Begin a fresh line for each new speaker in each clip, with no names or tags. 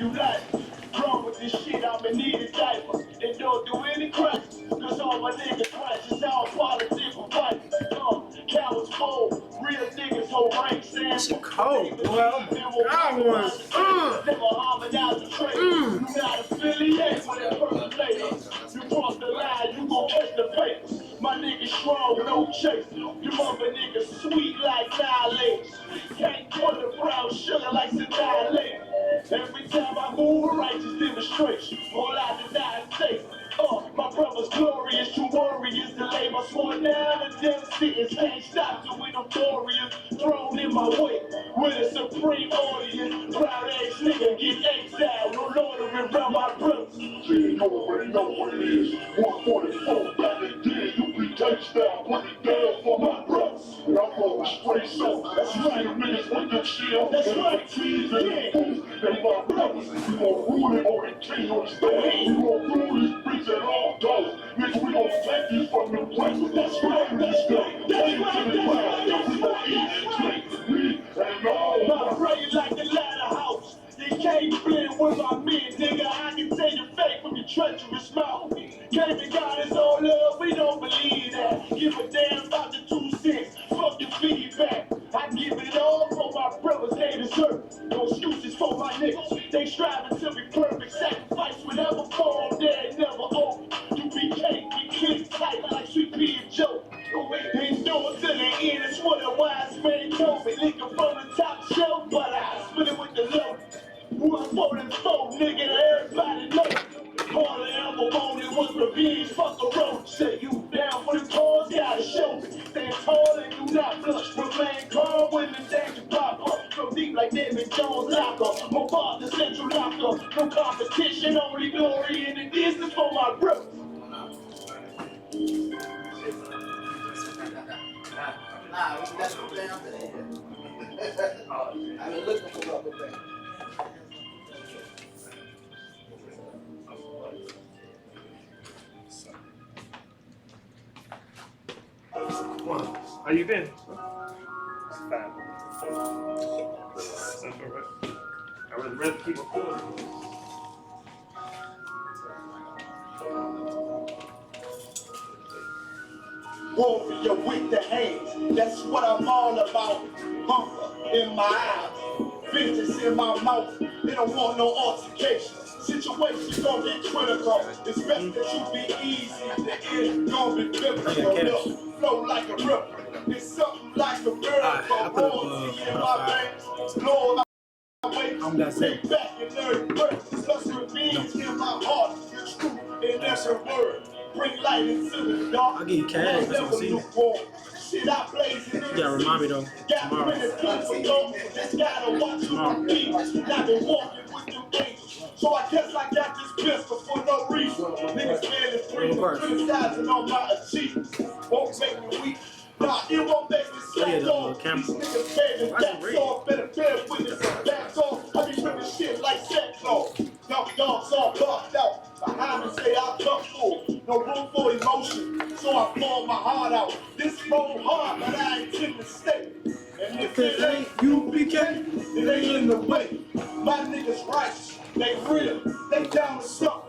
you life. Wrong with this shit, I'm in need of diapers. And don't do any cracks, cause all my niggas crash. It's all political fight. Cowards fold, real niggas hold rank, saying
She cold, boy. I was.
Never harmonize the trade. You not affiliated with that person later. You cross the line, you gon' catch the papers. My niggas strong, no chase. You mother niggas sweet like dilates. Can't put the brown sugar like Sedilate. Every time I move, a righteous demonstration. All I deny is safe. My brother's glorious, you warriors. The labor sworn down and them sitting. Can't stop till we them warriors thrown in my way. With a supreme audience, proud ass nigga get exiled. No loitering around my brothers.
You already know what it is. 144 back again. You be touchdown, put it down for my brothers. And I'm going straight so. That's right, niggas with the shield.
That's right,
teams and the boots. And my brothers, we gon' rule it on the king on the stage. We gon' rule this bitch at all dollars. Nigga, we gon' take this from the places. That's right, let's go. That's right, we gon' eat and drink. We and all.
My prayer like the ladder house. You can't blend with my men, nigga. I can tell you fake from your treacherous mouth. Claiming God is all love, we don't believe that. Give a damn about the 2 cents. Fuck your feedback. I give it all for my brothers, they deserve. No excuses for my niggas. They striving to be perfect. Sacrifice whatever form there, never open. You be cake, we click tight like Sweet Pea and Joe. Ain't doing to the end, it's what a wise man told me. Licking from the top shelf, but I split it with the low. 144, nigga, everybody know. All I ever wanted was revenge, fuck a road. Say you down for the cause, gotta show me. Stand tall and do not blush. Remain calm when the danger pop up. From deep like David Jones locker. My father central locker. No competition, only glory in the distance for my brothers.
Nah, we got to go down to there. I've been looking for other things.
How you been? It's fine. That's alright. I would rather keep it cool.
Warrior with the hands, that's what I'm all about. Hunger in my eyes, vengeance in my mouth. They don't want no altercation. Situations gon' get critical. It's best that you be easy. The end gon' be biblical. Flow like a river. It's something like a miracle. Royalty in my veins. Lord, I wait to take back in every breath. Plus revenge in my heart. It's true in every word. Bring light into the dark.
I'll give you cash, that's what I'm
Shit, I blaze it.
You gotta remind me though. Tomorrow.
Just gotta watch my feet. I've been walking with them angels. So I guess I got this pistol for no reason. Niggas barely screaming, criticizing on my achievements. Won't make me weak. Nah, it won't make me slack off. These niggas begging backs off. Better bear witness and backs off. I be ripping shit like sackcloth. Dump dogs all buffed out. Behind me say I come full. No room for emotion. So I pour my heart out. This roll hard, but I ain't in the state. And if it ain't UPK, it ain't in the way. My niggas righteous. They real. They down to something.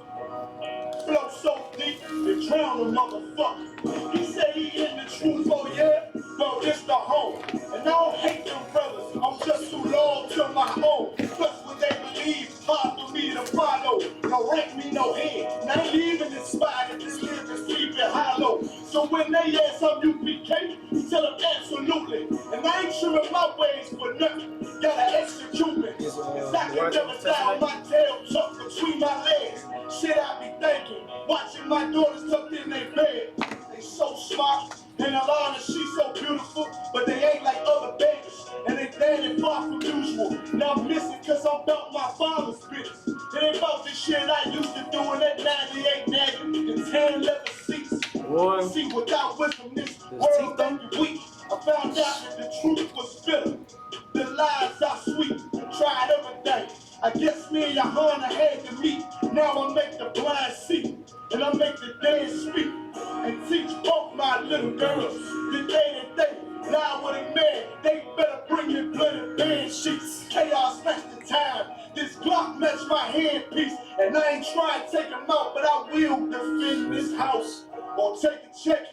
Flow so deep, they drown a motherfucker. He say he in the truth, oh yeah, well this the home. And I don't hate them brothers, I'm just too loyal to my own. Plus what they believe, hard for me to follow. No rank me no head, and I ain't even inspired to live and sleep in hollow. So when they ask I'm UPK, tell them absolutely. And I ain't trimming my ways for nothing, gotta execute me. Cause I can never style my tail tucked between my legs. Shit I be thinking, watching my daughters tucked in their bed. They so smart, and Alana, she's so beautiful, but they ain't like other babies, and they damn it far from usual. Now I'm missing cause I'm about my father's business. It ain't about this shit I used to do in that 98 Nagger, the tan leather seats. See, without wisdom, this world don't be weak. I found out that the truth was bitter, the lies are sweet. Tried everything. I guess me and Johanna had to meet. Now I make the blind see, and I make the dead speak, and teach both my little girls the day that they lie with a man. They better bring your blood and band sheets. Chaos match the time. This Glock Glock match my handpiece, and I ain't trying to take him out, but I will defend this house or take a check.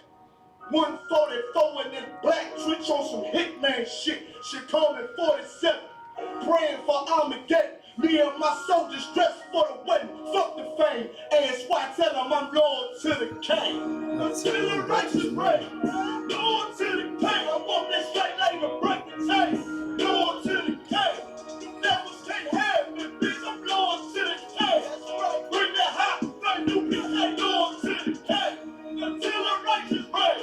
144 in that black trench on some hitman shit. Shit call me 47. Praying for Armageddon. Me and my soldiers dressed for the wedding. Fuck the fame. ASY tell them I'm loyal to the king. Until the righteous reign. Loyal to the king. I want that straight labor break the chain. Loyal to the king. You never can't have me, bitch. I'm loyal to the king. Bring that hot thing. You bitch ain't loyal to the king. Until the righteous reign.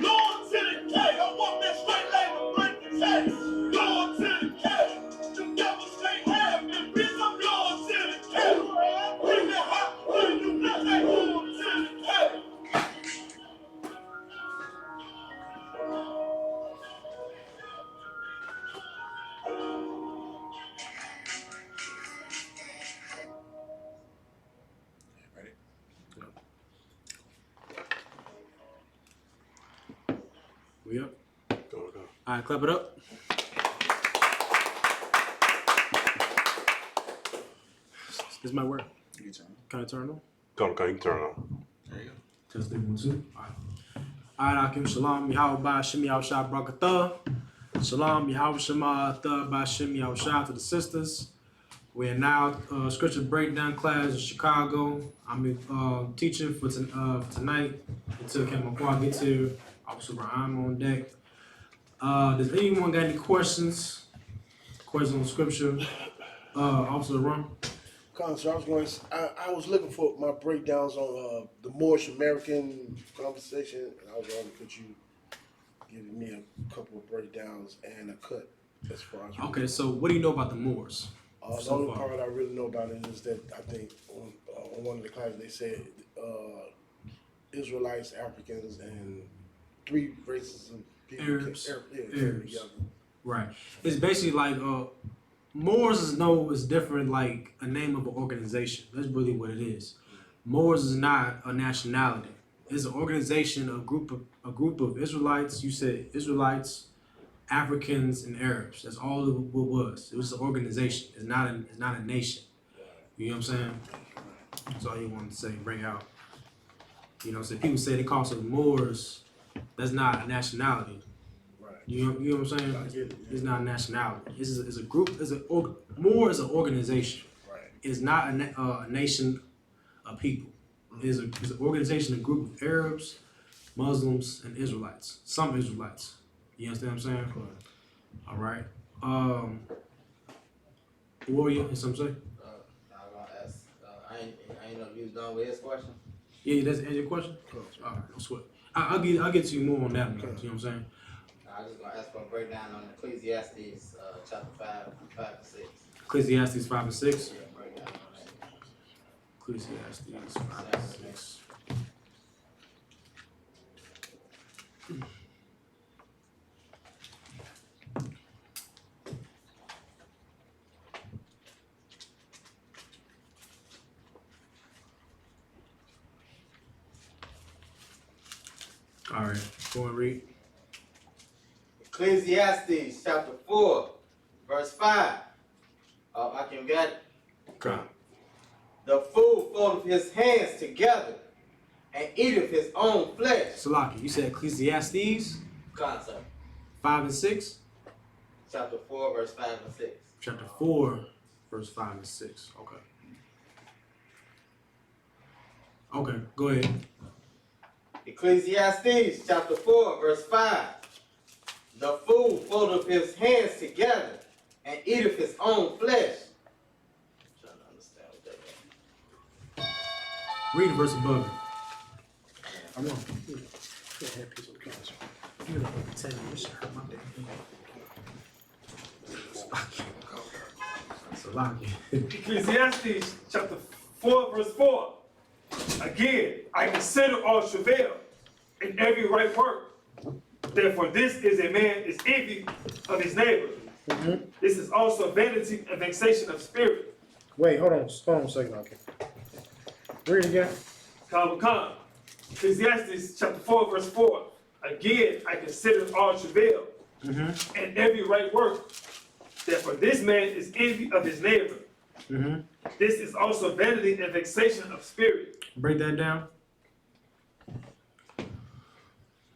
Loyal to the king. I want that straight labor break the chain. Loyal to the king. You never can't have me, bitch. I'm loyal to the king. Bring that hot thing. You bitch ain't loyal to the king.
Ready? We up?
Go.
All right, clap it up. This might work.
You turn.
Can I turn it on?
Go, you can turn it on.
There you go.
Testing 1, 2. All right, Akim Shalom, Yahweh Shimi Yahushua Barakatah. Shalom, Yahweh Shema Thah Shimi Yahushua to the sisters. We are now scripture breakdown class in Chicago. I'm teaching for tonight until Ken McQuarrie gets here. Officer Raham on deck. Does anyone got any questions? Questions on scripture? Officer Rum?
So I was looking for my breakdowns on the Moorish American conversation, and I was wondering, could you give me a couple of breakdowns and a cut as far as
Okay, so what do you know about the Moors?
the only part I really know about it is that I think on one of the classes they said Israelites, Africans, and 3 races of people
Arabs.
came together.
Right. It's basically like Moors is different like a name of an organization. That's really what it is. Moors is not a nationality. It's an organization, a group of Israelites. You said Israelites, Africans, and Arabs. That's all it was. It was an organization. It's not a nation. You know what I'm saying? That's all you wanted to say. Bring out. You know what I'm saying? People say they call some Moors. That's not a nationality.
Right.
You know what I'm saying?
I get it, yeah.
It's not a nationality. It's a group. Moor is an organization.
Right.
It's not a nation of people. It's an organization, a group of Arabs, Muslims, and Israelites. Some Israelites. You understand what I'm saying? All right. Warrior, is something to say?
I was gonna ask. I ain't know if you was done with his question.
Yeah, that's your question. All right, no sweat. I'll get to you more on that one. You know what I'm saying?
I was just gonna ask for a breakdown on Ecclesiastes chapter 5 and 6.
Ecclesiastes 5 and 6.
Yeah, breakdown on that.
Ecclesiastes 5 and 6. All right, go and read.
Ecclesiastes chapter 4, verse 5. I can get it.
Okay.
The fool foldeth his hands together and eateth his own flesh.
Salaki, you said Ecclesiastes
Concept.
5 and 6?
Chapter 4, verse 5 and 6.
Chapter 4, verse 5 and 6. Okay. Okay, go ahead.
Ecclesiastes chapter 4, verse 5. The fool foldeth his hands together and eateth his own flesh. I'm trying to understand what that is.
Read the verse above it.
I want to get a headpiece on the couch.
You're not going to tell me this shit hurt my dick. Salaki.
Ecclesiastes chapter 4, verse 4. Again, I consider all travail in every right work. Therefore, this is a man is envy of his neighbor. This is also vanity and vexation of spirit.
Wait, hold on a second, okay. Read it again.
Come. Ecclesiastes chapter 4, verse 4. Again, I consider all travail and every right work. Therefore, this man is envy of his neighbor.
Mm-hmm.
This is also vanity and vexation of spirit.
Break that down.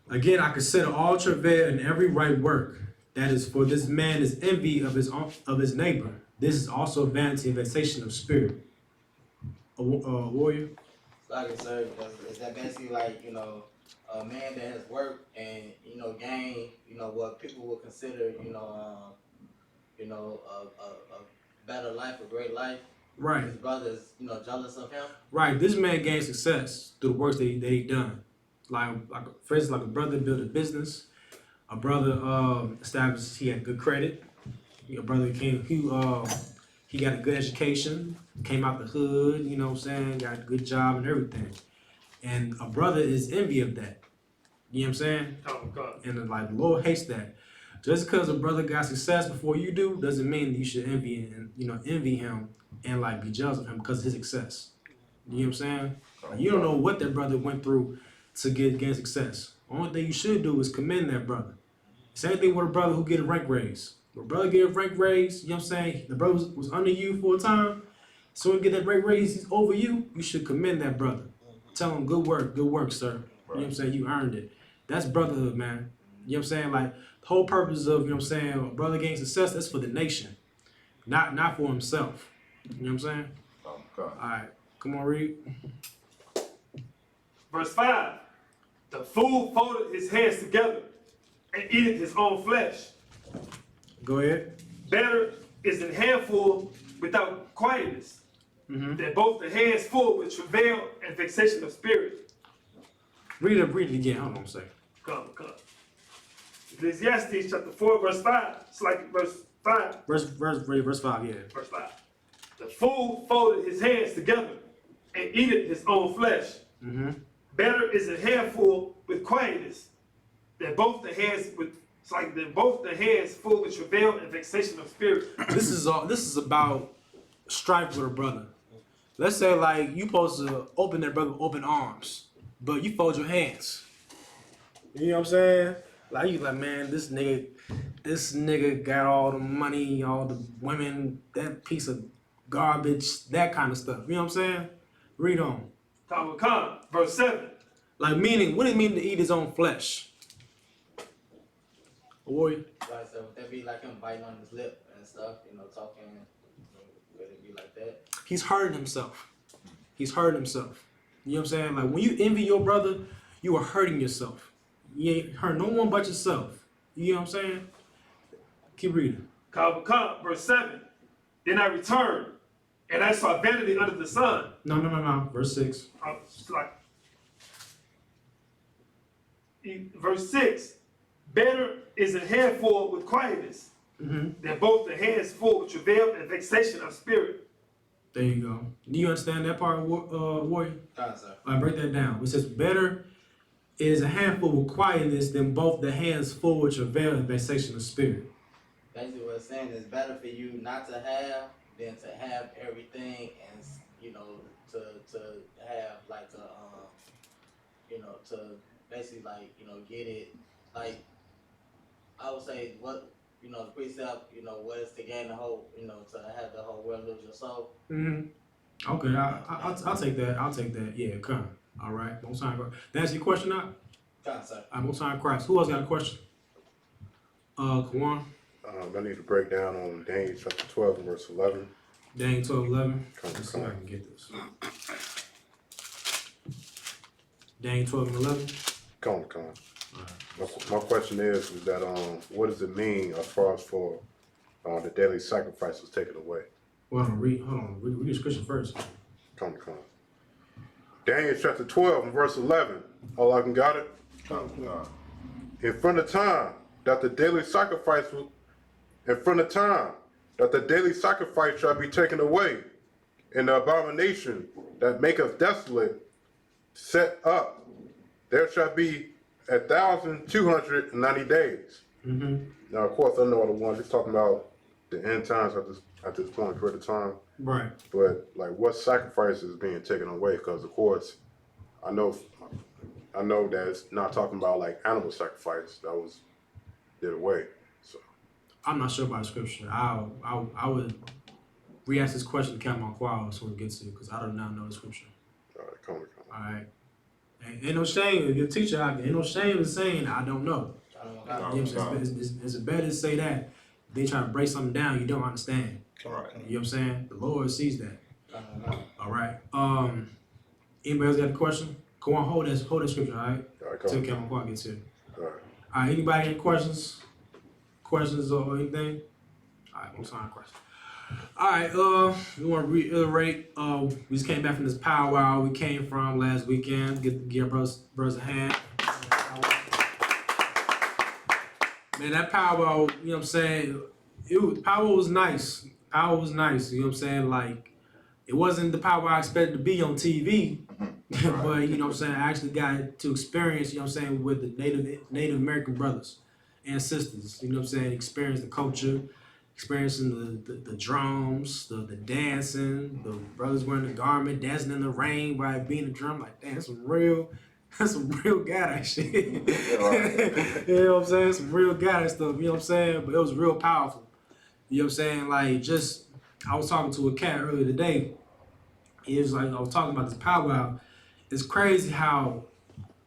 Again, I consider all travail and every right work. That is for this man is envy of his neighbor. This is also vanity and vexation of spirit. A warrior.
Like I said, is that basically like, a man that has worked and, gained, what people would consider, a better life, a great life.
Right.
His brother's, jealous of him.
Right. This man gained success through the works that he done. Like for instance, like a brother built a business. A brother established he had good credit. A brother he got a good education, came out the hood, you know what I'm saying, got a good job and everything. And a brother is envy of that. You know what I'm saying?
Oh God.
And like the Lord hates that. Just because a brother got success before you do doesn't mean you should envy him and like be jealous of him because of his success. You know what I'm saying? Like, you don't know what that brother went through to gain success. Only thing you should do is commend that brother. Same thing with a brother who get a rank raise. When a brother get a rank raise, you know what I'm saying? The brother was under you for a time. So when you get that rank raise, he's over you. You should commend that brother. Tell him good work, sir. You know what I'm saying? You earned it. That's brotherhood, man. You know what I'm saying? Like the whole purpose of, you know what I'm saying, a brother gaining success, that's for the nation. Not for himself. You know what I'm saying?
Okay.
Alright. Come on, read.
Verse 5. The fool folded his hands together and eateth his own flesh.
Go ahead.
Better is an handful without quietness than both the hands full with travail and vexation of spirit.
Read it again. Hold on a second.
Come. Ecclesiastes chapter 4, verse 5. It's like verse 5.
Verse 5, yeah.
Verse 5. The fool folded his hands together and eateth his own flesh. Better is a handful with quietness than both the hands full with travail and vexation of spirit.
This is about strife with a brother. Let's say like you supposed to open that brother with open arms, but you fold your hands. You know what I'm saying? Like you like, man, this nigga got all the money, all the women, that piece of garbage, that kind of stuff. You know what I'm saying? Read on.
Come, verse 7.
Like meaning, what does it mean to eat his own flesh? A warrior?
Like, so would that be like him biting on his lip and stuff, talking, would it be like that?
He's hurting himself. You know what I'm saying? Like when you envy your brother, you are hurting yourself. You ain't hurting no one but yourself. You know what I'm saying? Keep reading.
Come, verse 7. Then I returned, and I saw vanity under the sun.
No. Verse 6.
Verse 6. Better is a handful with quietness than both the hands full with travail and vexation of spirit.
There you go. Do you understand that part, warrior?
Sir.
All right, break that down. It says, better is a handful with quietness than both the hands full with travail and vexation of spirit.
Basically what it's saying is better for you not to have than to have everything and, to have like to basically like, get it. Like, I would say what, the precept, what is to gain the whole, to have the whole world lose your soul.
Okay, I'll take that. Yeah, come. All right. Most time. That's your question now?
Come, sir.
Most time Christ. Who else got a question? Kawan.
I need to break down on Daniel chapter 12 and verse 11.
Daniel 12:11.
Come.
Let's see if I can get this. Daniel 12 and 11.
Come. My question is that what does it mean as far as for the daily sacrifice was taken away?
Well, read the scripture first.
Come. Daniel chapter 12 and verse 11. All I can got it?
Come.
In front of time that the daily sacrifice shall be taken away, and the abomination that maketh desolate set up, there shall be 1,290 days. Now, of course, I know the ones he's talking about the end times at this point period of time.
Right.
But like, what sacrifice is being taken away? Because of course, I know that it's not talking about like animal sacrifice that was did away. So
I'm not sure about the scripture. I would re-ask this question to Captain Qual so we get to, because I do not know the scripture.
All right, come on.
All right. Ain't no shame if you're a teacher. Ain't no shame in saying I don't know. It's better to say that than trying to break something down you don't understand.
All right.
You know what I'm saying? The Lord sees that. All right. Anybody else got a question? Go on, hold that scripture, all right?
All right, come
Till
on.
Captain Qual gets here.
All right.
All right. Anybody got questions? Questions or anything? All right. One time question. All right, we want to reiterate. We just came back from this powwow we came from last weekend. Give brothers a hand. Man, that powwow, you know what I'm saying? Powwow was nice. Powwow was nice. You know what I'm saying? Like, it wasn't the powwow I expected to be on TV, but you know what I'm saying? I actually got to experience, you know what I'm saying, with the Native American brothers and sisters. You know what I'm saying? Experience the culture. Experiencing the drums, the dancing, the brothers wearing the garment, dancing in the rain while beating the drum. Like, damn, that's some real ghetto shit. You know what I'm saying? Some real ghetto stuff, you know what I'm saying? But it was real powerful. You know what I'm saying? Like, I was talking to a cat earlier today. He was like, I was talking about this powwow. It's crazy how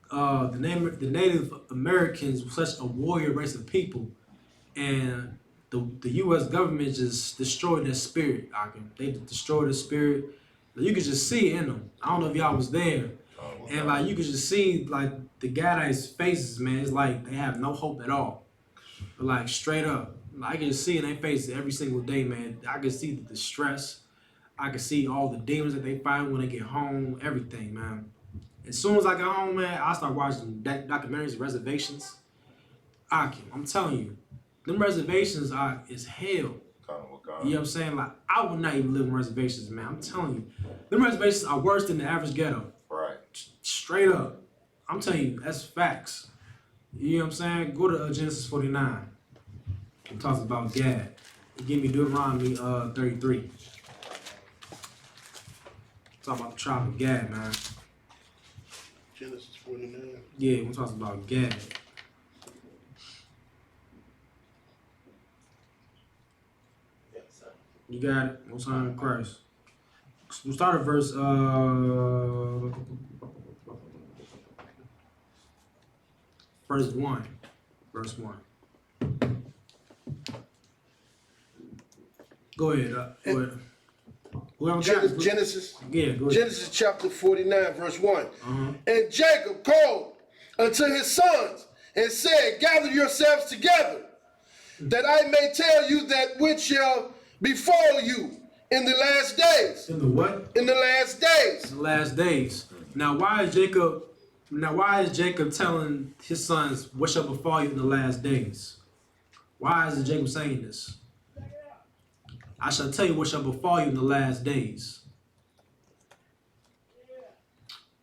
the Native Americans were such a warrior race of people, and the U.S. government just destroyed their spirit. They destroyed their spirit. You could just see it in them. I don't know if y'all was there. And like you could just see like the guys' faces, man. It's like they have no hope at all. But like straight up, I can just see in their faces every single day, man. I can see the distress. I can see all the demons that they fight when they get home. Everything, man. As soon as I got home, man, I start watching documentaries, reservations. I'm telling you. Them reservations is hell. You know what I'm saying? Like, I would not even live in reservations, man. I'm telling you. Them reservations are worse than the average ghetto.
Right.
Straight up. I'm telling you, that's facts. You know what I'm saying? Go to Genesis 49. It talks about Gad. Give me Deuteronomy 33. Talk about the tribe of Gad, man.
Genesis 49.
Yeah, we're talking about Gad. You got it. Most High in Christ. We'll start at verse 1. Verse 1. Go ahead. Whoever got
Genesis.
Yeah, go ahead.
Genesis chapter 49, verse 1. And Jacob called unto his sons and said, Gather yourselves together, that I may tell you that which shall befall you in the last days.
In the what?
In the last days.
In the last days. Now why is Jacob telling his sons what shall befall you in the last days? Why is Jacob saying this? I shall tell you what shall befall you in the last days.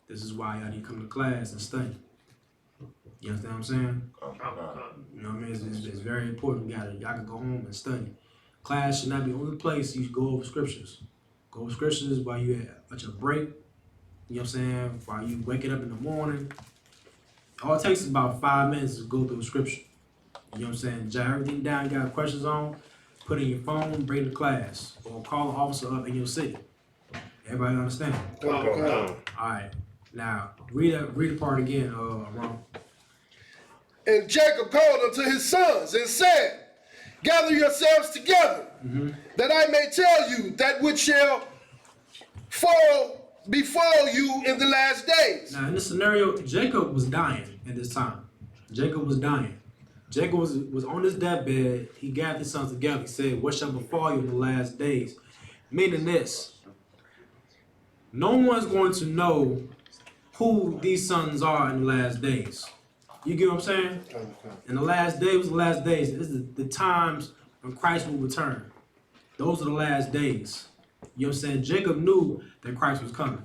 This is why y'all need to come to class and study. You understand what I'm saying? You know what I mean? It's very important. Y'all can go home and study. Class should not be the only place you go over scriptures. Go over scriptures while you at your break. You know what I'm saying? While you waking up in the morning. All it takes is about 5 minutes to go through the scripture. You know what I'm saying? Jot everything down, you got questions on, put it in your phone, bring it to class. Or call an officer up in your city. Everybody understand? All right. Now, read the part again, Ron.
And Jacob called unto his sons and said, Gather yourselves together, that I may tell you that which shall befall you in the last days.
Now, in this scenario, Jacob was dying at this time. Jacob was dying. Jacob was on his deathbed. He gathered his sons together. He said, what shall befall you in the last days? Meaning this, no one's going to know who these sons are in the last days. You get what I'm saying? And the last day was the last days. This is the times when Christ will return. Those are the last days. You know what I'm saying? Jacob knew that Christ was coming.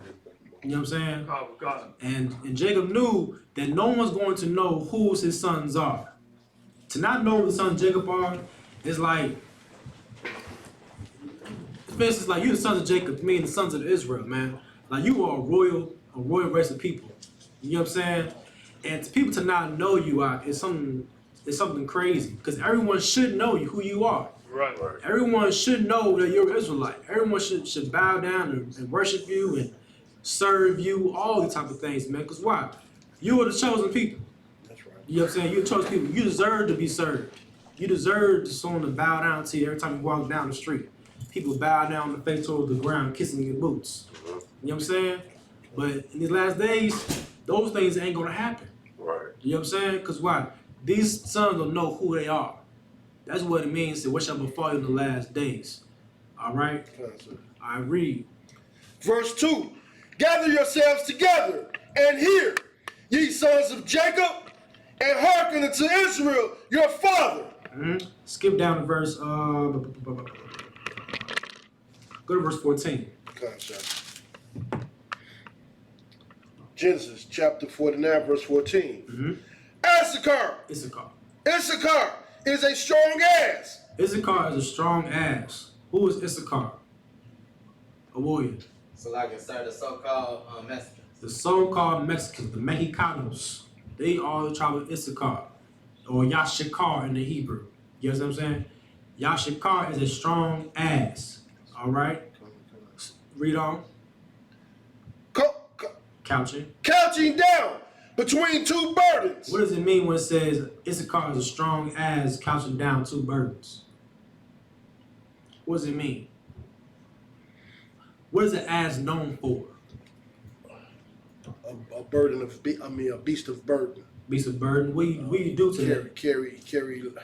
You know what I'm saying?
Oh, God.
And Jacob knew that no one's going to know who his sons are. To not know who the sons of Jacob are is like, for instance, like you the sons of Jacob, me and the sons of Israel, man. Like you are a royal race of people. You know what I'm saying? And to people to not know you is something crazy. Because everyone should know who you are.
Right.
Everyone should know that you're Israelite. Everyone should bow down and worship you and serve you, all these type of things, man. Because why? You are the chosen people.
That's right.
You know what I'm saying? You're the chosen people. You deserve to be served. You deserve someone to bow down to you every time you walk down the street. People bow down the face toward the ground, kissing your boots. You know what I'm saying? But in these last days, those things ain't gonna happen.
Right.
You know what I'm saying? Because why? These sons will know who they are. That's what it means to what shall befall you in the last days. All right? I read.
Verse 2. Gather yourselves together and hear, ye sons of Jacob, and hearken unto Israel, your father.
Skip down to verse, go to verse 14.
Concept. Genesis chapter 49, verse 14. Issachar. Issachar is a strong ass.
Issachar is a strong ass. Who is Issachar? A warrior.
So like I said, the so-called Mexicans.
The so-called Mexicans, the Mexicanos, they are the tribe of Issachar, or Yashikar in the Hebrew. You know what I'm saying? Yashikar is a strong ass. All right? Read on. Couching.
Couching down between two burdens.
What does it mean when it says Issachar is a strong ass couching down two burdens? What does it mean? What is an ass known for?
A burden of, a beast of burden.
Beast of burden. What do you do to that?
Carry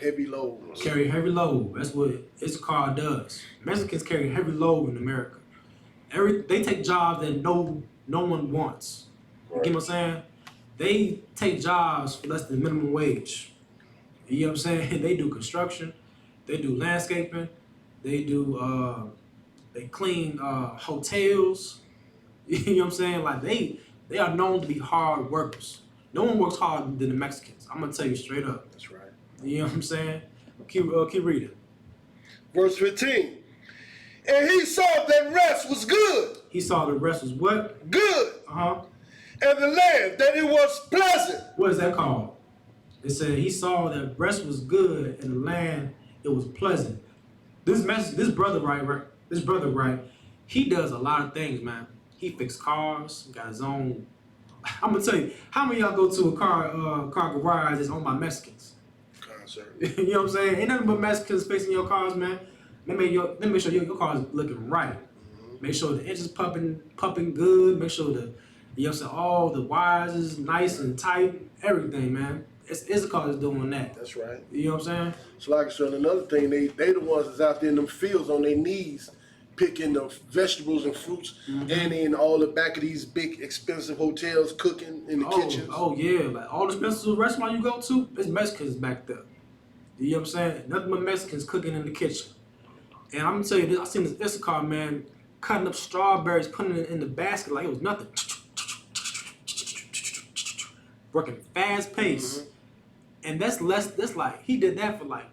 heavy loads.
Carry heavy load. That's what Issachar does. Mexicans carry heavy load in America. They take jobs that no one wants. You get what I'm saying? They take jobs for less than minimum wage. You know what I'm saying? They do construction. They do landscaping. They do. They clean hotels. You know what I'm saying? Like they are known to be hard workers. No one works harder than the Mexicans. I'm gonna tell you straight up.
That's right.
You know what I'm saying? Keep reading.
Verse 15. And he saw that rest was good.
He saw the rest was what?
Good.
Uh-huh.
And the land, that it was pleasant.
What is that called? It said he saw that rest was good and the land, it was pleasant. This brother, right? He does a lot of things, man. He fixes cars, got his own. I'm gonna tell you, how many of y'all go to a car garage that's owned by Mexicans?
Concert.
You know what I'm saying? Ain't nothing but Mexicans fixing your cars, man. Let me make sure your car is looking right. Make sure the engine's pumping good. Make sure you know what I'm saying, all the wires is nice and tight. Everything, man. Issachar is doing that.
That's right.
You know what I'm saying?
So like I said, another thing, they the ones that's out there in them fields on their knees picking the vegetables and fruits and in all the back of these big expensive hotels cooking in the kitchens.
Oh yeah, like all the expensive restaurants you go to, it's Mexicans back there. You know what I'm saying? Nothing but Mexicans cooking in the kitchen. And I'm gonna tell you this, I seen this Issachar man cutting up strawberries, putting it in the basket like it was nothing. Working fast pace. And that's like, he did that for like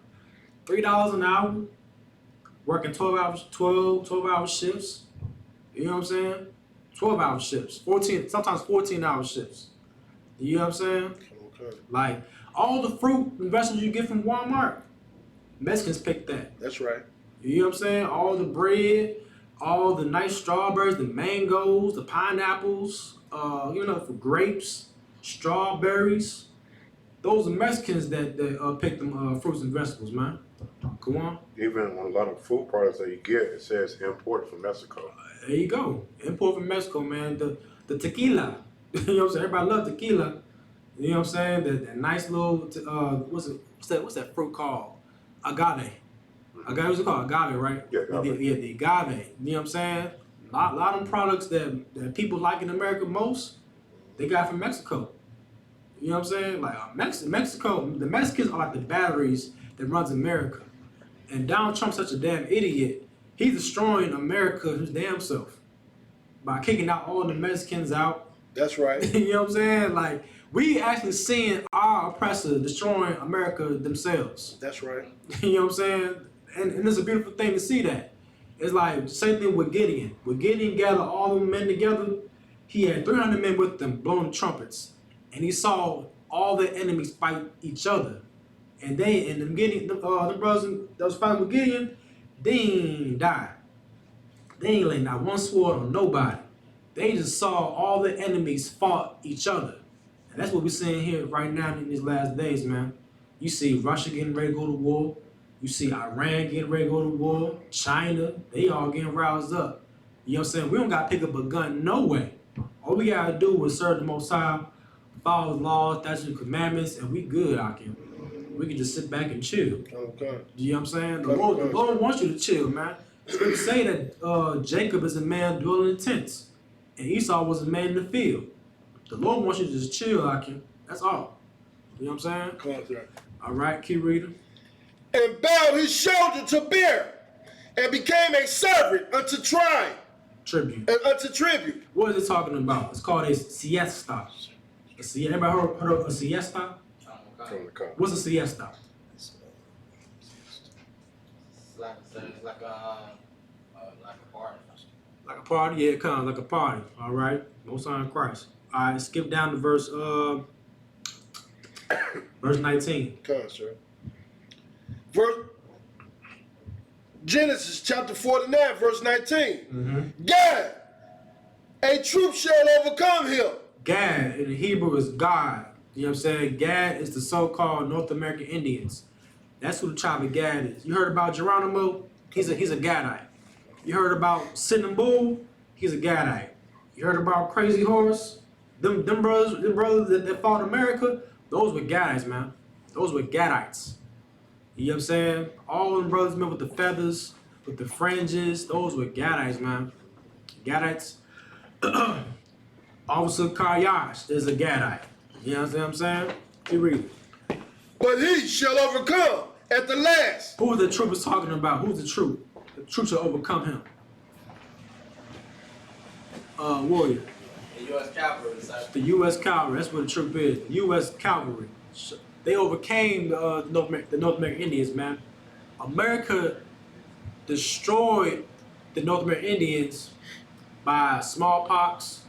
$3 an hour, working 12 hour shifts. You know what I'm saying? 12-hour shifts, 14-hour shifts. You know what I'm saying?
Okay.
Like all the fruit and vegetables you get from Walmart, Mexicans pick that.
That's right.
You know what I'm saying? All the bread, all the nice strawberries, the mangoes, the pineapples, for grapes, strawberries. Those are Mexicans that pick them fruits and vegetables, man. Come on.
Even on a lot of food products that you get, it says imported from Mexico.
There you go. Import from Mexico, man. The tequila. You know what I'm saying? Everybody love tequila. You know what I'm saying? That nice little what's that fruit called? Agave. Agave, what's it called? Agave, right?
Yeah, agave.
The agave. You know what I'm saying? A lot of them products that people like in America most, they got from Mexico. You know what I'm saying? Like Mexico, the Mexicans are like the batteries that runs America. And Donald Trump's such a damn idiot. He's destroying America his damn self by kicking out all the Mexicans out.
That's right.
You know what I'm saying? Like, we actually seeing our oppressor destroying America themselves.
That's right.
You know what I'm saying? And it's a beautiful thing to see that. It's like, same thing with Gideon. When Gideon gathered all the men together, he had 300 men with them blowing the trumpets. And he saw all the enemies fight each other. And they in the beginning, the brothers that was fighting with Gideon, they ain't died. They ain't laid not one sword on nobody. They just saw all the enemies fought each other. And that's what we're seeing here right now in these last days, man. You see Russia getting ready to go to war. You see Iran getting ready to go to war. China, they all getting roused up. You know what I'm saying? We don't got to pick up a gun, no way. All we got to do is serve the Most High, follow the laws, statutes, and commandments, and we good out here. We can just sit back and chill.
Okay.
You know what I'm saying? The Lord wants you to chill, man. Scripture say that Jacob is a man dwelling in tents, and Esau was a man in the field. The Lord wants you to just chill, Akim. That's all. You know what I'm saying?
Come on, sir.
All right, keep reading.
And bowed his shoulder to bear, and became a servant unto tribute.
Tribute.
Unto tribute.
What is it talking about? It's called a siesta. Everybody heard of a siesta? What's a siesta?
It's like a party.
Like a party? Yeah, it comes like a party. All right. Most High in Christ. All right, skip down to verse 19.
Come on, sir. Genesis chapter 49, verse 19.
Mm-hmm.
Gad, a troop shall overcome him.
Gad in the Hebrew is God. You know what I'm saying? Gad is the so-called North American Indians. That's who the tribe of Gad is. You heard about Geronimo? He's a Gadite. You heard about Sitting Bull? He's a Gadite. You heard about Crazy Horse? Them brothers that fought America? Those were Gadites, man. Those were Gadites. You know what I'm saying? All them brothers, man, with the feathers, with the fringes, those were Gadites, man. Gadites. Officer Karyash is a Gadite. You know what I'm saying? Keep reading.
But he shall overcome at the last.
Who the troop is talking about? Who's the troop? The troop shall overcome him. Warrior.
The U.S. cavalry.
The U.S. cavalry. That's what the troop is. The U.S. cavalry. They overcame the North American Indians, man. America destroyed the North American Indians by smallpox.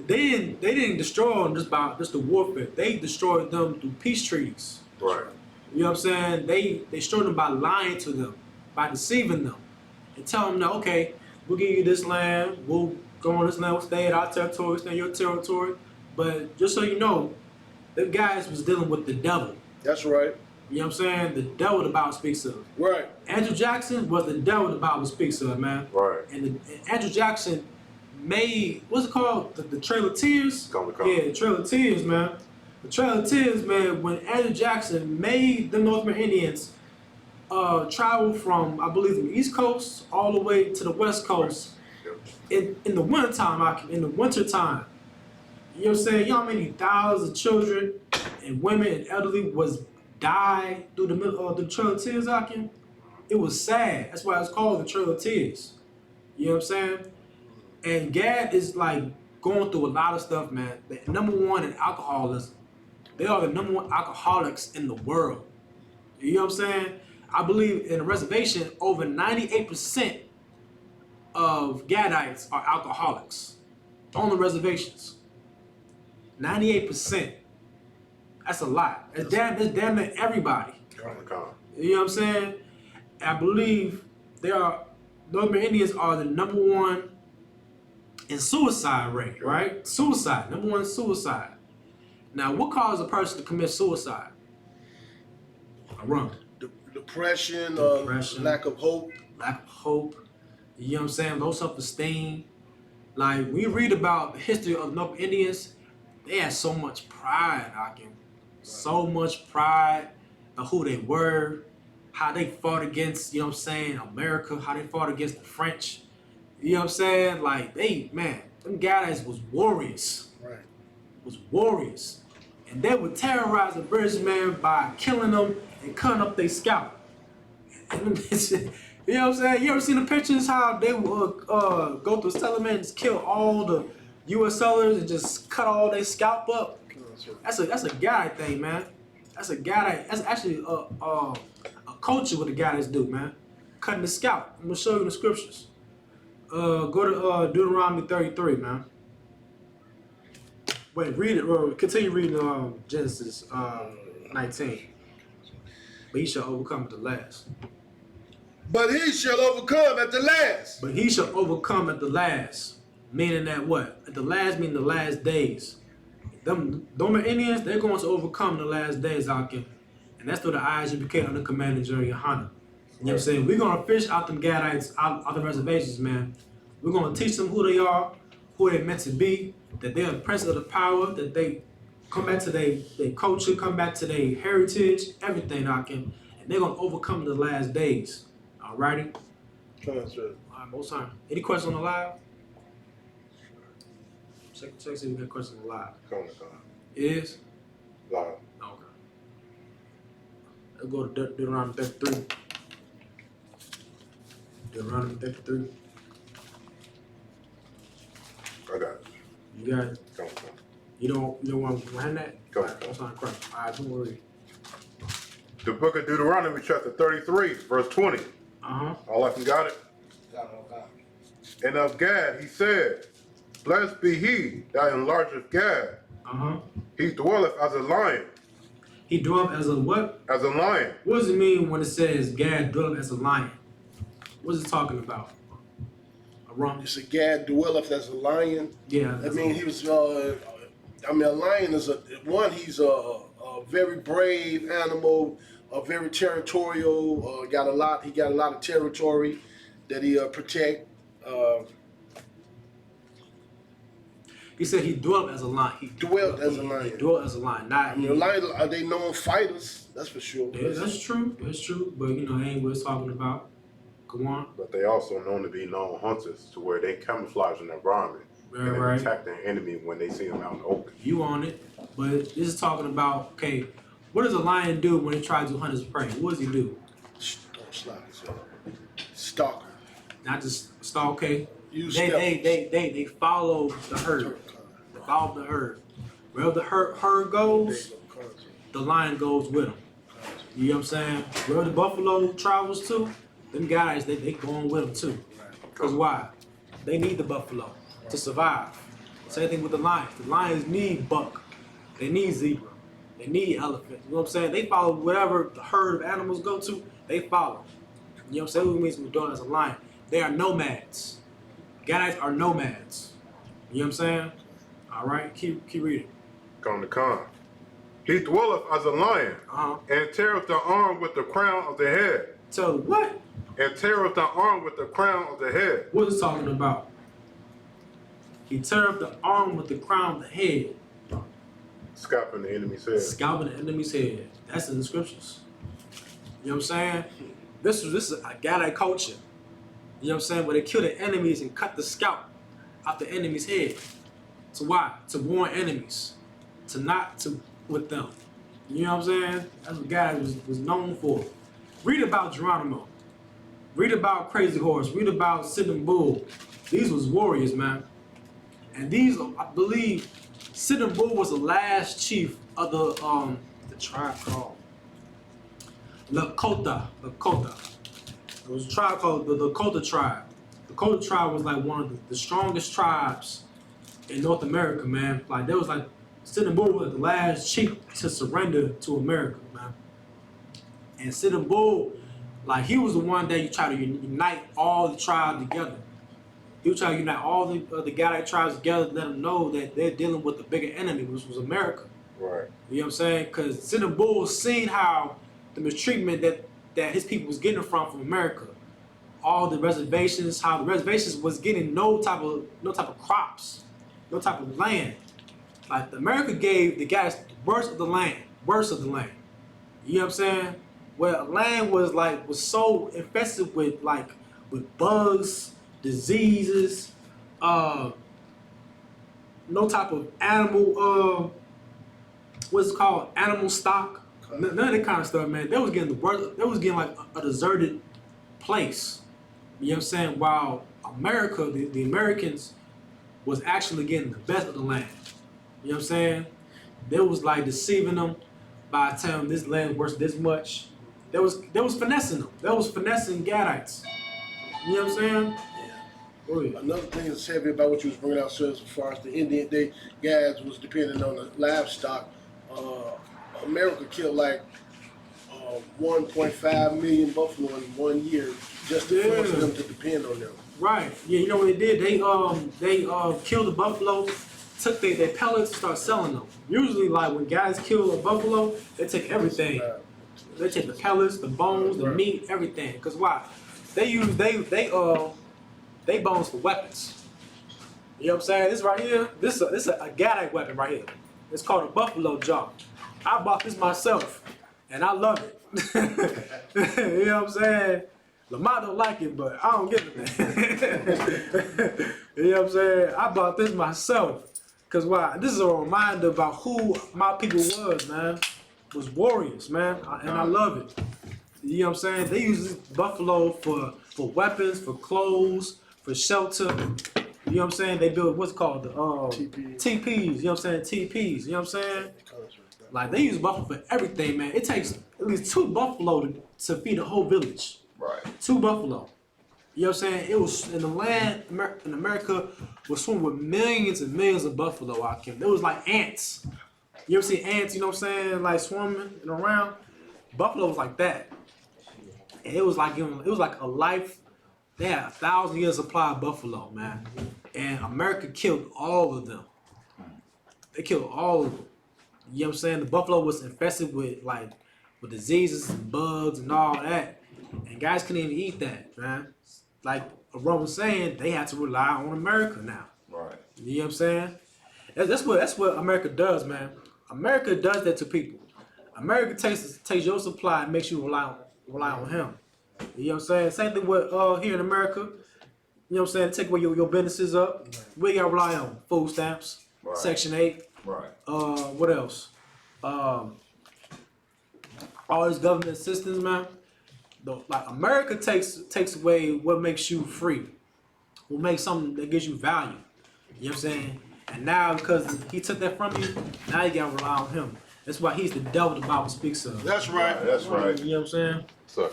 They didn't destroy them just by the warfare. They destroyed them through peace treaties.
Right.
You know what I'm saying? They destroyed them by lying to them, by deceiving them, and telling them, that, okay, we'll give you this land, we'll go on this land, we'll stay at our territory, stay in your territory. But just so you know, them guys was dealing with the devil.
That's right.
You know what I'm saying? The devil the Bible speaks of.
Right.
Andrew Jackson was the devil the Bible speaks of, man.
Right.
And Andrew Jackson made, what's it called? The Trail of Tears? Yeah, the Trail of Tears, man. The Trail of Tears, man, when Andrew Jackson made the North American Indians travel from, I believe, the East Coast all the way to the West Coast in the wintertime, you know what I'm saying? You know how many thousands of children and women and elderly died through the Trail of Tears, Akim? It was sad. That's why it's called the Trail of Tears. You know what I'm saying? And Gad is like going through a lot of stuff, man. They're number one in alcoholism. They are the number one alcoholics in the world. You know what I'm saying? I believe in a reservation, over 98% of Gadites are alcoholics on the reservations. 98%. That's a lot. It's damn near everybody. You know what I'm saying? I believe North American Indians are the number one in suicide rate, right? Suicide, number one suicide. Now, what causes a person to commit suicide? A rum.
Depression, lack of hope.
Lack of hope. You know what I'm saying? Low self-esteem. Like, we read about the history of North Indians, they had so much pride, Akim. So much pride of who they were, how they fought against, you know what I'm saying, America, how they fought against the French. You know what I'm saying? Like, them guys was warriors.
Right.
Was warriors. And they would terrorize the British, man, by killing them and cutting up their scalp. And you know what I'm saying? You ever seen the pictures how they would go through settlement and just kill all the U.S. settlers and just cut all their scalp up? That's a guy thing, man. That's actually a culture what the guys do, man. Cutting the scalp. I'm gonna show you the scriptures. Go to Deuteronomy 33, man. Wait, read it, or continue reading Genesis 19. but he shall overcome at the last.
But he shall overcome at the last.
But he shall overcome at the last. Meaning that what? At the last meaning the last days. Them Indians, they're going to overcome the last days, Akim. And that's through the Isupk under command of Jerry Yohana. You know what I'm saying? We're going to fish out them Gadites, out the reservations, man. We're going to teach them who they are, who they're meant to be, that they're the prince of the power, that they come back to their culture, come back to their heritage, everything, Akim. And they're going to overcome the last days. Alrighty?
Come on, sir.
Alright, most time. Any questions on the live? Check see if we got questions on the live.
Come on.
It is?
Live.
Okay. Let's go to Deuteronomy 33. Deuteronomy 33.
I got it.
You got it?
Come on.
You don't want to hand that?
Go on.
That's not correct. Alright, don't worry.
The book of Deuteronomy, chapter 33, verse 20.
Uh-huh.
All I can got it. And of Gad he said, Blessed be he that enlargeth Gad.
Uh-huh.
He dwelleth as a lion.
He dwelleth as a what?
As a lion.
What does it mean when it says Gad dwelleth as a lion? What is it talking about? Wrong.
It's a Gad dwelleth as a lion.
Yeah.
I mean, he was. A lion is he's a very brave animal, very territorial. He got a lot of territory that he protect.
He said he dwelt as a lion. He
Dwelt as a lion.
He dwelt as a lion. Not
The lions are they known fighters? That's for sure.
Yeah, that's true. That's true. But you know, that ain't what it's talking about. Come on.
But they also known to be known hunters, to where they camouflage in the environment and then
Right.
attack their enemy when they see them out in the open.
You on it. But this is talking about, okay, what does a lion do when he tries to hunt his prey? What does he do?
Don't slide, sir. Stalker.
Not just stalk, okay?
Use
They follow the herd. They follow the herd. Wherever the herd goes, the lion goes with him. You know what I'm saying? Wherever the buffalo travels to, them guys, they going with them too. Because why? They need the buffalo to survive. Same thing with the lions. The lions need buck. They need zebra. They need elephant. You know what I'm saying? They follow whatever the herd of animals go to, they follow. You know what I'm saying? What it means we're doing as a lion. They are nomads. Guys are nomads. You know what I'm saying? All right, keep reading.
Come to con. He dwelleth as a lion, and teareth the arm with the crown of the head.
So what?
And teareth the arm with the crown of the head.
What is it talking about? He teareth the arm with the crown of the head.
Scalping the enemy's head.
Scalping the enemy's head. That's in the scriptures. You know what I'm saying? This is a Gadite culture. You know what I'm saying? Where they kill the enemies and cut the scalp off the enemy's head. To why? To warn enemies. To not to with them. You know what I'm saying? That's what God was known for. Read about Geronimo. Read about Crazy Horse. Read about Sitting Bull. These was warriors, man. And these, I believe, Sitting Bull was the last chief of the tribe called Lakota. It was a tribe called the Lakota tribe. The Lakota tribe was like one of the strongest tribes in North America, man. Like there was like Sitting Bull was the last chief to surrender to America, man. And Sitting Bull, like he was the one that you try to unite all the tribes together. He was trying to unite all the Gadite tribes together, let them know that they're dealing with the bigger enemy, which was America.
Right.
You know what I'm saying? Because Sitting Bull seen how the mistreatment that his people was getting from America. All the reservations, how the reservations was getting no type of crops, no type of land. Like America gave the guys the worst of the land. You know what I'm saying? Where land was so infested with bugs, diseases, no type of animal, what's it called? Animal stock. None of that kind of stuff, man. They was getting the worst. They was getting like a deserted place. You know what I'm saying? While America, the Americans, was actually getting the best of the land. You know what I'm saying? They was like deceiving them by telling them this land worth this much. They was finessing them. They was finessing Gadites. You know what I'm saying?
Yeah. Another thing that's heavy about what you was bringing out, sir, as far as the Indian day, guys was depending on the livestock. America killed like 1.5 million buffalo in 1 year just to force
Yeah.
them to depend on them.
Right. Yeah, you know what they did? They killed the buffalo, took their pellets, and started selling them. Usually, like when guys kill a buffalo, they take everything. They take the pellets, the bones, the meat, everything. Cause why? They use they bones for weapons. You know what I'm saying? This right here, this is a Gaelic weapon right here. It's called a buffalo jaw. I bought this myself, and I love it. You know what I'm saying? Lamar don't like it, but I don't give it. You know what I'm saying? I bought this myself. Cause why? This is a reminder about who my people was, man. Was warriors, man. And I love it. You know what I'm saying? They use this buffalo for weapons, for clothes, for shelter. You know what I'm saying? They build what's called the TPs. You know what I'm saying? TPs. You know what I'm saying? Like they use buffalo for everything, man. It takes at least 2 buffalo to feed a whole village.
Right.
2 buffalo. You know what I'm saying? It was in the land in America was swimming with millions and millions of buffalo out here. It was like ants. You ever see ants? You know what I'm saying? Like swarming and around. Buffalo was like that. And it was like a life. They had 1,000 years supply of buffalo, man. And America killed all of them. They killed all of them. You know what I'm saying? The buffalo was infested with diseases and bugs and all that. And guys couldn't even eat that, man. Like Ron was saying, they had to rely on America now.
Right.
You know what I'm saying? That's what America does, man. America does that to people. America takes your supply and makes you rely on him. You know what I'm saying? Same thing with here in America. You know what I'm saying? Take away your businesses up. We gotta rely on food stamps,
Right.
Section 8.
Right.
What else? All these government assistance, man. Like America takes away what makes you free. What makes something that gives you value. You know what I'm saying? And now because he took that from you, now you gotta rely on him. That's why he's the devil the Bible speaks of.
That's right.
That's right.
You know what I'm saying?
Sir.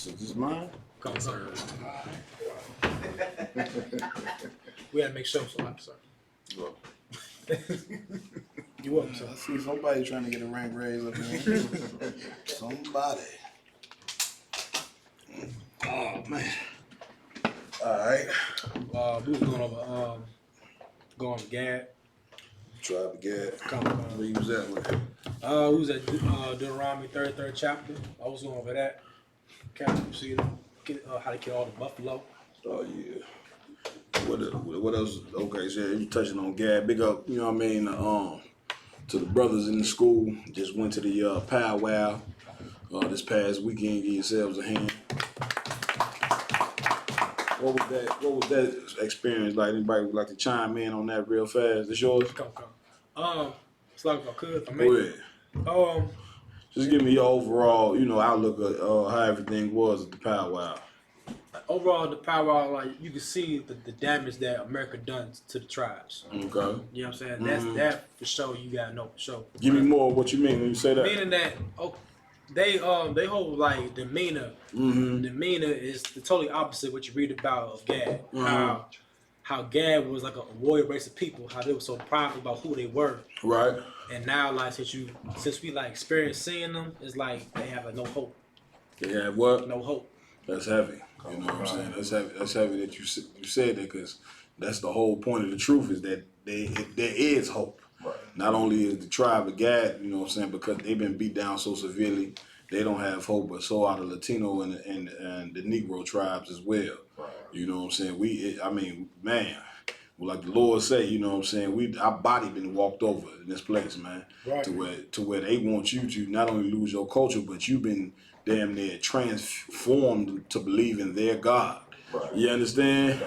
This is mine.
Come on, sir. We gotta make sure, sir. You welcome, sir.
I see somebody trying to get a rank raise up here. Somebody. Oh man. Alright.
We was going to Gad.
Tribe again.
Come.
Where you was at with it?
We was at Deuteronomy 33rd chapter. I was going over that. See how to kill all the buffalo.
Oh yeah. What else? Okay, so you touching on Gad. Big up, you know what I mean, to the brothers in the school. Just went to the powwow this past weekend. Give yourselves a hand. What was that experience like? Anybody would like to chime in on that real fast? It's yours?
Come. It's like if I could, if I
Go
may.
ahead. Just give me your overall, outlook of how everything was at the powwow.
Overall, the powwow, like you can see the damage that America done to the tribes.
Okay.
You know what I'm saying? That's that for sure. You gotta know for sure.
Give me more of what you mean when you say that.
Meaning that they hold like demeanor. Demeanor is the totally opposite of what you read about of Gad. How Gad was like a warrior race of people. How they were so prideful about who they were.
Right.
And now, like since we like experienced seeing them, it's like they have like no hope.
They have what?
No hope.
That's heavy. You know what I'm saying? That's heavy that you said that, because that's the whole point of the truth, is that there is hope.
Right.
Not only is the tribe of Gad, you know what I'm saying, because they've been beat down so severely, they don't have hope, but so are the Latino and the Negro tribes as well.
Right.
You know what I'm saying? Man, like the Lord say, you know what I'm saying, our body been walked over in this place, man. Right. To where they want you to not only lose your culture, but you've been damn near transformed to believe in their God. Right. You understand?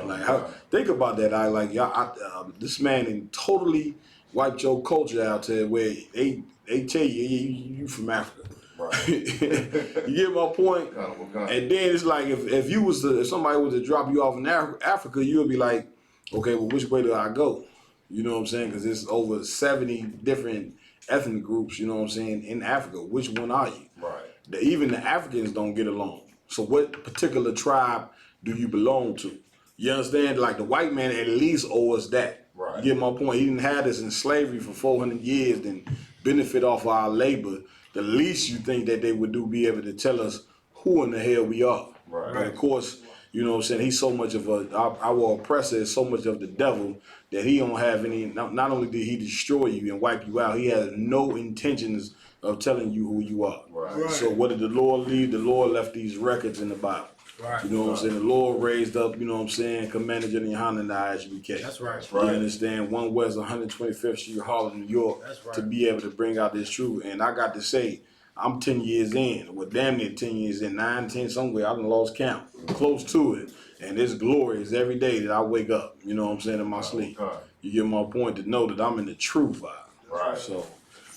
Think about that. This man totally wiped your culture out to where they tell you from Africa. Right. You get my point? And then it's like if somebody was to drop you off in Africa, you would be like, okay, well, which way do I go? You know what I'm saying? Because there's over 70 different ethnic groups, you know what I'm saying, in Africa. Which one are you? Right. Even the Africans don't get along. So what particular tribe
do you belong to? You understand? Like the white man at least owe us that.
Right.
You get my point? He didn't have us in slavery for 400 years, then benefit off our labor. The least you think that they would do be able to tell us who in the hell we are.
Right.
But of course, you know what I'm saying, he's so much of our oppressor is so much of the devil that he don't have any, not only did he destroy you and wipe you out, he has no intentions of telling you who you are.
Right.
So what did the Lord leave? The Lord left these records in the Bible.
Right.
You know what I'm saying? The Lord raised up, you know what I'm saying, Commander General Yohanan Isupk.
That's right.
That's right.
You understand? 1 West 125th Street, Harlem, New York,
That's right.
to be able to bring out this truth. And I got to say, I'm 10 years in, well, damn near 10 years in, 9, 10, somewhere, I done lost count, close to it. And this glory is every day that I wake up, you know what I'm saying, in my sleep.
Okay.
You get my point, to know that I'm in the truth vibe.
Right.
So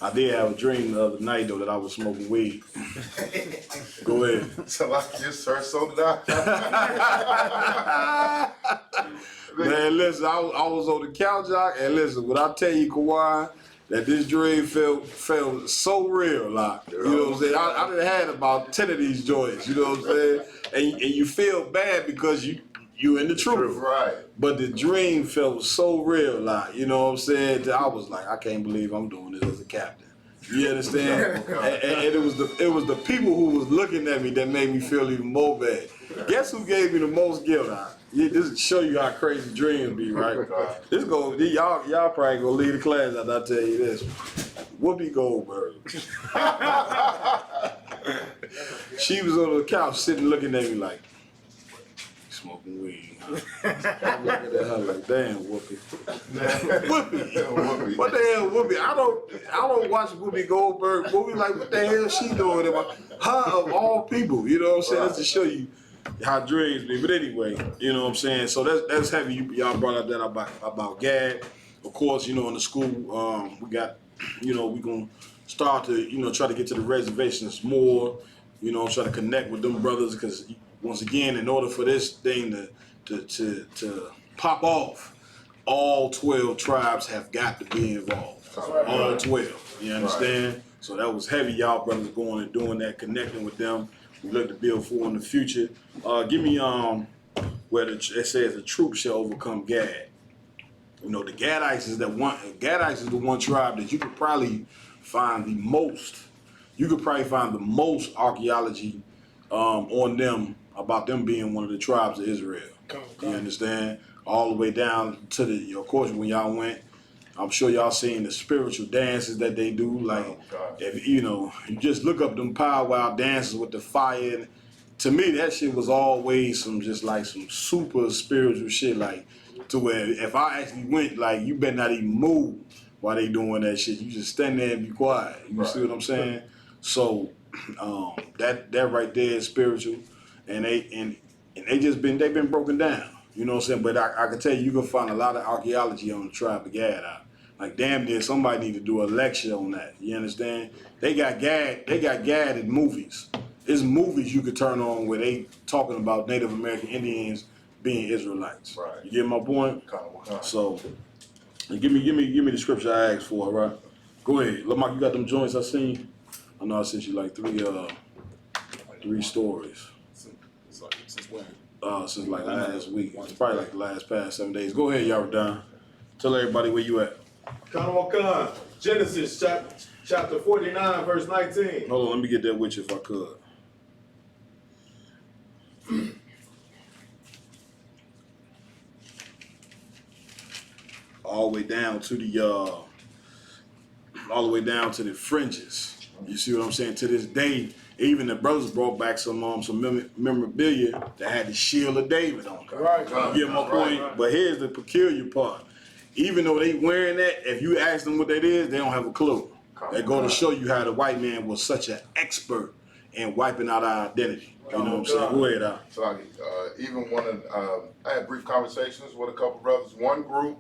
I did have a dream the other night, though, that I was smoking weed. Go ahead.
So I just heard so did I.
Man, listen, I was on the couch, and listen, when I tell you, Kawhi, that this dream felt so real, like, you know what I'm saying? I done had about 10 of these joints, you know what I'm saying? And you feel bad because you in the truth.
Right.
But the dream felt so real, like, you know what I'm saying? That I was like, I can't believe I'm doing this as a captain. You understand? and it was the people who was looking at me that made me feel even more bad. Guess who gave me the most guilt? This show you how crazy dreams be, right? Y'all probably gonna leave the class after I tell you this. Whoopi Goldberg. She was on the couch sitting looking at me like, smoking weed. I'm looking at her like, damn, Whoopi. Whoopi. What the hell, Whoopi? I don't watch Whoopi Goldberg movie. Like, what the hell she doing? Her of all people, you know what I'm saying? That's to show you how dreams be. But anyway, you know what I'm saying? So that's heavy. Y'all brought up that about Gad. Of course, you know, in the school, we got, you know, we gonna start to, you know, try to get to the reservations more, you know, try to connect with them brothers, because once again, in order for this thing to pop off, all 12 tribes have got to be involved. All 12. You understand? Right. So that was heavy. Y'all brothers going and doing that, connecting with them. We look to build for in the future. Give me where it says the troop shall overcome Gad. You know, the Gadites is the one tribe that you could probably find the most. You could probably find the most archaeology on them, about them being one of the tribes of Israel. You understand? All the way down to of course, when y'all went, I'm sure y'all seen the spiritual dances that they do. Like, if you know, you just look up them powwow dances with the fire. And to me, that shit was always some super spiritual shit. Like, to where if I actually went, like, you better not even move while they doing that shit. You just stand there and be quiet. You see what I'm saying? So that right there is spiritual, and they've been broken down. You know what I'm saying? But I can tell you can find a lot of archaeology on the tribe of Gad out. Like, damn near somebody need to do a lecture on that. You understand? They got Gad in movies. There's movies you could turn on where they talking about Native American Indians being Israelites.
Right.
You get my point? So give me the scripture I asked for, right? Go ahead. Lamar, you got them joints I seen? I know I sent you like three stories.
Since when?
Since like last week. It's probably like the past 7 days. Go ahead, Yaradan. Tell everybody where you at.
Khan, Genesis chapter 49, verse 19.
Hold on, let me get that with you if I could. All the way down to the fringes. You see what I'm saying? To this day, even the brothers brought back some memorabilia that had the shield of David on it.
Right.
You get my point? Right. But here's the peculiar part. Even though they wearing that, if you ask them what that is, they don't have a clue. They go to show you how the white man was such an expert in wiping out our identity. You know what I'm saying? Go ahead, out.
So even one of I had brief conversations with a couple brothers. One group,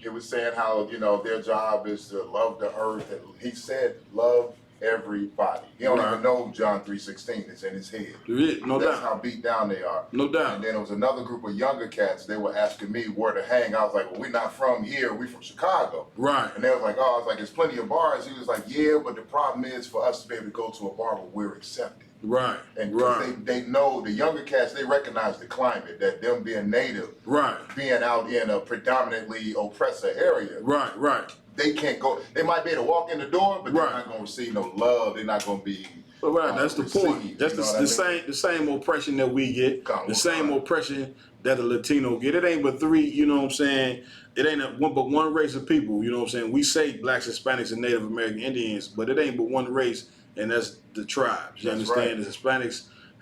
it was saying how, you know, their job is to love the earth, and he said love everybody. He don't even know John 3:16. It's in his head. That's how beat down they are.
No doubt.
And then there was another group of younger cats. They were asking me where to hang. I was like, well, we're not from here. We from Chicago.
Right.
And they was like, oh, I was like, there's plenty of bars. He was like, yeah, but the problem is for us to be able to go to a bar where we're accepted.
Right.
And
Right.
they know the younger cats, they recognize the climate, that them being native,
Right.
being out in a predominantly oppressor area,
Right. Right.
they can't go. They might be able to walk in the door, but they're
Right.
not going to receive no love. They're not going to be.
Well, right, that's the point.
received,
That's
you know
the
what I mean?
same oppression that we get,
Come
the
on,
same
come on.
oppression that a Latino get. It ain't but three, you know what I'm saying? It ain't but one race of people, you know what I'm saying? We say blacks, Hispanics, and Native American Indians, but it ain't but one race, and that's the tribes. You
That's
understand?
right.
The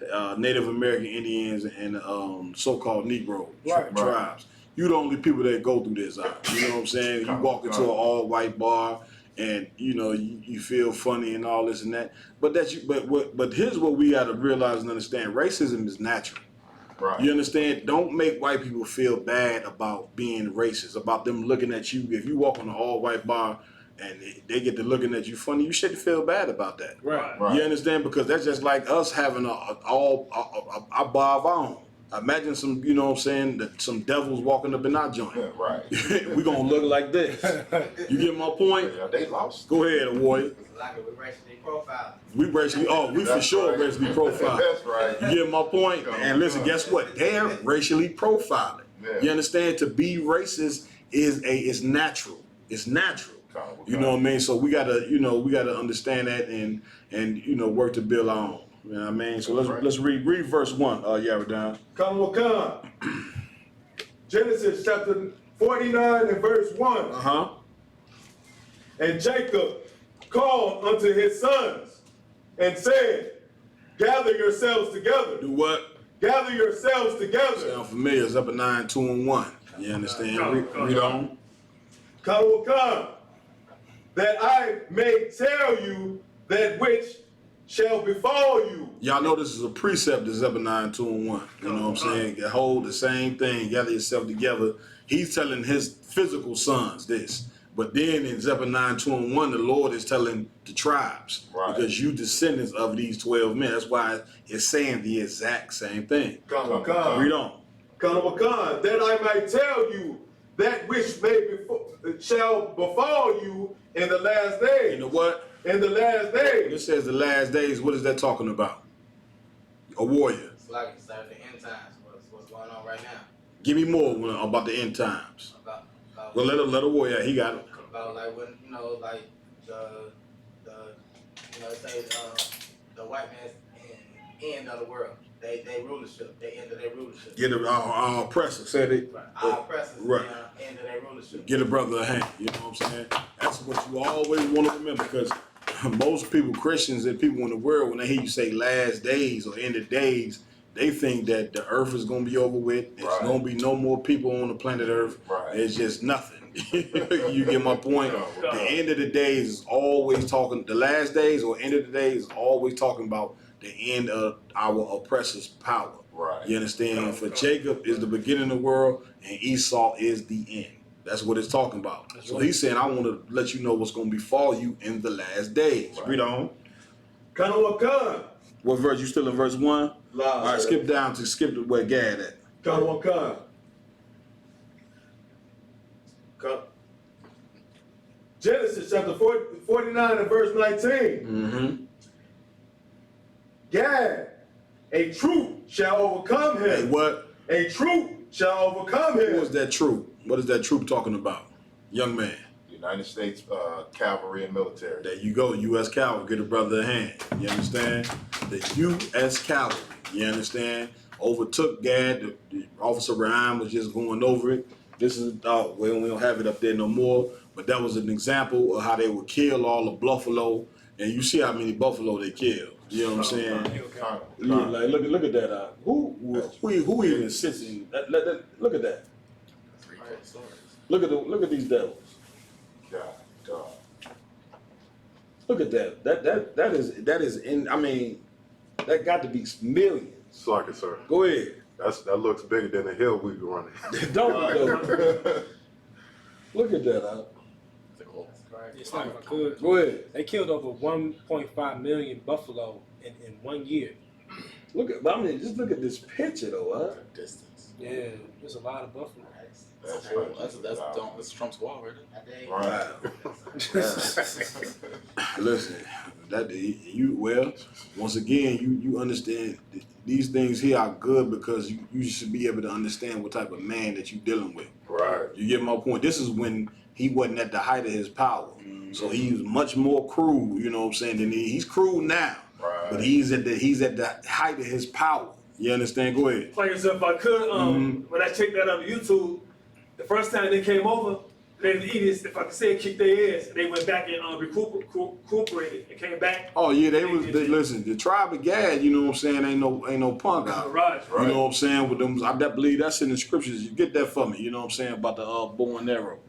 Hispanics, Native American Indians, and so-called Negro
Right.
tribes. You the only people that go through this. You know what I'm saying? You
Come
walk
on,
into
come
an
on.
all-white bar, and you know you feel funny and all this and that. But but here's what we got to realize and understand: racism is natural.
Right.
You understand? Don't make white people feel bad about being racist, about them looking at you. If you walk on an all-white bar and they get to looking at you funny, you shouldn't feel bad about that.
Right.
Right.
You understand? Because that's just like us having a bar of our own. Imagine some, you know what I'm saying, some devils walking up in our joint.
Yeah, right.
We gonna look like this. You get my point?
Yeah, they lost.
Go ahead, warrior.
Like we racially profile.
We for
That's
sure
right.
racially profiled.
That's right.
You get my point? And listen, guess what? They're racially profiling.
Yeah.
You understand? To be racist is natural. It's natural. You know what I mean? So we gotta understand that and work to build our own. You know what I mean? So let's read verse 1, Yaradan.
Khan. Genesis chapter 49 and verse 1.
Uh-huh.
And Jacob called unto his sons and said, gather yourselves together.
Do what?
Gather yourselves together.
Sound familiar? It's up at 9, 2, and 1. You understand? Read on.
Khan, that I may tell you that which shall befall you.
Y'all know this is a precept that's up at 9, 2, and 1. You know what I'm saying? Hold the same thing, gather yourself together. He's telling his physical sons this. But then in Zephaniah 2 and 1, the Lord is telling the tribes,
Right.
because you descendants of these 12 men. That's why it's saying the exact same thing.
Khan,
Read on.
that I might tell you that which shall befall you in the last days.
You know what?
In the last days.
It says the last days. What is that talking about? A warrior.
It's like it's like the end times. What's going on right now?
Give me more about the end times.
About
Well, let a warrior. He got it.
about like when like the it say the white man's end of the world. They rulership. They end of their rulership.
Get our oppressor. Said it.
Our oppressors
Right.
end of their rulership.
Get a brother a hand. You know what I'm saying? That's what you always want to remember, because most people, Christians and people in the world, when they hear you say last days or end of days, they think that the earth is going to be over with. There's
Right.
going to be no more people on the planet Earth.
Right.
It's just nothing. You get my point? The end of the days is always talking, the last days or end of the days is always talking about the end of our oppressor's power.
Right.
You understand? For Jacob is the beginning of the world, and Esau is the end. That's what it's talking about. So he's saying, I want to let you know what's going to befall you in the last days.
Right.
Read on.
Khan.
What verse? You still in verse 1?
Loud,
All right,
sir.
skip to where Gad at.
Khan. Genesis chapter 49 and verse 19.
Mm-hmm.
Gad, a troop shall overcome him.
Hey, what?
A troop shall overcome
Who
him.
is that troop? What is that troop talking about? Young man.
United States cavalry and military.
There you go, U.S. Cavalry. Get a brother a hand. You understand? The U.S. Cavalry. You understand? Overtook Gad. The officer Ryan was just going over it. This is, we don't have it up there no more. But that was an example of how they would kill all the buffalo. And you see how many buffalo they killed. You know what I'm saying? Yeah, like look at that. Who even sits in that? Look at that. Look at these devils.
God.
Look at that. That is in. I mean, that got to be millions.
Sorry, sir.
Go ahead.
That looks bigger than the hill we were running.
Don't look at that.
It's like if I could.
Go ahead.
They killed over 1.5 million buffalo in 1 year.
Just look at this picture though,
Distance.
Yeah, there's a lot of buffalo.
That's Trump's wall, right?
Right.
Listen, That well, once again, you understand these things here are good because you should be able to understand what type of man that you're dealing with.
Right.
You get my point. This is when he wasn't at the height of his power, so he was much more cruel. You know what I'm saying? Than he's cruel now,
Right.
but he's at the height of his power. You understand? Go ahead.
Like I said, if I could, when I checked that on YouTube, the first time they came over, they the Edis, if I could say, kicked their ass. They went back and recuperated and came back.
Oh yeah, listen. The tribe of Gad, you know what I'm saying, ain't no punk out.
Right.
You know what I'm saying? With them, I believe that's in the scriptures. You get that for me. You know what I'm saying about the bow and arrow.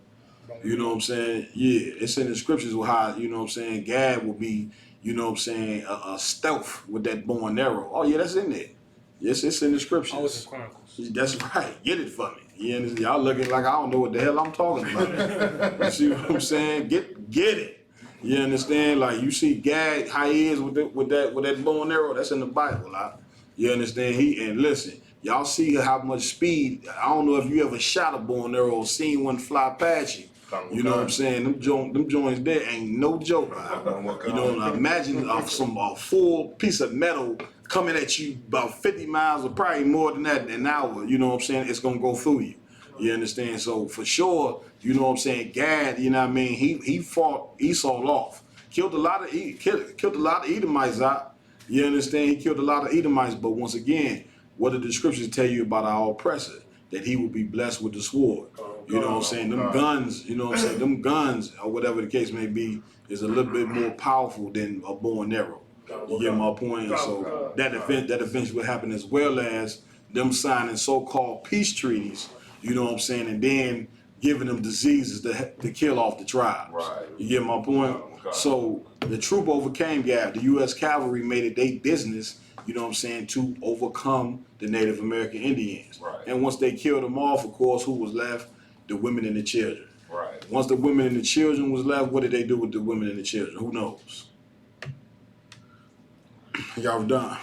You know what I'm saying? Yeah, it's in the scriptures with how, you know what I'm saying, Gad will be, you know what I'm saying, a stealth with that bow and arrow. Oh yeah, that's in there. Yes, it's in the scriptures.
Oh, it's in Chronicles.
That's right. Get it for me. Yeah, y'all looking like I don't know what the hell I'm talking about. You see what I'm saying? Get it. You understand? Like you see Gad, how he is with that bow and arrow. That's in the Bible. You understand? And listen, y'all see how much speed. I don't know if you ever shot a bow and arrow or seen one fly past you. You know what I'm saying? Them joints there ain't no joke. You know, imagine a full piece of metal coming at you about 50 miles or probably more than that an hour. You know what I'm saying? It's gonna go through you. You understand? So for sure, you know what I'm saying? Gad, you know what I mean? He fought Esau off, killed a lot of Edomites out. You understand? He killed a lot of Edomites. But once again, what did the scriptures tell you about our oppressor? That he will be blessed with the sword. You know what I'm saying? Them guns, you know what I'm saying? Them guns, or whatever the case may be, is a little bit more powerful than a bow and arrow. You get my point? So that eventually will happen, as well as them signing so-called peace treaties, you know what I'm saying? And then giving them diseases to kill off the tribes.
Right.
You get my point?
Okay.
So the troop overcame Gad. The U.S. cavalry made it their business, you know what I'm saying, to overcome the Native American Indians.
Right.
And once they killed them off, of course, who was left? The women and the children.
Right.
Once the women and the children was left, what did they do with the women and the children? Who knows? Y'all done.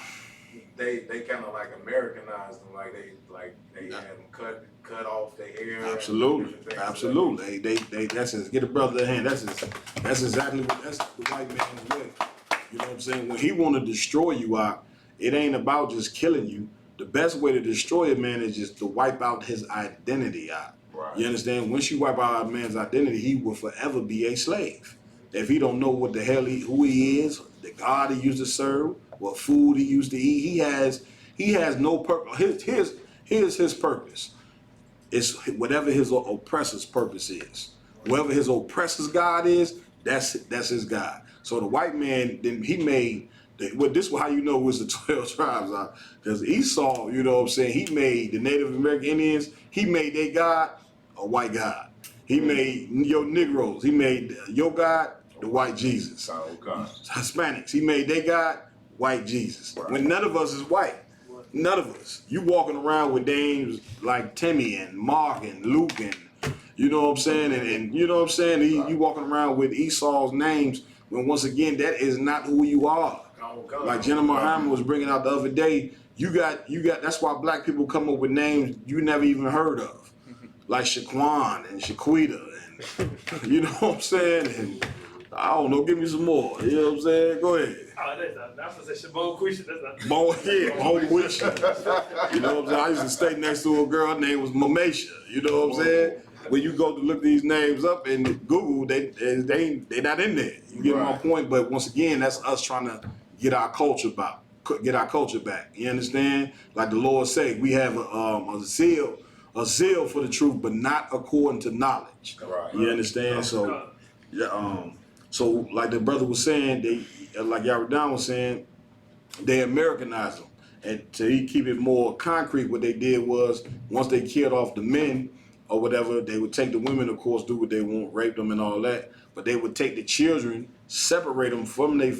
They kind of like Americanized them, like they had them cut off their hair.
Absolutely. They that's his, get a brother a hand. That's exactly what that's the white man's way. You know what I'm saying? When he want to destroy you out, it ain't about just killing you. The best way to destroy a man is just to wipe out his identity out.
Right.
You understand? Once you wipe out a man's identity, he will forever be a slave. If he don't know what the hell who he is, the God he used to serve, what food he used to eat, he has no purpose. Here's his purpose. It's whatever his oppressor's purpose is. Whoever his oppressor's God is, that's his God. So the white man, then he made, this is how you know it was the 12 tribes out. Because Esau, you know what I'm saying, he made the Native American Indians, he made their God a white God. He made your Negroes, he made your God the white Jesus. Hispanics, he made their God white Jesus. Right. When none of us is white. None of us. You walking around with names like Timmy and Mark and Luke and you know what I'm saying? And you know what I'm saying? You walking around with Esau's names when once again that is not who you are. Like Jenna Muhammad was bringing out the other day, you got that's why black people come up with names you never even heard of. Like Shaquan and Shaquita and you know what I'm saying? And I don't know, give me some more. You know what I'm saying? Go ahead.
Oh, that's what I said, Bone Quisha. That's not.
Bone Quisha. You know what I'm saying? I used to stay next to a girl, her name was Mamesha. You know what I'm saying? When you go to look these names up in Google, they not in there. You get my point? But once again, that's us trying to get our culture back. You understand? Like the Lord said, we have a zeal for the truth, but not according to knowledge. Right. You understand? So, yeah. So like the brother was saying, like Yarudan was saying, they Americanized them. And to keep it more concrete, what they did was, once they killed off the men or whatever, they would take the women, of course, do what they want, rape them and all that. But they would take the children, separate them from they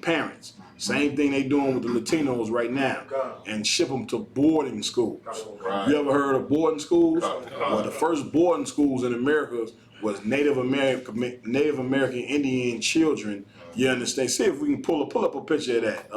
parents. Same thing they doing with the Latinos right now, and ship them to boarding schools. Right. You ever heard of boarding schools? Well, the first boarding schools in America was Native American Indian children. You understand? See if we can pull up a picture of that.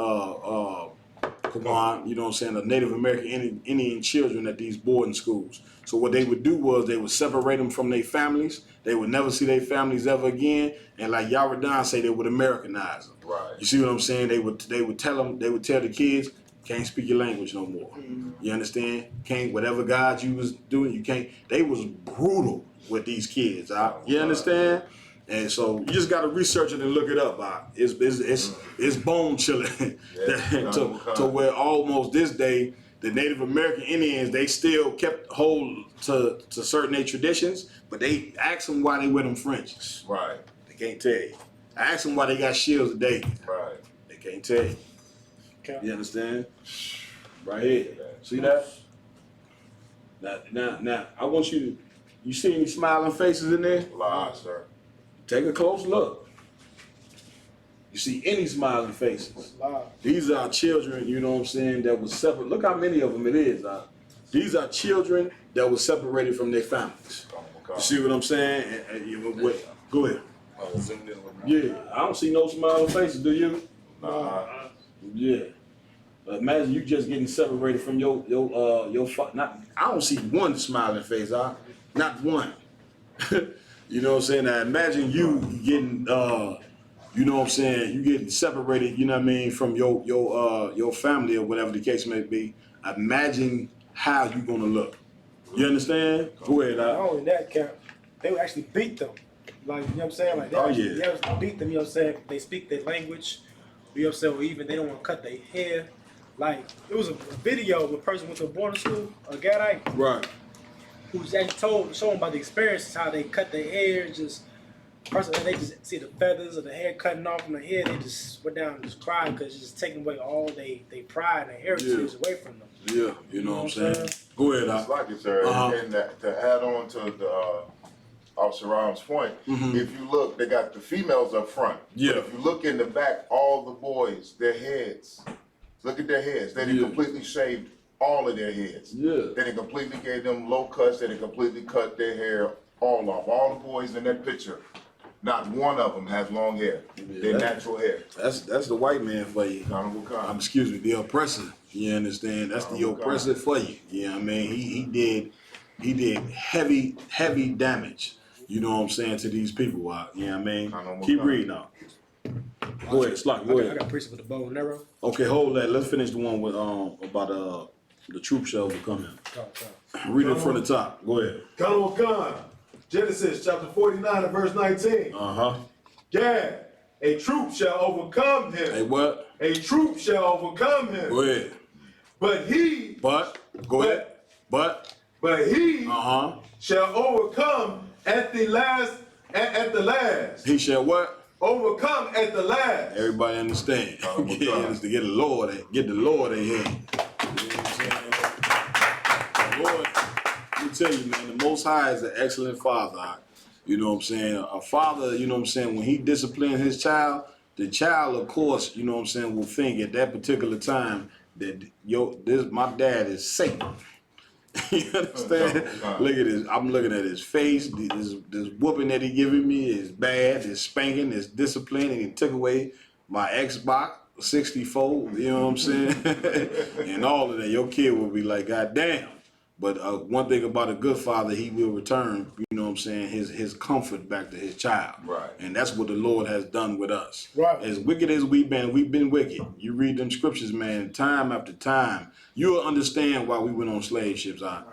come on, you know what I'm saying, the Native American Indian children at these boarding schools. So what they would do was they would separate them from their families. They would never see their families ever again. And like Yaradan say, they would Americanize them.
Right.
You see what I'm saying? They would tell the kids, can't speak your language no more. You understand? Can't, whatever God you was doing, you can't. They was brutal with these kids. You understand? And so you just got to research it and look it up. It's bone chilling to where almost this day the Native American Indians, they still kept hold to certain their traditions, but they ask them why they wear them fringes.
Right.
They can't tell you. I ask them why they got shields today.
Right.
They can't tell you.
Okay.
You understand? Right here. See that? Now, I want you see any smiling faces in there?
Lie, sir.
Take a close look. You see any smiling faces? These are children, you know what I'm saying, that was separate. Look how many of them it is. These are children that were separated from their families. You see what I'm saying? Go ahead. Yeah, I don't see no smiling faces, do you? Yeah. Imagine you just getting separated from your I don't see one smiling face, not one. You know what I'm saying? Now imagine you getting you know what I'm saying, you getting separated, you know what I mean, from your family or whatever the case may be. Imagine how you gonna look. You understand? Go ahead,
Not only that, Cap, they would actually beat them. Like, you know what I'm saying? Like, they actually beat them, you know what I'm saying? They speak their language, you know what I'm saying? Or even they don't want to cut their hair. Like, it was a video of a person went to a boarding school, a guy,
right,
who's actually showing about the experiences, how they cut their hair, just they just see the feathers of the hair cutting off from the hair, they just went down and just cried because it's just taking away all they pride and their heritage away from them.
Yeah, you know what I'm saying? Go ahead,
It's like it, sir. And to add on to the Officer Ryan's point, if you look, they got the females up front.
Yeah.
But if you look in the back, all the boys, their heads, look at their heads. They done completely shaved all of their heads.
Yeah.
They done completely gave them low cuts. They done completely cut their hair all off. All the boys in that picture, not one of them has long hair. They're natural hair.
That's the white man for you. Excuse me, the oppressor. You understand? That's the oppressor for you. You know what I mean? He did heavy damage. You know what I'm saying, to these people out. You know what I mean? Keep reading now. Go ahead, Slock. Go ahead.
I got priests with the bow and arrow.
Okay, hold that. Let's finish the one with about the troop shall become him. Read it from the top. Go ahead.
Khan, Genesis chapter 49 and verse 19. Gad, a troop shall overcome him.
Hey, what?
A troop shall overcome him.
Go ahead.
But he.
Go ahead. But
he shall overcome at the last. At the last.
He shall what?
Overcome at the last.
Everybody understand. To get the Lord ahead. You know what I'm saying? Lord, let me tell you, man, the Most High is an excellent father. You know what I'm saying? A father, you know what I'm saying, when he disciplines his child, the child, of course, you know what I'm saying, will think at that particular time that my dad is Satan. You understand? Look at this. I'm looking at his face. This whooping that he giving me is bad. This spanking, this discipline, and he took away my Xbox 64. You know what I'm saying? And all of that. Your kid will be like, God damn. But one thing about a good father, he will return, you know what I'm saying, his comfort back to his child.
Right.
And that's what the Lord has done with us.
Right.
As wicked as we've been wicked. You read them scriptures, man, time after time. You'll understand why we went on slave ships. Like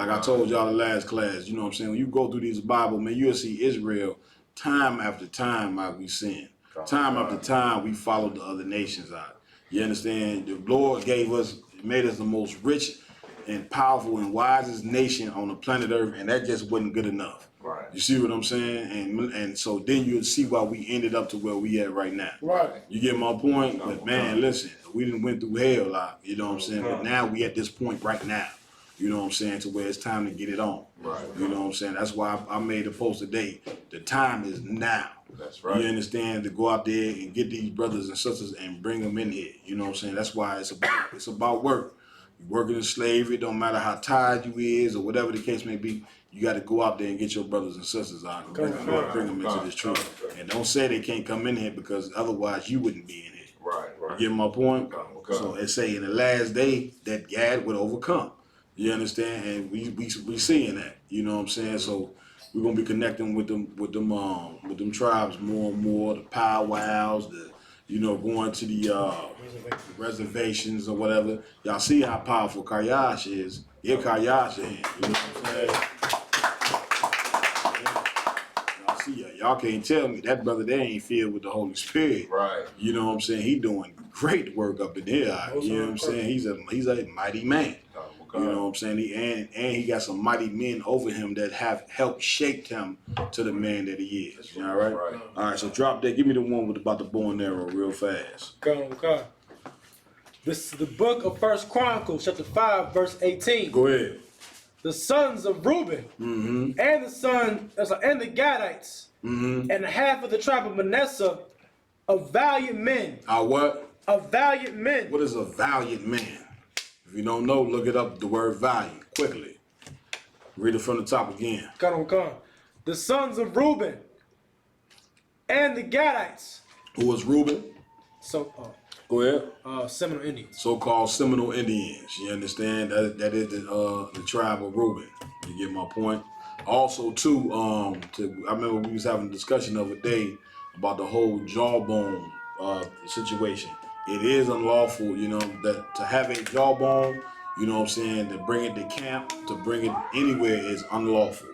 I told y'all the last class, you know what I'm saying, when you go through these Bible, man, you'll see Israel time after time how we sin. Time after time we followed the other nations out. You understand? The Lord made us the most rich and powerful and wisest nation on the planet Earth, and that just wasn't good enough.
Right.
You see what I'm saying? And so then you'll see why we ended up to where we at right now.
Right.
You get my point? But man, listen, we done went through hell, you know what I'm saying? But now we at this point right now, you know what I'm saying, to where it's time to get it on.
Right.
You know what I'm saying? That's why I made a post today. The time is now.
That's right.
You understand? To go out there and get these brothers and sisters and bring them in here. You know what I'm saying? That's why it's about work. You working in slavery, it don't matter how tired you is or whatever the case may be, you got to go out there and get your brothers and sisters out and bring them into this truth. And don't say they can't come in here because otherwise you wouldn't be in here.
Right.
You get my point? So it say in the last day that God would overcome. You understand? And we seeing that. You know what I'm saying? So we're gonna be connecting with them tribes more and more, the powwows, going to the reservations or whatever. Y'all see how powerful Karyash is. Give Karyash a hand. You know what I'm saying? Y'all see, y'all can't tell me that brother there ain't filled with the Holy Spirit.
Right.
You know what I'm saying? He doing great work up in there. You know what I'm saying? He's a mighty man. You know what I'm saying? And he got some mighty men over him that have helped shape him to the man that he is. You all right? All right, so drop that. Give me the one about the bow and arrow real fast.
Okay. This is the book of 1 Chronicles, chapter 5, verse 18.
Go ahead.
The sons of Reuben and the Gadites and half of the tribe of Manasseh, of valiant men.
What?
Of valiant men.
What is a valiant man? If you don't know, look it up, the word valiant, quickly. Read it from the top again.
Come. The sons of Reuben and the Gadites.
Who was Reuben? Go ahead.
Seminole Indians.
So-called Seminole Indians. You understand? That is the tribe of Reuben. You get my point? Also, too, I remember we was having a discussion the other day about the whole jawbone situation. It is unlawful, that to have a jawbone, you know what I'm saying, to bring it to camp, to bring it anywhere is unlawful.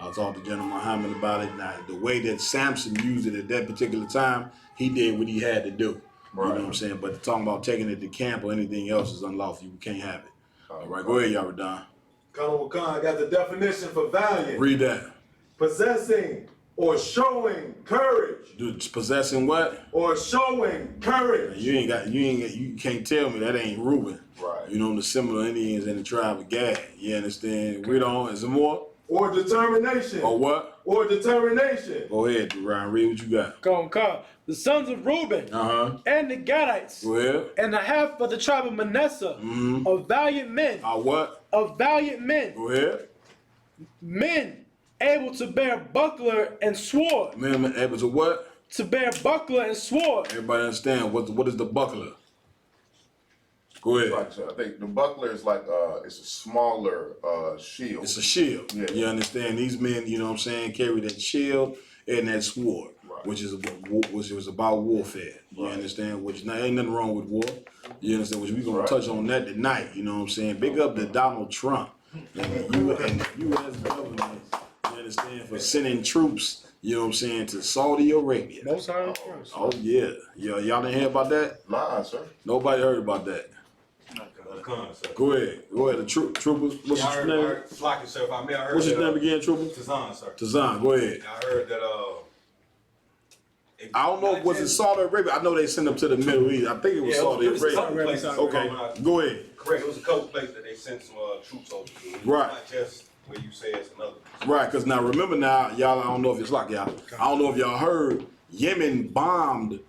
I talked to General Muhammad about it. Now, the way that Samson used it at that particular time, he did what he had to do. Right. You know what I'm saying? But talking about taking it to camp or anything else is unlawful. You can't have it. All right, go ahead, Yaradan.
Khan got the definition for valiant.
Read that.
Possessing or showing courage.
Dude, possessing what?
Or showing courage.
You can't tell me that ain't Reuben.
Right.
You know, the Seminole Indians in the tribe of Gad. You understand? Read on. Is there more?
Or determination.
Or what?
Or determination.
Go ahead, Ryan. Read what you got.
Come. The sons of Reuben and the Gadites
Go ahead.
and the half of the tribe of Manasseh, of valiant men.
What?
Of valiant men.
Go ahead.
Men able to bear buckler and sword.
Men able to what?
To bear buckler and sword.
Everybody understand what is the buckler? Go ahead.
I think the buckler is like it's a smaller shield.
It's a shield.
Yeah.
You understand? These men, you know what I'm saying, carry that shield and that sword, which was about warfare. You understand? Which now ain't nothing wrong with war. You understand? Which we gonna touch on that tonight. You know what I'm saying? Big up to Donald Trump and the U.S. government. You understand? For sending troops. You know what I'm saying, to Saudi Arabia.
Most high.
Oh yeah. Y'all didn't hear about that?
Nah, sir.
Nobody heard about that. Go ahead. The troopers. What's your name?
Flocky, sir, if I may, I heard
What's your name again, trooper?
Tazan, sir.
Tazan, go ahead.
I heard that
I don't know, was it Saudi Arabia? I know they sent them to the Middle East. I think it was Saudi Arabia. Okay, go ahead.
Correct, it was a couple places that they sent some troops over to.
Right.
Not just where you say it's another.
Right, because now remember now, y'all, I don't know if it's like y'all, I don't know if y'all heard, Yemen bombed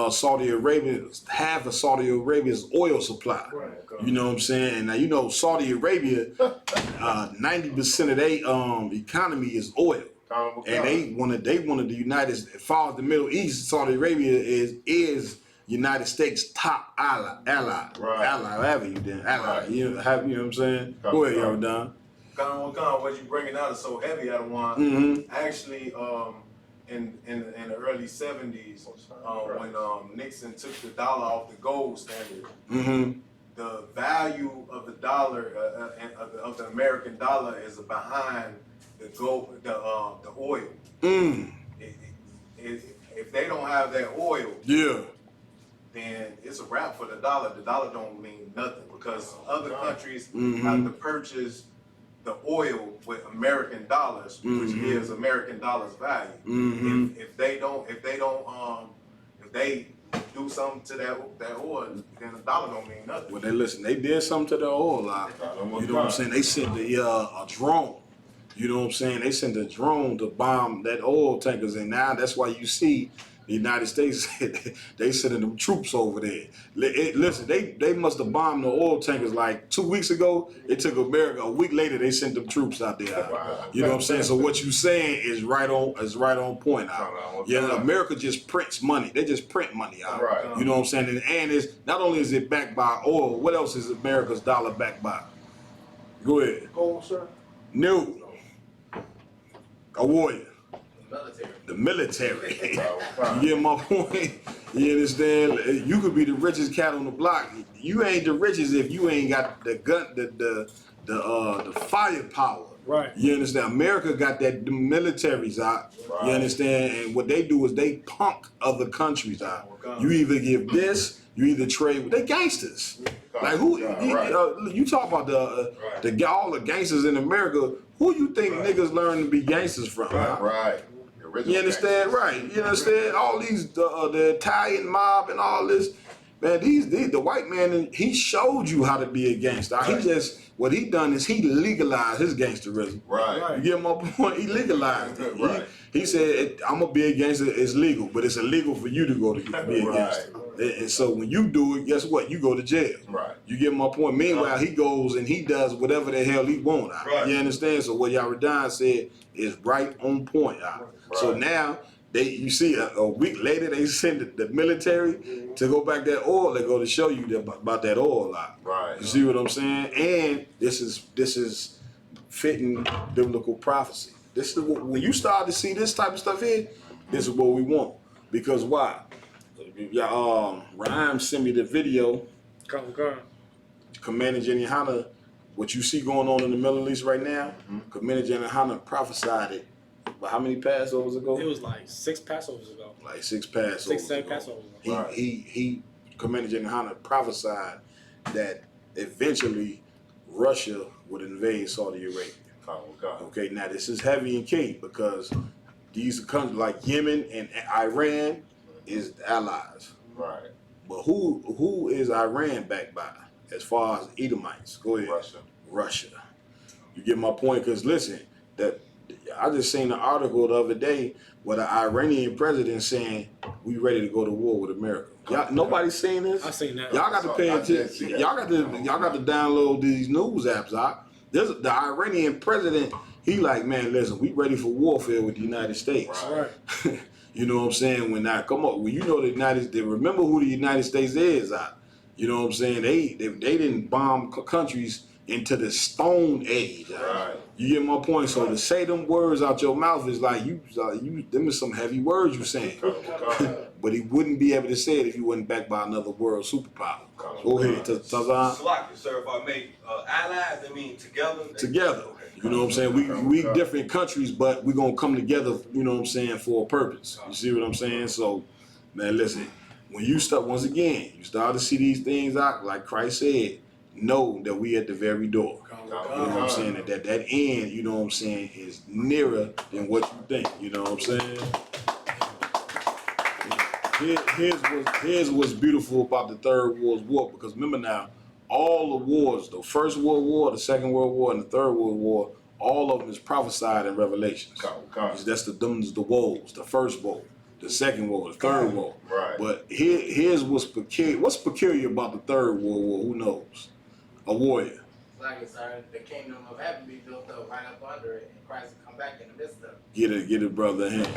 Saudi Arabia, half of Saudi Arabia's oil supply. Right. You know what I'm saying? And now you know Saudi Arabia, 90% of their economy is oil. And they wanted the United States, as far as the Middle East, Saudi Arabia is United States' top ally, whatever you did, ally. Right. You know what I'm saying? Go ahead, y'all done.
What you bringing out is so heavy, Adawan. Actually, in the early 70s, when Nixon took the dollar off the gold standard, the value of the dollar of the American dollar is behind the gold, the oil. If they don't have that oil, then it's a wrap for the dollar. The dollar don't mean nothing because other countries have to purchase the oil with American dollars, which gives American dollars value. If they do something to that oil, then the dollar don't mean nothing.
Well, they did something to the oil. You know what I'm saying? They sent a drone. You know what I'm saying? They sent a drone to bomb that oil tankers, and now that's why you see The United States, they sending them troops over there. Listen, they must have bombed the oil tankers like 2 weeks ago. It took America a week later. They sent them troops out there.
Wow.
You know what I'm saying? So what you saying is right on point. Yeah, America just prints money. They just print money out.
Right.
You know what I'm saying? And it's not only is it backed by oil. What else is America's dollar backed by? Go ahead.
Gold, sir.
No. A warrior.
Military.
The military. You get my point? You understand? You could be the richest cat on the block. You ain't the richest if you ain't got the gun, the firepower.
Right.
You understand? America got the militaries out.
Right.
You understand? And what they do is they punk other countries out. You either give this, you either trade with they gangsters. Like who? You talk about the all the gangsters in America. Who you think niggas learn to be gangsters from?
Right.
You understand? Right. You understand? All these the Italian mob and all this. Man, the white man, he showed you how to be a gangster. He just, what he done is he legalized his gangsterism.
Right.
You get my point? He legalized it.
Right.
He said, I'm going to be a gangster. It's legal, but it's illegal for you to go to be a gangster. And so when you do it, guess what? You go to jail.
Right.
You get my point? Meanwhile, he goes and he does whatever the hell he want.
Right.
You understand? So what Yaredon said is right on point. So now, you see, a week later, they send the military to go back that oil. They go to show you about that oil lot.
Right.
You see what I'm saying? And this is fitting biblical prophecy. This is when you start to see this type of stuff here. This is what we want. Because why? Rhyme sent me the video. Commander Jenny Hanna, what you see going on in the Middle East right now. Commander Jenny Hanna prophesied it. But how many Passovers ago?
It was like 6 Passovers ago.
Like 6 Passovers.
6, 7 Passovers ago.
He Commander General Hanna prophesied that eventually Russia would invade Saudi Arabia. Okay, now this is heavy and key because these countries like Yemen and Iran is allies.
Right.
But who is Iran backed by as far as Edomites? Go ahead. Russia. You get my point? Because listen, that I just seen an article the other day where the Iranian president saying we ready to go to war with America. Y'all, nobody's seen this?
I seen that.
Y'all got to pay attention. Y'all got to download these news apps out. There's the Iranian president. He like, man, listen, we ready for warfare with the United States.
Right.
You know what I'm saying? When you know the United States, remember who the United States is. You know what I'm saying? They didn't bomb countries into the Stone Age.
Right.
You get my point? So to say them words out your mouth is like them is some heavy words you saying. But he wouldn't be able to say it if he wasn't backed by another world superpower. Go ahead, Tazan.
Slocky, sir, if I may. Allies, I mean together.
Together. You know what I'm saying? We different countries, but we're gonna come together, you know what I'm saying, for a purpose. You see what I'm saying? So, man, listen, when you start once again, you start to see these things out, like Christ said, know that we at the very door. You know what I'm saying? That end, you know what I'm saying, is nearer than what you think. You know what I'm saying? Here's what's beautiful about the Third World War, because remember now, all the wars, the First World War, the Second World War, and the Third World War, all of them is prophesied in Revelations. That's the woes, the first woe, the second woe, the third woe.
Right.
But here's what's peculiar. What's peculiar about the Third World War? Who knows? A warrior.
Like it's the kingdom of heaven be built up right up under it, and Christ will come back in the midst of it.
Get it, brother. Hand.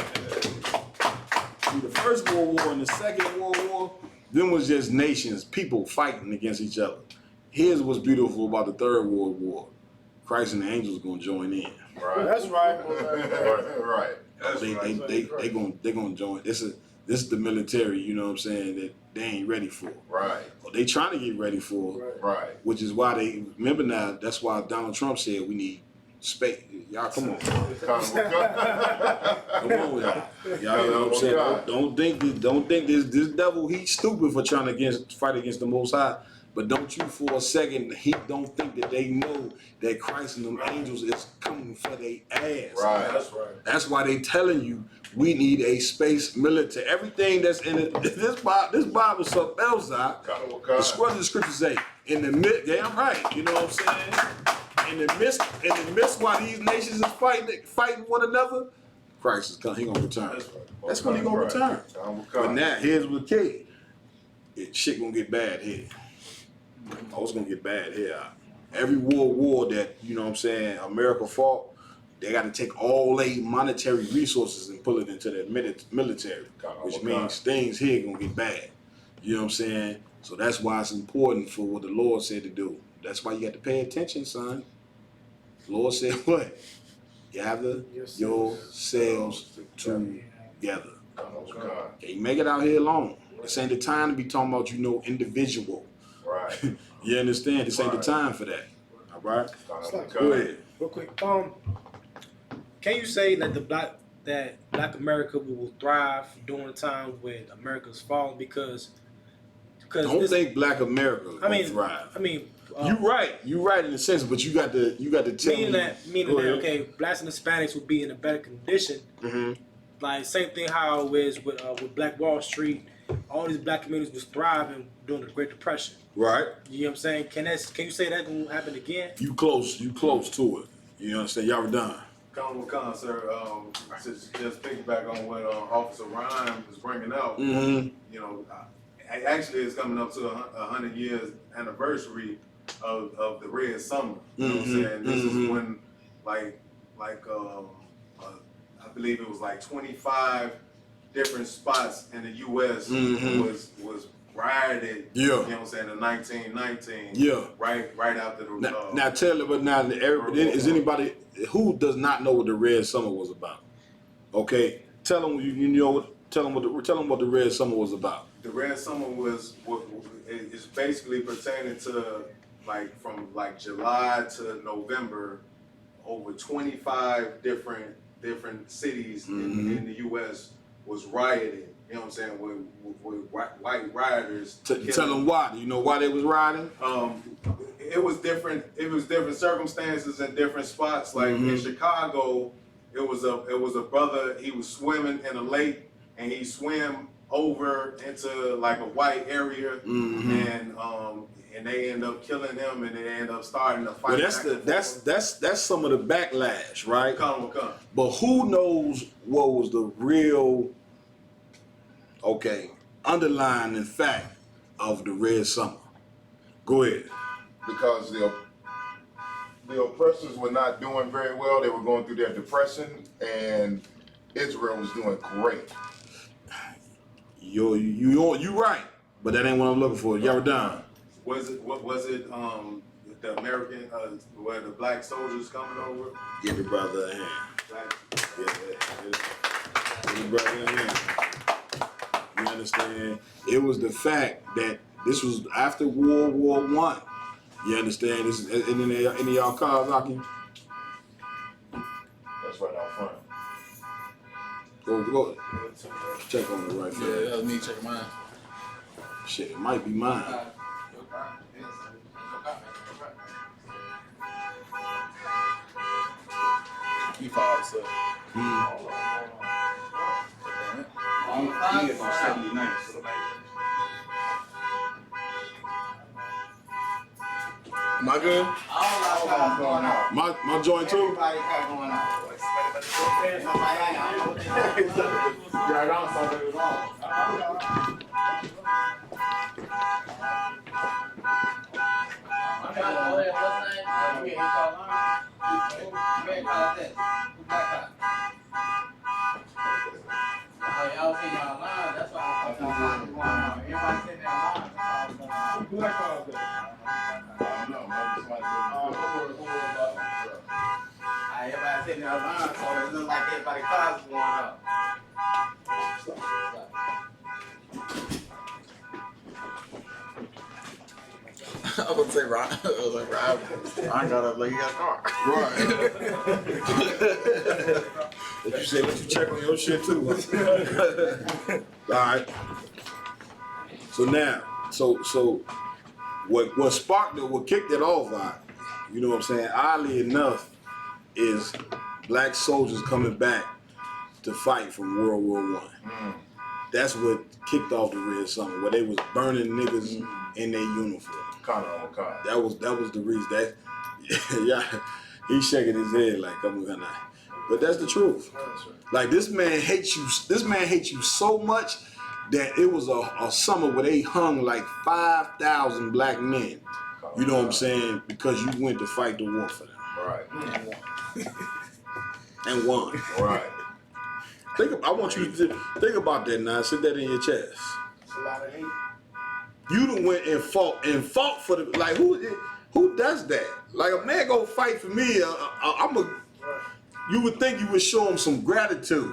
See, the First World War and the Second World War, them was just nations, people fighting against each other. Here's what's beautiful about the Third World War. Christ and the angels gonna join in.
Right.
That's right.
Right.
They gonna join. This is the military, you know what I'm saying, that they ain't ready for.
Right.
But they trying to get ready for.
Right.
Which is why remember now, that's why Donald Trump said we need space. Y'all come on. Come on with y'all. Y'all know what I'm saying? Don't think this devil, he's stupid for trying to fight against the Most High. But don't you for a second, he don't think that they know that Christ and them angels is coming for their ass.
Right. That's right.
That's why they telling you we need a space military. Everything that's in it, this Bible is something else. The scriptures say, in the midst, damn right, you know what I'm saying? In the midst while these nations is fighting one another, Christ is coming. He gonna return.
That's right.
That's when he gonna
Right.
return.
Time will
But
come.
now, here's what kid. Shit gonna get bad here. Oh, it's gonna get bad here. Every war that, you know what I'm saying, America fought, they gotta take all their monetary resources and pull it into their military, which means things here gonna get bad. You know what I'm saying? So that's why it's important for what the Lord said to do. That's why you got to pay attention, son. The Lord said what? Gather yourselves together. Can't make it out here alone. This ain't the time to be talking about, individual.
Right.
You understand? This ain't the time for that. All right? Go ahead.
Real quick, can you say that Black America will thrive during times when America's falling? Because
Don't think Black America will thrive. You're right in a sense, but you got to tell
meaning that okay, Blacks and Hispanics will be in a better condition.
Mm-hmm.
Like same thing how it is with Black Wall Street. All these black communities was thriving during the Great Depression.
Right.
You know what I'm saying? Can you say that gonna happen again?
You close to it. You understand? Y'all were done.
Con, sir. Just piggyback on what Officer Ryan was bringing out.
Mm-hmm.
Actually, it's coming up to 100 years anniversary of the Red Summer. You know what I'm saying? This is when, I believe it was like 25 different spots in the U.S. was rioted.
Yeah.
You know what I'm saying? In 1919.
Yeah.
Right after the.
Now tell it, but now is anybody who does not know what the Red Summer was about? Okay, tell them Tell them what the Red Summer was about.
The Red Summer is basically pertaining to from July to November, over 25 different cities in the U.S. was rioting. You know what I'm saying? With white rioters.
Tell them why. Do you know why they was rioting?
It was different. It was different circumstances in different spots. Like in Chicago, it was a brother. He was swimming in a lake, and he swam over into a white area, and they end up killing him, and they end up starting a fight.
Well, that's some of the backlash, right?
Come.
But who knows what was the real, underlying fact of the Red Summer? Go ahead.
Because the oppressors were not doing very well. They were going through their depression, and Israel was doing great. You right, but that ain't what I'm looking for. Y'all done.
Was it the American where the black soldiers coming over?
Give the brother a hand. Give the brother a hand. You understand? It was the fact that this was after World War I. You understand? This is any of y'all cars, Aki?
That's right out front.
Go. Check on the right
Yeah, that was me checking mine.
Shit, it might be mine.
You followed, so. Am I good?
My joint too?
Everybody got going on. Y'all seen y'all line, that's why I'm talking about everybody sitting there line. Who that call there? I don't know, maybe somebody everybody sitting there line, so it looks like everybody cars going up.
I was gonna say Ryan. I was like, Ryan got up like he got a car.
Right. What you say? What you check on your shit too? All right. So now, so what sparked it, what kicked it off, you know what I'm saying? Oddly enough, is black soldiers coming back to fight from World War I. That's what kicked off the Red Summer, where they was burning niggas in their uniform. That was the reason. That yeah, he's shaking his head like I'm gonna. But that's the truth. Like this man hates you. This man hates you so much that it was a summer where they hung like 5,000 black men. You know what I'm saying? Because you went to fight the war for them.
Right.
And won.
Right.
I want you to think about that now. Sit that in your chest.
It's a lot of hate.
You done went and fought for the like who does that? Like a man go fight for me. You would think you would show him some gratitude.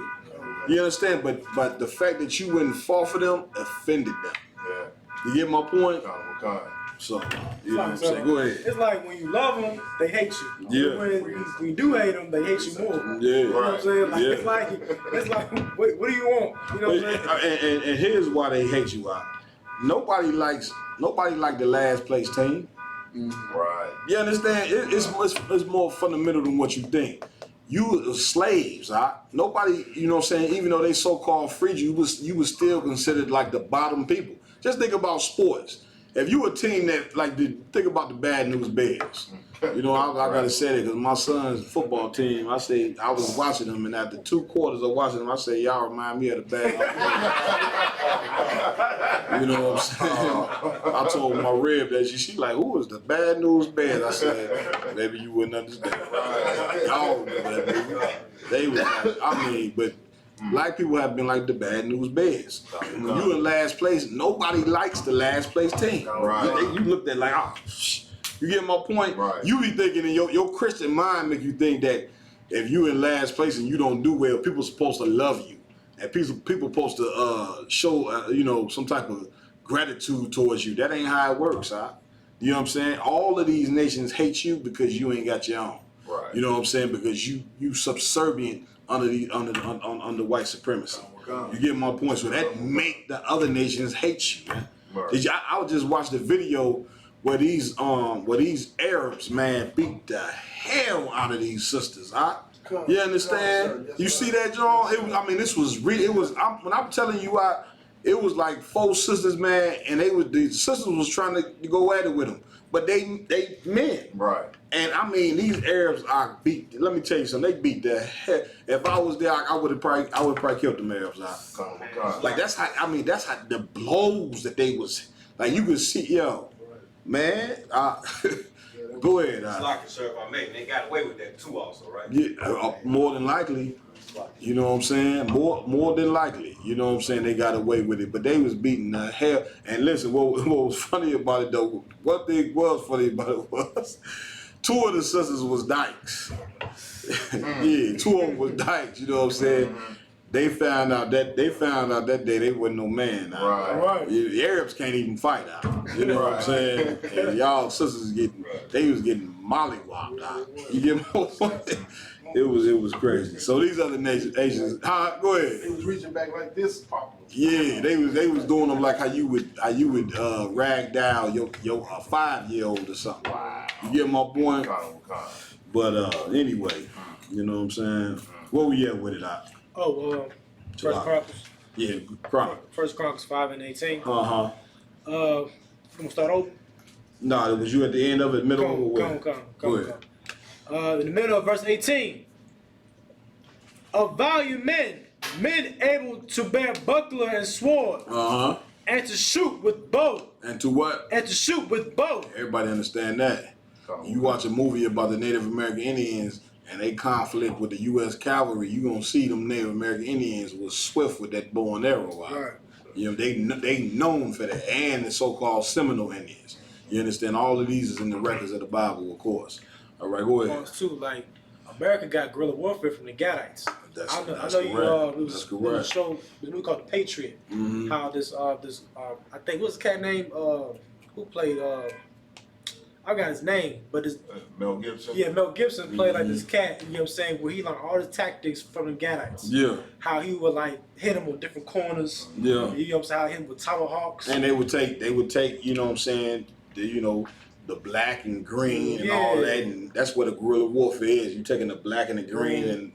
You understand? But the fact that you went and fought for them offended them.
Yeah.
You get my point?
Kind.
So you know what I'm saying? Go ahead.
It's like when you love them, they hate you.
Yeah.
When you do hate them, they hate you more.
Yeah.
You know what I'm saying? Like,
Yeah.
it's like, what do you want? You know what I'm saying?
And here's why they hate you out. Nobody likes the last place team.
Right.
You understand? It's more fundamental than what you think. You were slaves, huh? Nobody, you know what I'm saying, even though they so-called freed you, you was still considered like the bottom people. Just think about sports. If you a team that, think about the Bad News Bears. You know, I gotta say that because my son's football team, I was watching them, and after 2 quarters of watching them, I say, y'all remind me of the Bad News. You know what I'm saying? I told my rib that she like, who is the Bad News Bears? I said, maybe you wouldn't understand. Y'all remember that movie. They was like, but black people have been like the Bad News Bears. When you in last place, nobody likes the last place team.
Right.
You looked at like, you get my point?
Right.
You be thinking in your Christian mind make you think that if you in last place and you don't do well, people supposed to love you. And people supposed to show some type of gratitude towards you. That ain't how it works, huh? You know what I'm saying? All of these nations hate you because you ain't got your own.
Right.
You know what I'm saying? Because you subservient under white supremacy. You get my point? So that make the other nations hate you, man.
Right.
I would just watch the video where these Arabs, man, beat the hell out of these sisters, huh? You understand? You see that, John? This was real. It was. When I'm telling you, it was like 4 sisters, man, and the sisters was trying to go at it with them, but they men.
Right.
And these Arabs are beat. Let me tell you something. They beat the hell. If I was there, I would have probably killed them Arabs out. Like that's how. That's how the blows that they was. Like you could see, yo, man. Go ahead.
It's like, sir, if I may, they got away with that too, also, right?
Yeah, more than likely. You know what I'm saying? More than likely. You know what I'm saying? They got away with it, but they was beating the hell. And listen, what was funny about it though? What thing was funny about it was 2 of the sisters was dykes. Yeah, 2 of them was dykes. You know what I'm saying? They found out that day they wasn't no man.
Right.
The Arabs can't even fight out. You know what I'm saying? And y'all sisters they was getting mollywopped out. You get my point? It was crazy. So these other nations, Asians, go ahead.
It was reaching back like this, popular.
Yeah, they was doing them like how you would rag down your 5-year-old or something.
Wow.
You get my point?
Kind.
But anyway, you know what I'm saying? Where we at with it out?
First Chronicles.
Yeah, Chronicles.
First Chronicles 5:18.
Uh-huh.
I'm gonna start over.
No, it was you at the end of it, middle of it.
Come on. In the middle of verse 18. Of valiant men able to bear buckler and sword, and to shoot with bow.
And to what?
And to shoot with bow.
Everybody understand that. You watch a movie about the Native American Indians and they conflict with the U.S. cavalry, you gonna see them Native American Indians was swift with that bow and arrow out.
Right.
You know, they known for that, and the so-called Seminole Indians. You understand? All of these is in the records of the Bible, of course. All right, go ahead.
Too, like America got guerrilla warfare from the Gadites.
That's
I know
correct.
That's correct. Show the movie called The Patriot.
Mm-hmm.
How this I think what's the cat name who played I got his name, but it's
Mel Gibson.
Yeah, Mel Gibson played like this cat. You know what I'm saying? Where he learned all the tactics from the Gadites.
Yeah.
How he would like hit him on different corners.
Yeah.
You know what I'm saying? How he hit him with tomahawks.
And they would take, you know what I'm saying, the black and green and all that, and that's what a guerrilla warfare is. You taking the black and the green and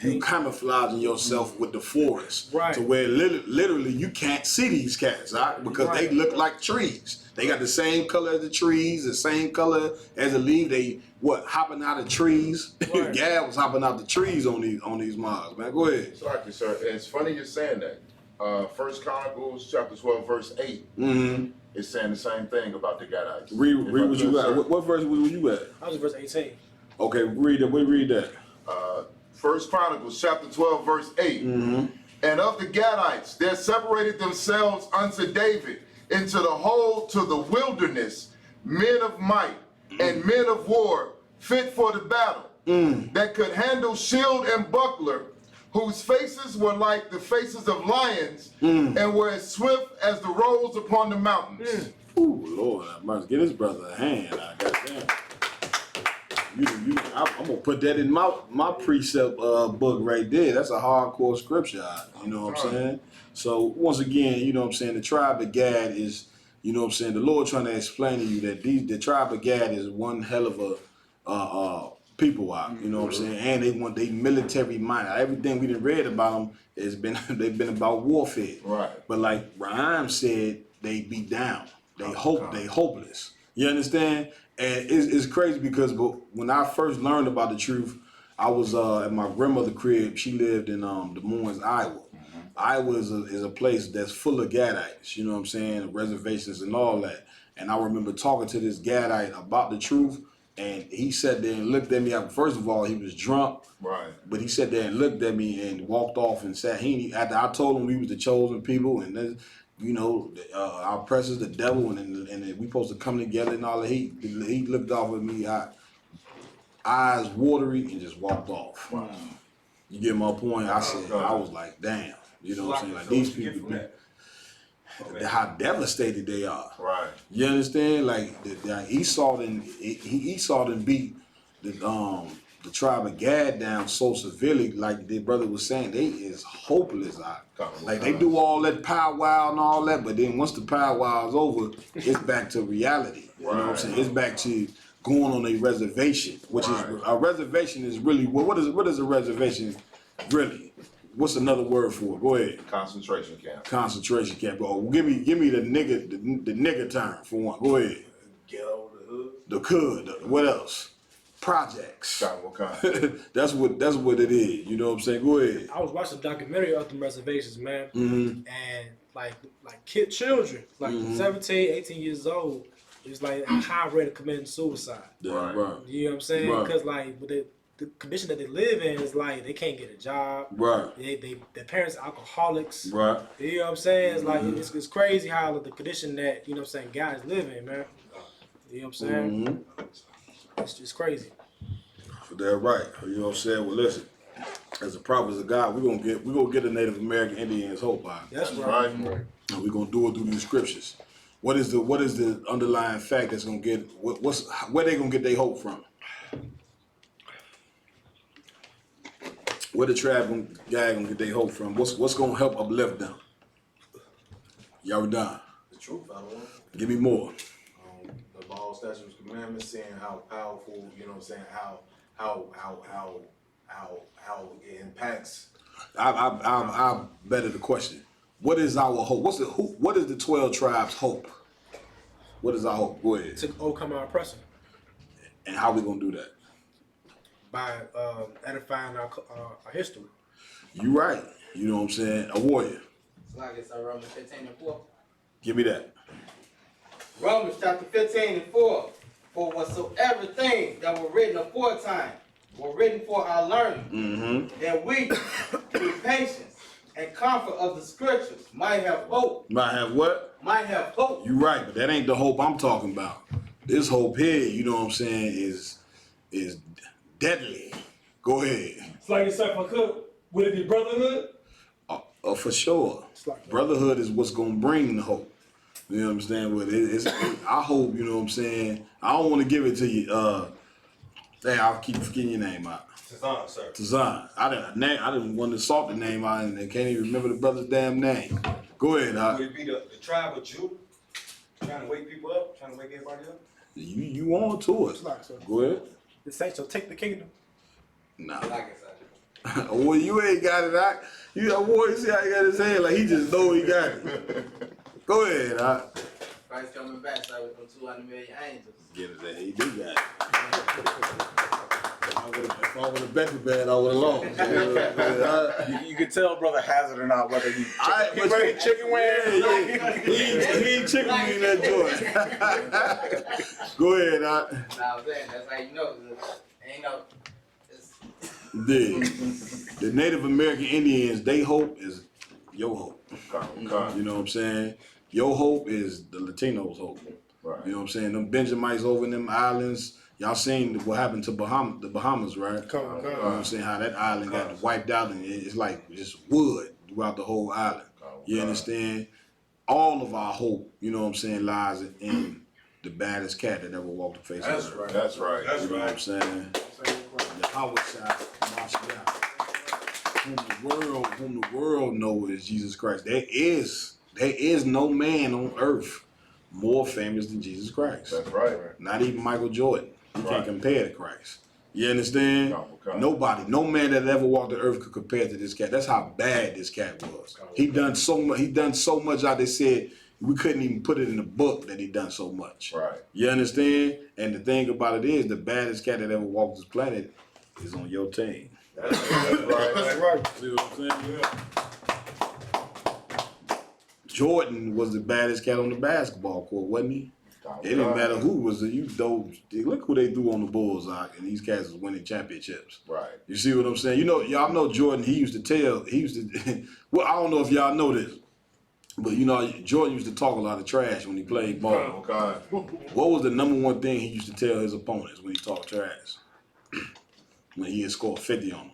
You camouflaging yourself with the forest,
Right.
to where literally you can't see these cats, right? Because they look like trees. They got the same color as the trees, the same color as the leaf. They hopping out of trees.
Right.
Gad was hopping out the trees on these mobs, man. Go ahead.
Sorry, sir. It's funny you're saying that. First Chronicles chapter 12, verse 8
Mm-hmm.
is saying the same thing about the Gadites.
Read
If I
what
could,
you got.
sir.
What verse were you at?
I was in verse 18.
Okay, read that. We read that.
First Chronicles chapter 12, verse 8.
Mm-hmm.
And of the Gadites, there separated themselves unto David into the whole to the wilderness, men of might and men of war, fit for the battle, that could handle shield and buckler, whose faces were like the faces of lions, and were as swift as the roes upon the mountains.
Ooh, Lord, I must get this brother a hand. Goddamn. I'm gonna put that in my precept book right there. That's a hardcore scripture. You know what I'm saying? So once again, you know what I'm saying, the tribe of Gad is, you know what I'm saying, the Lord trying to explain to you that the tribe of Gad is one hell of a people out. You know what I'm saying? And they military minded. Everything we done read about them has been they've been about warfare.
Right.
But like Raheem said, they be down. They hopeless. You understand? And it's crazy because when I first learned about the truth, I was at my grandmother's crib. She lived in Des Moines, Iowa. Iowa is a place that's full of Gadites, you know what I'm saying, reservations and all that. And I remember talking to this Gadite about the truth, and he sat there and looked at me. First of all, he was drunk,
Right.
but he sat there and looked at me and walked off and sat. After I told him we was the chosen people, and then, you know, our oppressor's the devil, and we supposed to come together and all that. He looked off at me, eyes watery, and just walked off.
Wow.
You get my point? I was like, damn. You know what I'm saying? Like these people, how devastated they are.
Right.
You understand? Like Esau didn't beat the tribe of Gad down so severely. Like the brother was saying, they is hopeless out. Like they do all that powwow and all that, but then once the powwow is over, it's back to reality. You know what I'm saying? It's back to going on a reservation, which is a reservation is really what is a reservation really? What's another word for it? Go ahead.
Concentration camp.
Concentration camp. Oh, give me the nigga term for one. Go ahead.
Ghetto, the hood.
The hood. What else? Projects.
What kind?
That's what it is. You know what I'm saying? Go ahead.
I was watching a documentary of them reservations, man,
Mm-hmm.
and like children, like 17, 18 years old, it's like a high rate of committing suicide.
Right.
You know what I'm saying?
Right.
Because like with the condition that they live in is like they can't get a job.
Right.
Their parents are alcoholics.
Right.
You know what I'm saying? It's like it's crazy how the condition that, you know what I'm saying, guys live in, man. You know what I'm saying?
Mm-hmm.
It's just crazy.
They're right. You know what I'm saying? Well, listen. As the prophets of God, we're gonna get the Native American Indians hope out.
That's right.
And we're gonna do it through these scriptures. What is the underlying fact that's gonna get where they gonna get their hope from? Where the tribe guy gonna get their hope from? What's gonna help uplift them? Y'all done.
The truth, I don't know.
Give me more.
The law, statutes, commandments, seeing how powerful, you know what I'm saying, how it impacts.
I better the question. What is our hope? What is the 12 tribes' hope? What is our hope? Go ahead.
To overcome our oppressor
And how we gonna do that?
by edifying our history.
You right. You know what I'm saying? A warrior.
It's like it's Romans 15:4.
Give me that.
Romans chapter 15:4. For whatsoever things that were written aforetime were written for our learning,
Mm-hmm.
that we, through patience and comfort of the scriptures, might have hope.
Might have what?
Might have hope.
You right, but that ain't the hope I'm talking about. This hope here, you know what I'm saying, is deadly. Go ahead.
It's like it's like would it be brotherhood?
For sure. Brotherhood is what's gonna bring the hope. You know what I'm saying? But I hope, you know what I'm saying. I don't want to give it to you. I'll keep forgetting your name out.
Tazan, sir.
Tazan. I didn't want to salt the name out and I can't even remember the brother's damn name. Go ahead,
Would it be the tribe of Judah? Trying to wake people up? Trying to wake everybody up?
You on to it. Go ahead.
The saints shall take the kingdom.
Nah.
Like it's
Well, you ain't got it. You see how he got his hand like he just know he got it. Go ahead,
Christ coming back, so with them 200 million angels.
Get his hand. He do got it. If I would have bet the bad, I would have lost.
You can tell brother has it or not whether he ready chicken wing.
Yeah. He ain't chicken wing in that joint. Go ahead,
Nah, I'm saying, that's how you know. Ain't no.
The Native American Indians, they hope is your hope. You know what I'm saying? Your hope is the Latinos' hope.
Right.
You know what I'm saying? Them Benjamites over in them islands, y'all seen what happened to the Bahamas, right? You know what I'm saying? How that island got wiped out and it's like just wood throughout the whole island. You understand? All of our hope, you know what I'm saying, lies in the baddest cat that ever walked the face of the earth.
That's right.
You know what I'm saying? The Howard whom the world knows is Jesus Christ. There is no man on earth more famous than Jesus Christ.
That's right.
Not even Michael Jordan. He can't compare to Christ. You understand? Nobody, no man that ever walked the earth could compare to this cat. That's how bad this cat was. He done so much out. They said we couldn't even put it in the book that he done so much.
Right.
You understand? And the thing about it is, the baddest cat that ever walked this planet is on your team.
That's right. That's right.
See what I'm saying? Jordan was the baddest cat on the basketball court, wasn't he? It didn't matter who was it. Look who they threw on the Bulls, and these cats was winning championships.
Right.
You see what I'm saying? You know, y'all know Jordan. He used to. Well, I don't know if y'all know this, but you know, Jordan used to talk a lot of trash when he played ball. What was the number one thing he used to tell his opponents when he talked trash? When he had scored 50 on them.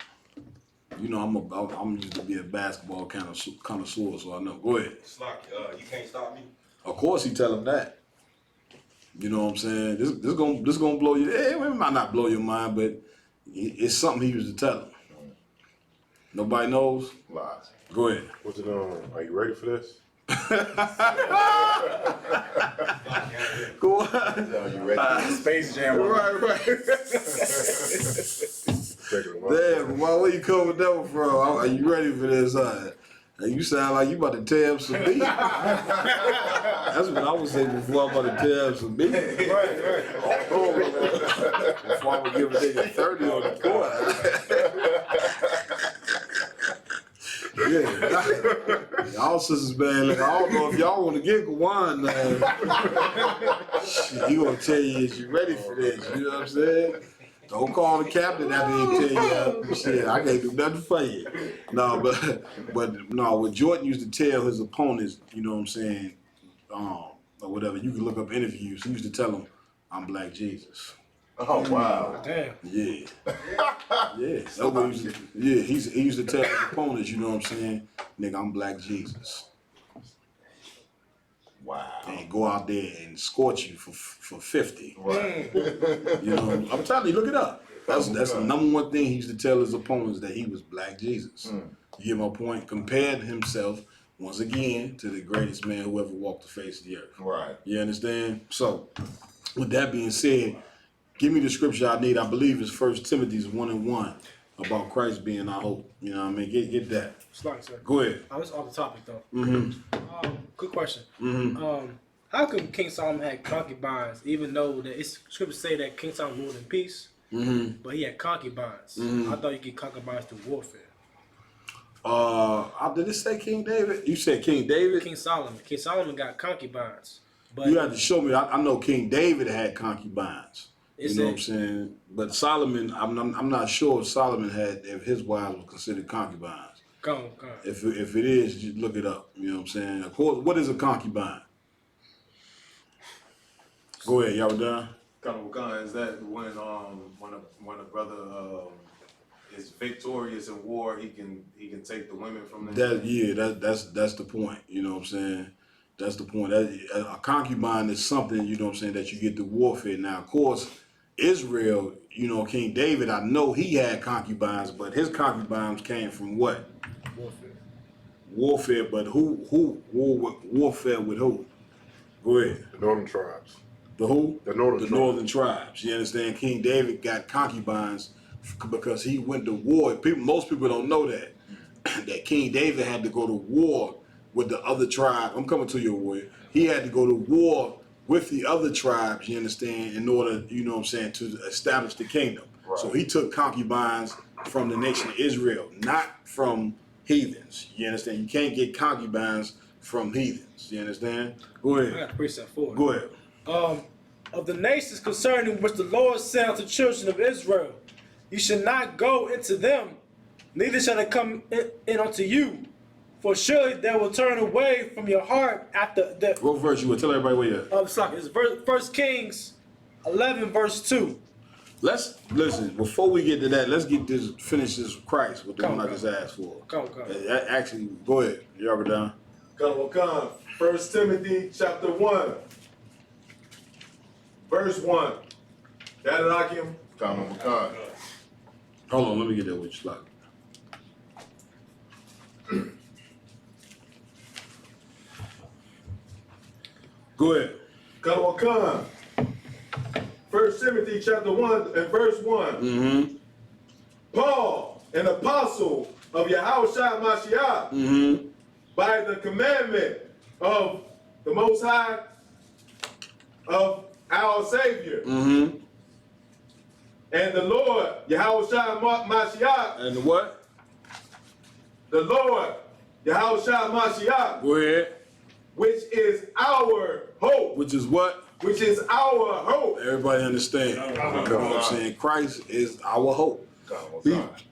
You know, I'm used to be a basketball connoisseur, so I know. Go ahead.
Slock, you can't stop me.
Of course, he tell him that. You know what I'm saying? This gonna blow you. It might not blow your mind, but it's something he used to tell him. Nobody knows.
Lies.
Go ahead.
What's it on? Are you ready for this?
Go on.
Are you ready?
Space Jam.
Right. Damn, where you coming with that one from? Are you ready for this? You sound like you about to tear up some beef. That's what I was saying before. I'm about to tear up some beef.
Right.
Before I would give a nigga 30 on the court. Yeah. Y'all sisters, man, like, I don't know if y'all want to get Kawan, man. Shit, he gonna tell you, is you ready for this? You know what I'm saying? Don't call the captain after he tell you, shit, I can't do nothing for you. No, but no, what Jordan used to tell his opponents, you know what I'm saying, or whatever, you can look up interviews, he used to tell them, I'm Black Jesus.
Oh, wow.
Damn.
Yeah. Yeah. That's what he used to tell his opponents, you know what I'm saying, nigga, I'm Black Jesus.
Wow.
And go out there and scorch you for 50.
Right.
You know, I'm telling you, look it up. That's the number one thing he used to tell his opponents, that he was Black Jesus. You get my point? Compared himself, once again, to the greatest man who ever walked the face of the earth.
Right.
You understand? So, with that being said, give me the scripture I need. I believe it's 1 Timothy 1:1 about Christ being our hope. You know what I mean? Get that.
Slide, sir.
Go ahead.
I was off the topic though.
Mm-hmm.
Good question.
Mm-hmm.
How come King Solomon had concubines, even though the scriptures say that King Solomon ruled in peace, but he had concubines? I thought you get concubines through warfare.
Did it say King David? You said King David?
King Solomon. King Solomon got concubines. But
You have to show me. I know King David had concubines. You know what I'm saying? But Solomon, I'm not sure if his wives were considered concubines.
Come on.
If it is, you look it up. You know what I'm saying? Of course, what is a concubine? Go ahead, y'all done?
Is that when a brother is victorious in war, he can take the women from them?
That's the point. You know what I'm saying? That's the point. A concubine is something, you know what I'm saying, that you get through warfare. Now, of course, Israel, you know, King David, I know he had concubines, but his concubines came from what? Warfare, but warfare with who? Go ahead.
The northern tribes.
The who?
The northern tribes.
Northern tribes. You understand? King David got concubines because he went to war. Most people don't know that that King David had to go to war with the other tribe. I'm coming to your warrior. He had to go to war with the other tribes, you understand, in order, you know what I'm saying, to establish the kingdom. Right. So he took concubines from the nation of Israel, not from heathens. You understand? You can't get concubines from heathens. You understand? Go ahead.
I got precept 4.
Go ahead.
Of the nations concerning which the Lord said unto the children of Israel, you shall not go into them, neither shall they come in unto you. For surely they will turn away from your heart after the...
What verse you would tell everybody where you're at?
It's 1 Kings 11, verse 2.
Let's listen. Before we get to that, let's finish this with Christ with the one I just asked for.
Come.
Actually, go ahead. You ever done?
Come. 1 Timothy chapter 1, verse 1. That Anakim?
Come.
Hold on, let me get that with you, Slug. Go ahead.
Come. 1 Timothy chapter 1 and verse 1.
Mm-hmm.
Paul, an apostle of Yahushua Mashiach,
Mm-hmm.
by the commandment of the Most High of our Savior,
Mm-hmm.
and the Lord Yahushua Mashiach,
And the what?
the Lord Yahushua Mashiach,
Go ahead.
which is our hope.
Which is what?
Which is our hope.
Everybody understand. You know what I'm saying? Christ is our hope.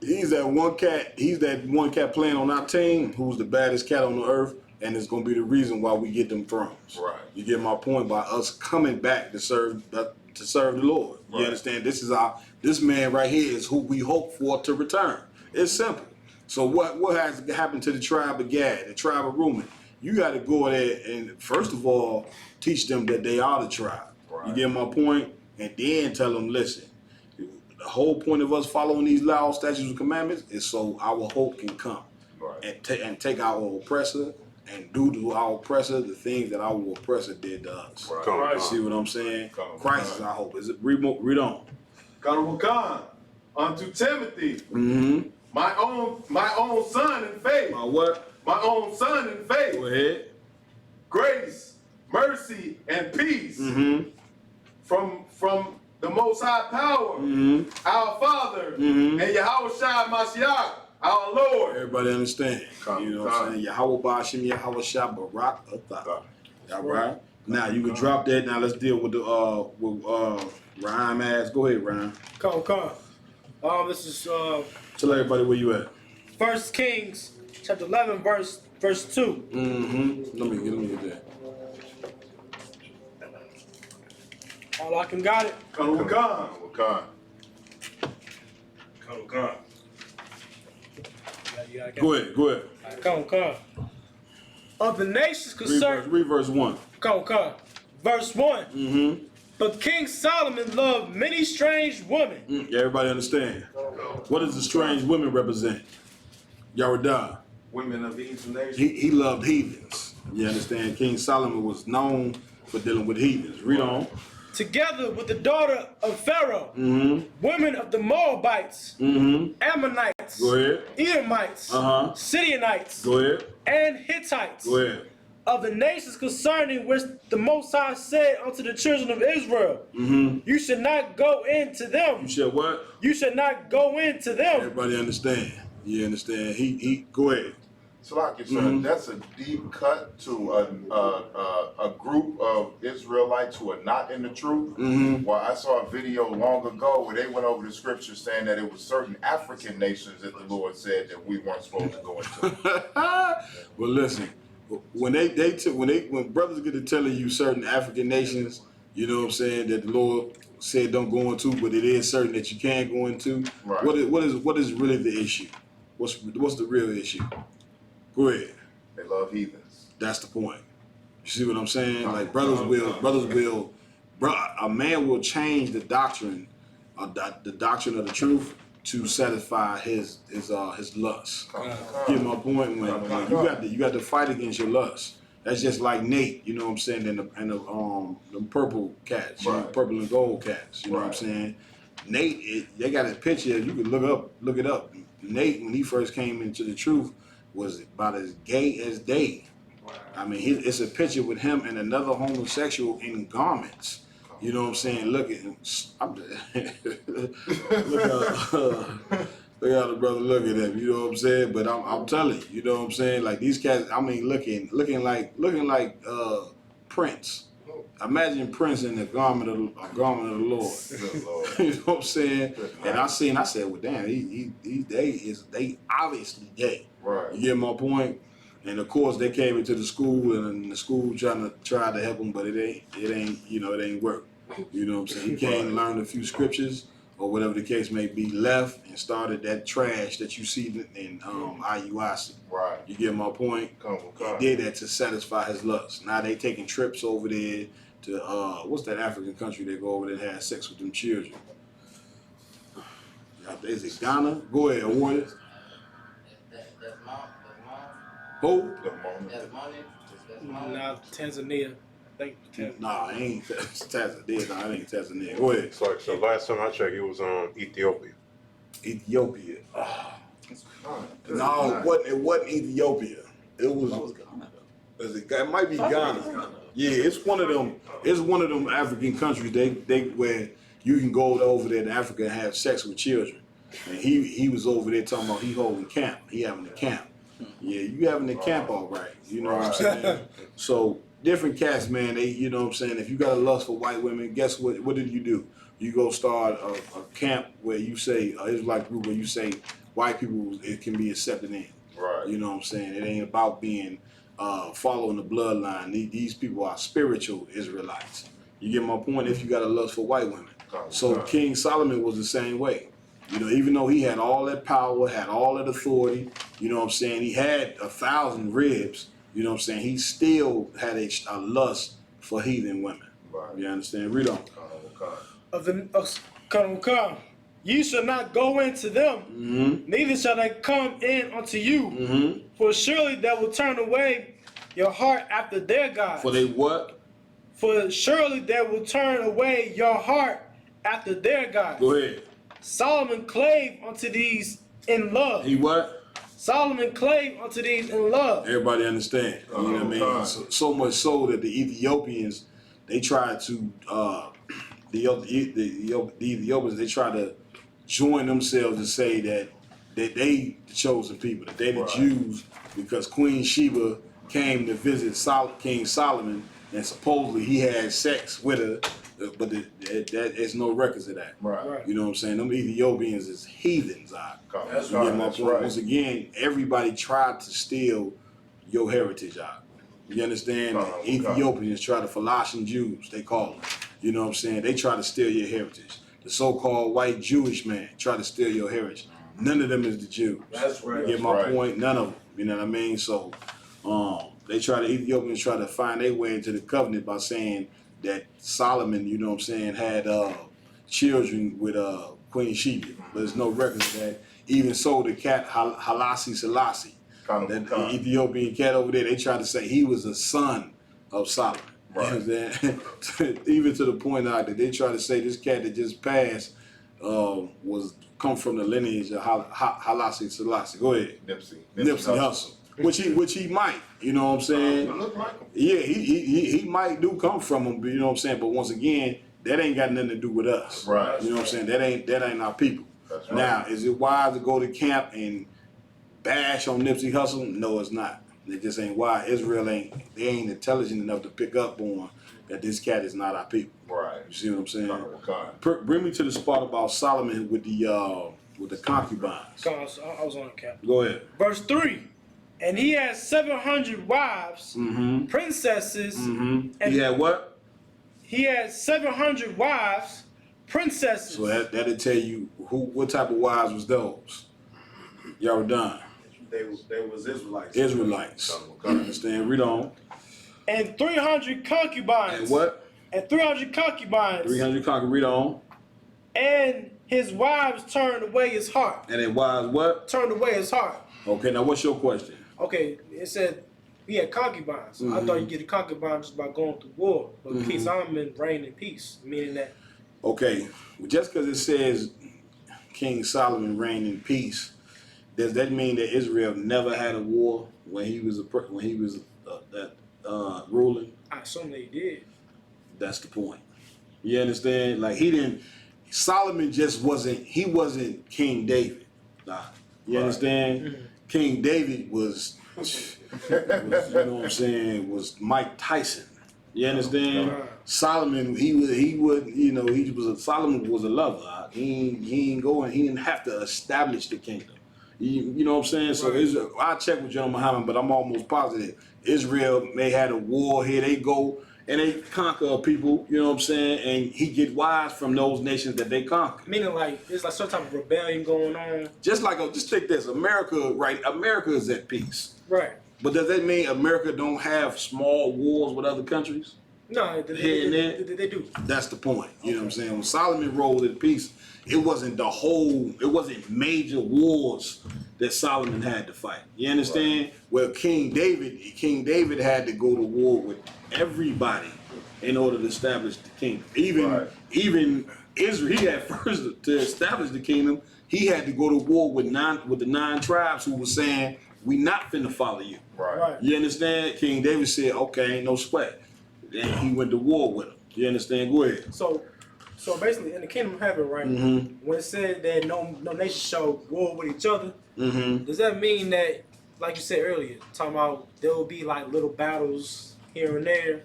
He's that one cat. He's that one cat playing on our team who's the baddest cat on the earth, and it's gonna be the reason why we get them thrones.
Right.
You get my point by us coming back to serve the Lord. You
Right.
understand? This man right here is who we hope for to return. It's simple. So what has happened to the tribe of Gad, the tribe of Reuben? You got to go there and first of all teach them that they are the tribe. Right. You get my point, and then tell them, listen. The whole point of us following these laws, statutes, and commandments is so our hope can come, right, and take our oppressor and do to our oppressor the things that our oppressor did to us.
Right.
See what I'm saying? Christ is our hope. Is it read on?
Khan, unto Timothy,
Mm-hmm.
my own son in faith.
My what?
My own son in faith.
Go ahead.
Grace, mercy, and peace
Mm-hmm.
from the Most High Power,
Mm-hmm.
our Father,
Mm-hmm.
and Yahushua Mashiach, our Lord.
Everybody understand? You know what I'm saying? Yahweh Bashim, Yahweh Shah Barak Atha. All right. Now you can drop that. Now let's deal with Rhyme ass. Go ahead, Rhyme.
Come. This is
Tell everybody where you at.
1 Kings chapter 11, verse 2.
Mm-hmm. Let me get that.
All I can got it.
Khan.
Khan.
You gotta get
Go ahead.
it. Come. Of the nations concerned.
Read verse 1.
Come. Verse 1.
Mm-hmm.
But King Solomon loved many strange women.
Yeah, everybody understand. What does the strange women represent? Yahweh.
Women of these nations.
He loved heathens. You understand? King Solomon was known for dealing with heathens. Read on.
Together with the daughter of Pharaoh,
Mm-hmm.
women of the Moabites,
Mm-hmm.
Ammonites,
Go ahead.
Edomites,
Uh-huh.
Sidonites,
Go ahead.
and Hittites.
Go ahead.
Of the nations concerning which the Most High said unto the children of Israel,
Mm-hmm.
you should not go into them.
You said what?
You should not go into them.
Everybody understand. You understand? He go ahead.
So like you said, that's a deep cut to a group of Israelites who are not in the truth.
Mm-hmm.
Well, I saw a video long ago where they went over the scripture saying that it was certain African nations that the Lord said that we weren't supposed to go into.
Well, listen. When when brothers get to telling you certain African nations, you know what I'm saying, that the Lord said don't go into, but it is certain that you can go into.
Right.
What is really the issue? What's the real issue? Go ahead.
They love heathens.
That's the point. You see what I'm saying? Like a man will change the doctrine, the doctrine of the truth to satisfy his lust. Get my point? When you got to fight against your lust. That's just like Nate, you know what I'm saying, and the purple cats, you know, purple and gold cats, you know what I'm saying? Nate, they got a picture. You can look it up. Nate, when he first came into the truth, was about as gay as they. I mean, it's a picture with him and another homosexual in garments. You know what I'm saying? Look at him. Look how the brother look at him. You know what I'm saying? But I'm telling you, you know what I'm saying? Like these cats. I mean, looking like Prince. Imagine Prince in the garment of the Lord. You know what I'm saying? And I said, well, damn, they obviously gay.
Right.
You get my point? And of course, they came into the school, and the school tried to help them, but it ain't work. You know what I'm saying? He came and learned a few scriptures, or whatever the case may be, left and started that trash that you see in IUIC.
Right.
You get my point? He did that to satisfy his lust. Now they taking trips over there to what's that African country they go over there and have sex with them children? Is it Ghana? Go ahead, Warrior. Who?
Nah, Tanzania.
Nah, it ain't Tanzania. Nah, it ain't Tanzania. Go ahead.
So last time I checked, it was Ethiopia.
Ethiopia. No, it wasn't Ethiopia. It was. It might be Ghana. Yeah, it's one of them. It's one of them African countries. They where you can go over there to Africa and have sex with children. And he was over there talking about he holding camp. He having a camp. Yeah, you having a camp all right. You know what I'm saying? So different cats, man. They, you know what I'm saying. If you got a lust for white women, guess what? What did you do? You go start a camp where you say Israelite group where you say white people it can be accepted in.
Right.
You know what I'm saying? It ain't about being following the bloodline. These people are spiritual Israelites. You get my point? If you got a lust for white women. So King Solomon was the same way. You know, even though he had all that power, had all that authority, you know what I'm saying? He had 1,000 ribs, you know what I'm saying? He still had a lust for heathen women.
Right.
You understand? Read on.
Ye shall not go into them, neither shall they come in unto you. For surely they will turn away your heart after their gods.
For they what?
For surely they will turn away your heart after their gods.
Go ahead.
Solomon clave unto these in love.
He what?
Solomon clave unto these in love.
Everybody understand. You know what I mean? So much so that the Ethiopians, they tried to, the Ethiopians, they try to join themselves and say that they the chosen people, that they the Jews, because Queen Sheba came to visit King Solomon, and supposedly he had sex with her, but there's no records of that.
Right.
You know what I'm saying? Them Ethiopians is heathens.
That's right.
Once again, everybody tried to steal your heritage out. You understand? Ethiopians try to Philistine Jews, they call them. You know what I'm saying? They try to steal your heritage. The so-called white Jewish man try to steal your heritage. None of them is the Jews.
That's right.
You get my point? None of them. You know what I mean? So Ethiopians try to find their way into the covenant by saying that Solomon, you know what I'm saying, had children with Queen Sheba. But there's no record of that. Even so, the cat Haile Selassie, the Ethiopian cat over there, they tried to say he was a son of Solomon. Right. You know what I'm saying? Even to the point out that they try to say this cat that just passed come from the lineage of Haile Selassie. Go ahead.
Nipsey
Hussle. Which he might, you know what I'm saying?
Look like him.
Yeah, he might do come from him, but you know what I'm saying? But once again, that ain't got nothing to do with us.
Right.
You know what I'm saying? That ain't our people.
That's right.
Now, is it wise to go to camp and bash on Nipsey Hussle? No, it's not. It just ain't why. Israel ain't intelligent enough to pick up on that this cat is not our people.
Right.
You see what I'm saying? Bring me to the spot about Solomon with the concubines.
I was on the cap.
Go ahead.
Verse 3. And he had 700 wives, princesses.
And he had what?
He had 700 wives, princesses.
So that'll tell you what type of wives was those. Y'all were done.
They was Israelites.
Israelites. Understand? Read on.
And 300 concubines.
And what?
And 300 concubines.
300 concubines. Read on.
And his wives turned away his heart.
And his wives what?
Turned away his heart.
Okay, now what's your question?
Okay, it said he had concubines. I thought you get a concubine just by going to war. But King Solomon reigned in peace, meaning that
Okay, just because it says King Solomon reigned in peace, does that mean that Israel never had a war when he was ruling?
I assume they did.
That's the point. You understand? Like Solomon just wasn't. He wasn't King David. Nah, you understand?
Mm-hmm.
King David was, you know what I'm saying, was Mike Tyson. You understand? Solomon, Solomon was a lover. He ain't going. He didn't have to establish the kingdom. You know what I'm saying? So Israel, I check with General Muhammad, but I'm almost positive Israel may had a war. Here they go and they conquer people. You know what I'm saying? And he get wise from those nations that they conquer.
Meaning like there's like some type of rebellion going on.
Just take this. America, right? America is at peace.
Right.
But does that mean America don't have small wars with other countries?
No, they do.
That's the point. You know what I'm saying? When Solomon rolled in peace, it wasn't major wars that Solomon had to fight. You understand? Well, King David had to go to war with everybody in order to establish the kingdom. Even Israel, he had first to establish the kingdom, he had to go to war with the 9 tribes who were saying, we not finna follow you.
Right.
You understand? King David said, okay, ain't no sweat. Then he went to war with him. You understand? Go ahead.
So basically, in the kingdom of heaven, right?
Mm-hmm.
When it said that no nation shall war with each other,
Mm-hmm.
does that mean that, like you said earlier, talking about there will be like little battles here and there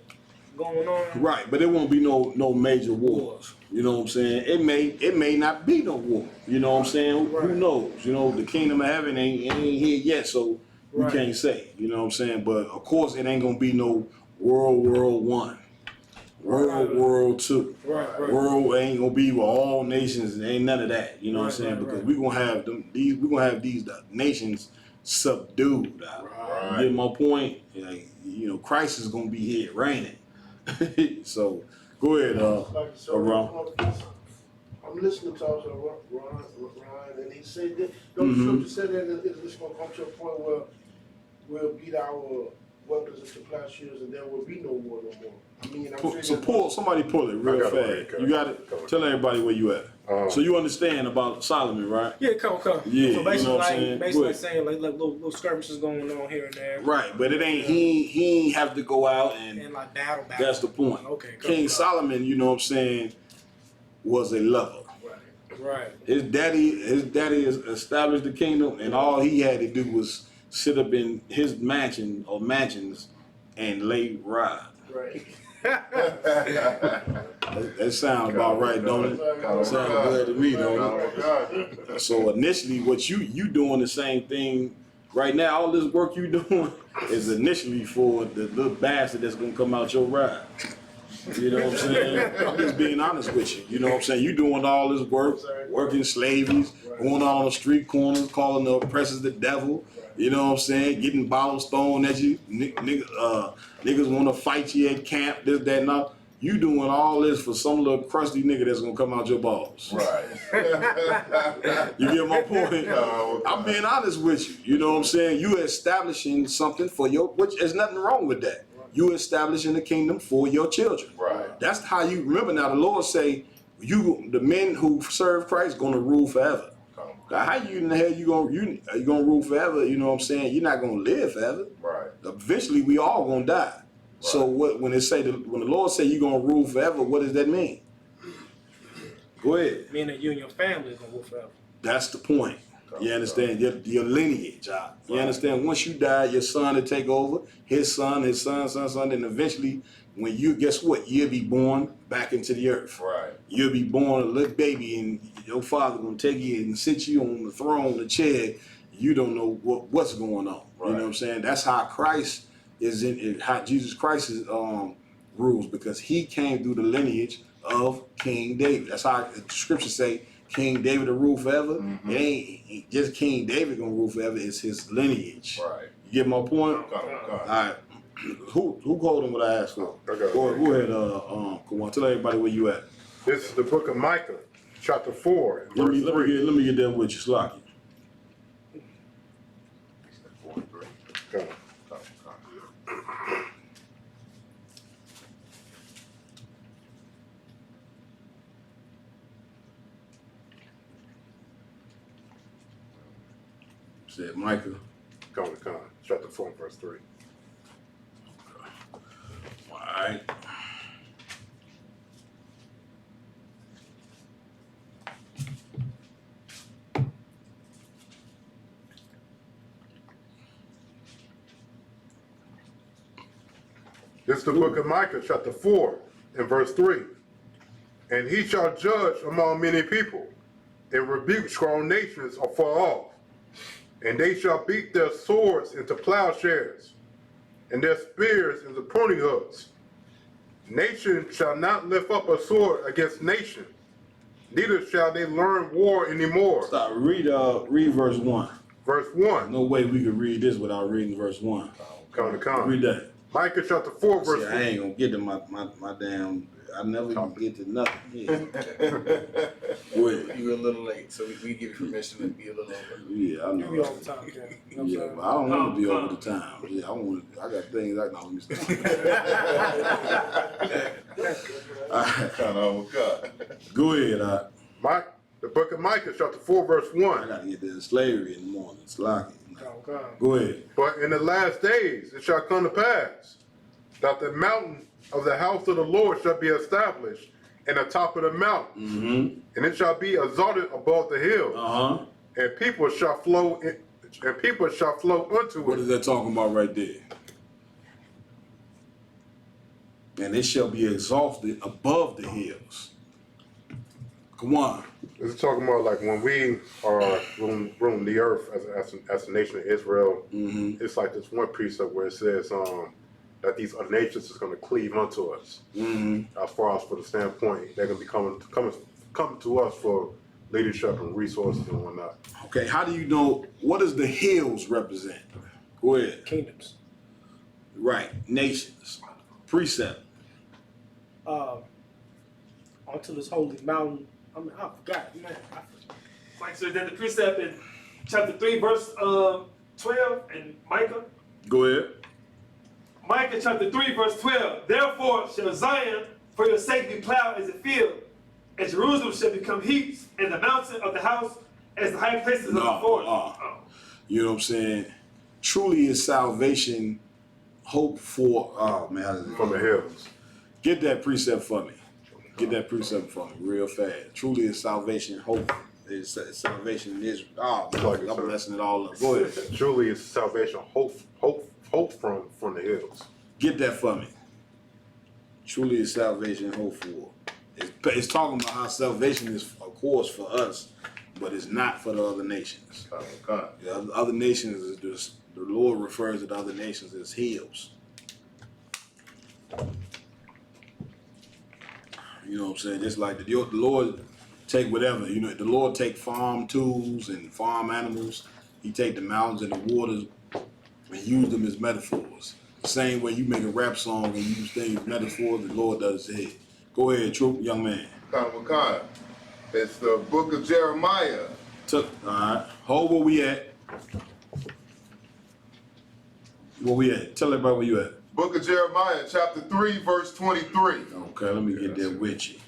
going on?
Right, but it won't be no major wars. You know what I'm saying? It may not be no war. You know what I'm saying?
Right.
Who knows? You know, the kingdom of heaven ain't here yet, so we can't say. You know what I'm saying? But of course, it ain't gonna be no World War I, World War II.
Right.
World ain't gonna be with all nations. Ain't none of that. You know what I'm saying? Because we gonna have these nations subdued. You get my point? Like, you know, Christ is gonna be here reigning. So go ahead, Ron.
I'm listening to Ron, and he said that the scripture said that it's going to come to a point where we'll beat our weapons into plowshares, and there will be no war no more. I mean,
Somebody pull it real fast. You got it. Tell everybody where you at. So you understand about Solomon, right?
Yeah, come.
Yeah,
So basically,
you know what I'm saying?
saying like little skirmishes going on here and there.
Right, but it ain't. He ain't have to go out and
like battle.
That's the point.
Okay.
King Solomon, you know what I'm saying, was a lover.
Right.
His daddy has established the kingdom, and all he had to do was sit up in his mansion or mansions and lay ride.
Right.
That sounds about right, don't it? Sounds good to me, don't it? So initially, what you doing the same thing right now. All this work you doing is initially for the little bastard that's gonna come out your ride. You know what I'm saying? I'm just being honest with you. You know what I'm saying? You doing all this work, working slaveries, going out on the street corners, calling the oppressors the devil. You know what I'm saying? Getting bottles thrown at you. Niggas want to fight you at camp, this, that, and that. You doing all this for some little crusty nigga that's going to come out your balls.
Right.
You get my point? I'm being honest with you. You know what I'm saying? You establishing something for which there's nothing wrong with that. You establishing the kingdom for your children.
Right.
That's how you remember now. The Lord say, the men who serve Christ gonna rule forever. Now, how you in the hell you gonna rule forever? You know what I'm saying? You're not gonna live forever.
Right.
Eventually, we all gonna die. Right. So when the Lord say you're gonna rule forever, what does that mean? Go ahead.
Meaning you and your family is gonna rule forever.
That's the point. You understand? Your lineage. You understand? Once you die, your son will take over, his son, and eventually, when guess what? You'll be born back into the earth.
Right.
You'll be born a little baby, and your father gonna take you and sit you on the throne, the chair. You don't know what's going on. Right. You know what I'm saying? That's how Christ how Jesus Christ is rules, because he came through the lineage of King David. That's how the scriptures say King David will rule forever. Mm-hmm. It ain't just King David gonna rule forever. It's his lineage.
Right.
You get my point? All right. Who called him what I asked for? Go ahead, come on, tell everybody where you at.
This is the book of Micah, chapter 4, verse 3.
Let me get that with you, Slocky.
Go.
Said Micah.
Con, chapter 4 and verse 3.
All right.
This is the book of Micah, chapter 4 and verse 3. And he shall judge among many people, and rebuke strong nations afar off. And they shall beat their swords into plowshares, and their spears into pruning hooks. Nation shall not lift up a sword against nation, neither shall they learn war anymore.
Stop. Read verse 1.
Verse 1.
No way we could read this without reading verse 1.
Con.
Read that.
Micah chapter 4, verse
See,
1.
I ain't gonna get to my damn. I never even get to nothing. Yeah. Go ahead.
You were a little late, so we give you permission to be a little over.
Yeah, I
You
know.
be all the time, Ken. You know what I'm
Yeah,
saying?
but I don't want to be over the time. Yeah, I got things I know. Let me stop.
Kind of God.
Go ahead.
The book of Micah chapter 4, verse
I
1.
gotta get to slavery in the morning. It's lucky.
Okay.
Go ahead.
But in the last days it shall come to pass that the mountain of the house of the Lord shall be established in the top of the mountain,
Mm-hmm.
and it shall be exalted above the hills,
Uh-huh.
and people shall flow unto
What
it.
is that talking about right there? And it shall be exalted above the hills. Come on.
This is talking about like when we are ruling the earth as a nation of Israel.
Mm-hmm.
It's like this one precept where it says that these other nations is going to cleave unto us.
Mm-hmm.
As far as for the standpoint, they're going to be coming to us for leadership and resources and whatnot.
Okay, how do you know, what does the hills represent? Go ahead.
Kingdoms.
Right, nations. Precept.
Onto this holy mountain. I mean, I forgot, man.
Like, so then the precept in chapter 3, verse 12 in Micah.
Go ahead.
Micah chapter 3, verse 12. Therefore shall Zion for your sake be plowed as a field, and Jerusalem shall become heaps, and the mountain of the house as the high places of the forest.
You know what I'm saying? Truly is salvation hope for, oh man, how does it
From the hills.
Get that precept for me. Get that precept for me real fast. Truly is salvation hope. Is salvation is, I'm blessing it all up. Go ahead.
Truly is salvation hope from the hills.
Get that for me. Truly is salvation hope for. It's talking about how salvation is, of course, for us, but it's not for the other nations. The other nations is just, the Lord refers to the other nations as hills. You know what I'm saying? Just like the Lord take whatever, you know, the Lord take farm tools and farm animals. He take the mountains and the waters and use them as metaphors. The same way you make a rap song and use things metaphors, the Lord does his head. Go ahead, troop, young man.
It's the book of Jeremiah.
All right. Hold where we at. Where we at? Tell everybody where you at.
Book of Jeremiah, chapter 3, verse 23.
Okay, let me get there with you.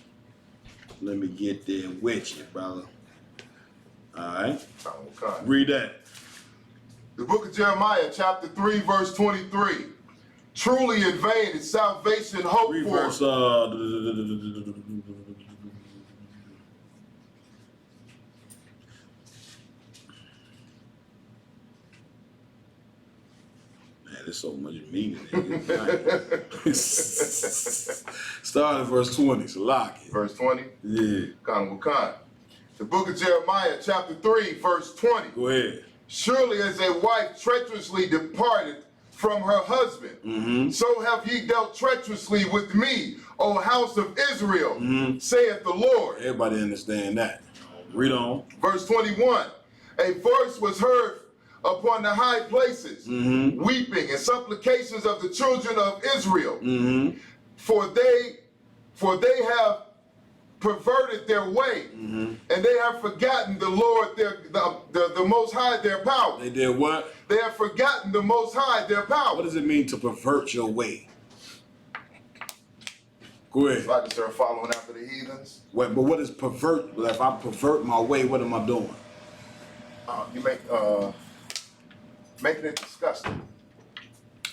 Let me get there with you, brother. All right. Read that.
The book of Jeremiah, chapter 3, verse 23. Truly in vain is salvation hoped
Read
for.
verse, man, there's so much meaning in it. Start at verse 20, so lock it.
Verse 20?
Yeah.
The book of Jeremiah, chapter 3, verse 20.
Go ahead.
Surely as a wife treacherously departed from her husband, so have ye dealt treacherously with me, O house of Israel, saith the Lord.
Everybody understand that. Read on.
Verse 21. A voice was heard upon the high places, weeping and supplications of the children of Israel, for they have perverted their way, and they have forgotten the Lord, the Most High, their power.
They did what?
They have forgotten the Most High, their power.
What does it mean to pervert your way? Go ahead.
It's like to start following after the heathens.
Wait, but what is pervert? If I pervert my way, what am I doing?
You make making it disgusting.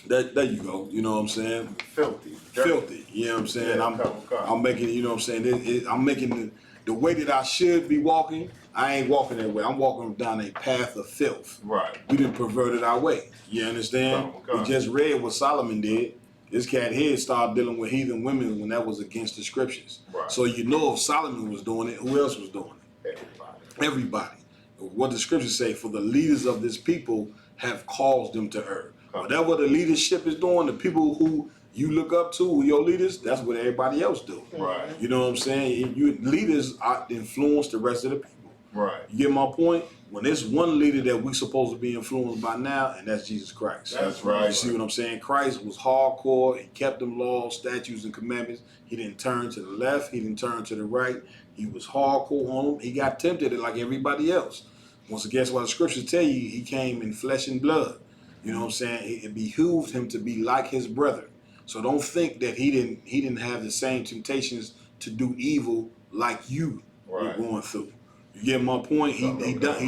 There you go. You know what I'm saying?
Filthy.
Filthy. You know what I'm saying?
Yeah, come.
I'm making, you know what I'm saying? I'm making the way that I should be walking. I ain't walking that way. I'm walking down a path of filth.
Right.
We done perverted our way. You understand?
Come.
We just read what Solomon did. This cat here started dealing with heathen women when that was against the scriptures.
Right.
So you know if Solomon was doing it, who else was doing it? Everybody. What the scriptures say, for the leaders of this people have caused them to err. Whatever the leadership is doing, the people who you look up to, your leaders, that's what everybody else do.
Right.
You know what I'm saying? Leaders influence the rest of the people.
Right.
You get my point? When there's one leader that we supposed to be influenced by now, and that's Jesus Christ.
That's right.
You see what I'm saying? Christ was hardcore. He kept them laws, statutes, and commandments. He didn't turn to the left. He didn't turn to the right. He was hardcore on them. He got tempted like everybody else. Once again, that's why the scriptures tell you he came in flesh and blood. You know what I'm saying? It behooved him to be like his brother. So don't think that he didn't have the same temptations to do evil like you were going through. You get my point? He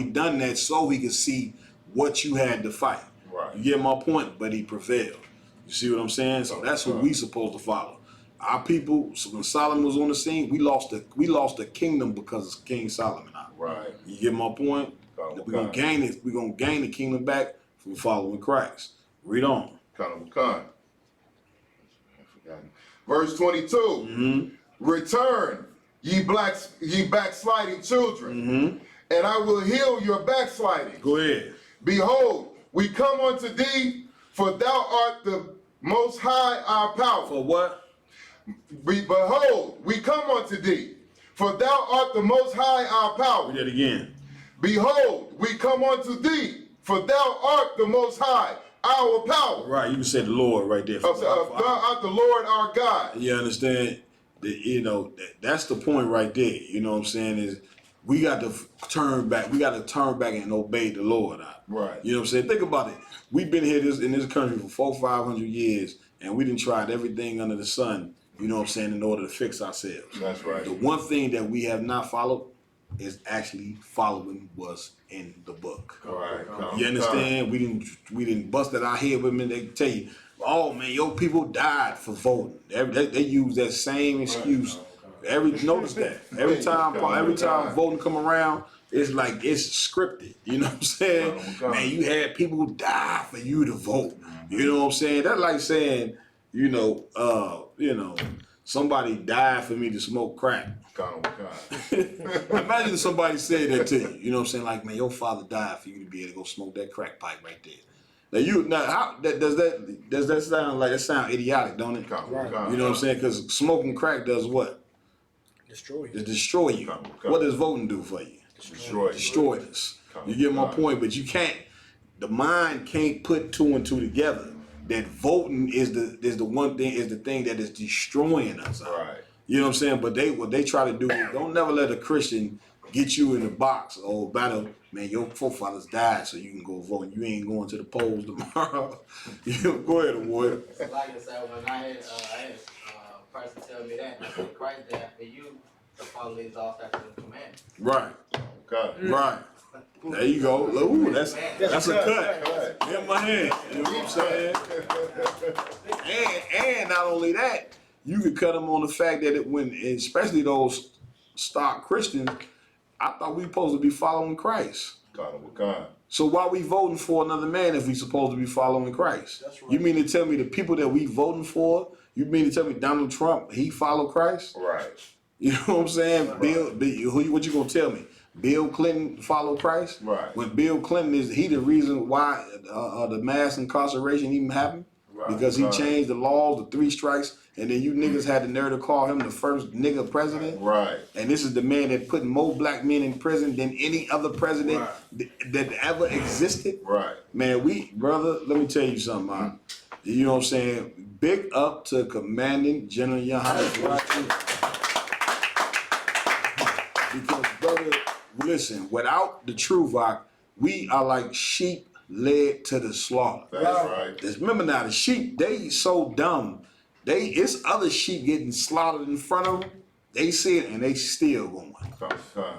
done that so he could see what you had to fight.
Right.
You get my point? But he prevailed. You see what I'm saying? So that's who we supposed to follow. Our people, so when Solomon was on the scene, we lost the kingdom because of King Solomon.
Right.
You get my point? We're gonna gain it. We're gonna gain the kingdom back from following Christ. Read on.
Verse 22.
Mm-hmm.
Return, ye backsliding children,
Mm-hmm.
and I will heal your backsliding.
Go ahead.
Behold, we come unto thee, for thou art the most high our power.
For what?
Behold, we come unto thee, for thou art the most high our power.
Read that again.
Behold, we come unto thee, for thou art the most high our power.
Right, you can say the Lord right there.
Thou art the Lord our God.
You understand? That's the point right there. You know what I'm saying? Is we got to turn back. We got to turn back and obey the Lord.
Right.
You know what I'm saying? Think about it. We've been here in this country for 400-500 years, and we done tried everything under the sun. You know what I'm saying? In order to fix ourselves.
That's right.
The one thing that we have not followed is actually following what's in the book.
All right.
You understand? We didn't bust it out here with me. They tell you, oh man, your people died for voting. They use that same excuse. Notice that every time voting come around, it's like it's scripted. You know what I'm saying? Man, you had people die for you to vote. You know what I'm saying? That's like saying, somebody died for me to smoke crack. Imagine somebody said that to you. You know what I'm saying? Like, man, your father died for you to be able to go smoke that crack pipe right there. How does that sound like? That sound idiotic, don't it?
Right.
You know what I'm saying? Because smoking crack does what?
Destroy you.
It destroy you. What does voting do for you? Destroy us. You get my point, but you can't. The mind can't put two and two together. That voting is the one thing, is the thing that is destroying us.
Right.
You know what I'm saying? But what they try to do is don't never let a Christian get you in the box. Oh, battle, man, your forefathers died so you can go vote. And you ain't going to the polls tomorrow. Go ahead, warrior.
Like I said, when I had a person tell me that, I said, Christ died for you to follow these all statutes and commandments.
Right.
Okay.
Right. There you go. Ooh, that's a cut. In my hand. You know what I'm saying? And not only that, you could cut them on the fact that especially those stock Christians, I thought we supposed to be following Christ. So why we voting for another man if we supposed to be following Christ?
That's right.
You mean to tell me the people that we voting for, you mean to tell me Donald Trump, he follow Christ?
Right.
You know what I'm saying? What you gonna tell me? Bill Clinton follow Christ?
Right.
When Bill Clinton is the reason why the mass incarceration even happened?
Right.
Because he changed the laws, the 3 strikes, and then you niggas had the nerve to call him the first nigga president.
Right.
And this is the man that put more black men in prison than any other president that ever existed.
Right.
Man, brother, let me tell you something, man. You know what I'm saying? Big up to Commanding General Yohannes. Because, brother, listen, without the truth, we are like sheep led to the slaughter.
That's right.
Just remember now, the sheep, they so dumb. It's other sheep getting slaughtered in front of them. They see it and they still going.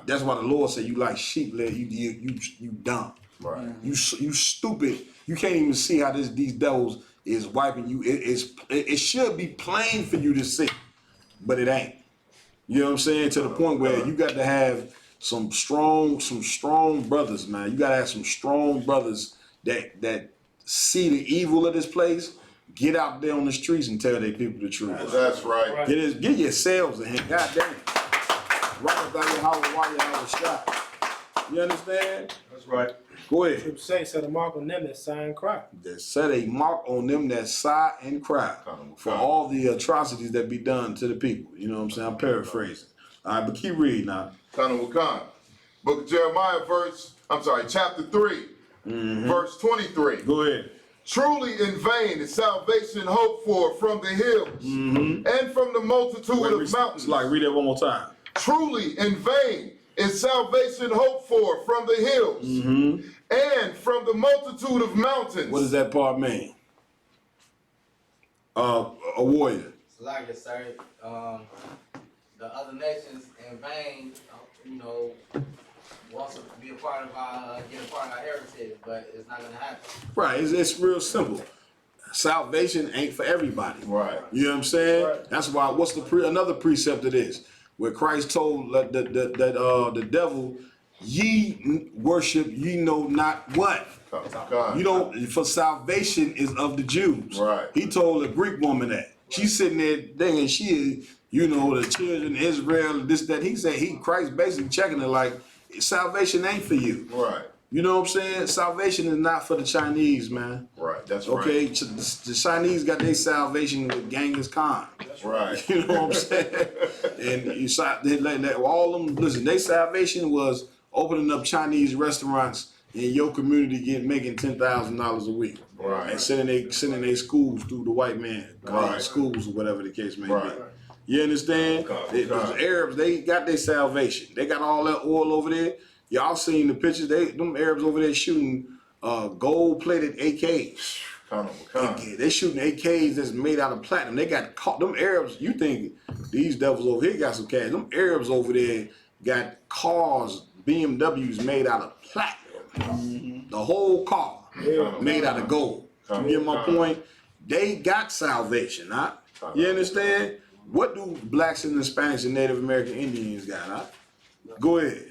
That's why the Lord said you like sheep led, you dumb.
Right.
You stupid. You can't even see how these devils is wiping you. It should be plain for you to see, but it ain't. You know what I'm saying? To the point where you got to have some strong brothers, man. You got to have some strong brothers that see the evil of this place. Get out there on the streets and tell their people the truth.
That's right.
Get yourselves a hand. God damn it. Right up out your house while your house shot. You understand?
That's right.
Go ahead.
People say, set a mark on them that sigh and cry.
That set a mark on them that sigh and cry for all the atrocities that be done to the people. You know what I'm saying? I'm paraphrasing. All right, but keep reading now.
Book of Jeremiah, chapter 3, verse 23.
Go ahead.
Truly in vain is salvation hoped for from the hills and from the multitude of mountains.
Read that one more time.
Truly in vain is salvation hoped for from the hills and from the multitude of mountains.
What does that part mean? A warrior.
Like it, sir. The other nations in vain, wants to be a part of our, get a part of our heritage, but it's not gonna happen.
Right, it's real simple. Salvation ain't for everybody.
Right.
You know what I'm saying? Right. That's why. What's another precept of this? Where Christ told the devil, "Ye worship, ye know not what."
God.
You don't. For salvation is of the Jews.
Right.
He told a Greek woman that. She's sitting there thinking she is, the children of Israel, this, that. He said Christ basically checking her like, salvation ain't for you.
Right.
You know what I'm saying? Salvation is not for the Chinese, man.
Right, that's
okay?
right.
The Chinese got their salvation with Genghis Khan.
That's right.
You know what I'm saying? And all them, listen, their salvation was opening up Chinese restaurants in your community, making $10,000 a week.
Right.
And sending their schools through the white man, schools or whatever the case may be. You understand? The Arabs, they got their salvation. They got all that oil over there. Y'all seen the pictures? Them Arabs over there shooting gold-plated AKs. They shooting AKs that's made out of platinum. They got them Arabs. You think these devils over here got some cash? Them Arabs over there got cars, BMWs made out of platinum. The whole car made out of gold. You get my point? They got salvation, huh? You understand? What do blacks and Hispanics and Native American Indians got, huh? Go ahead.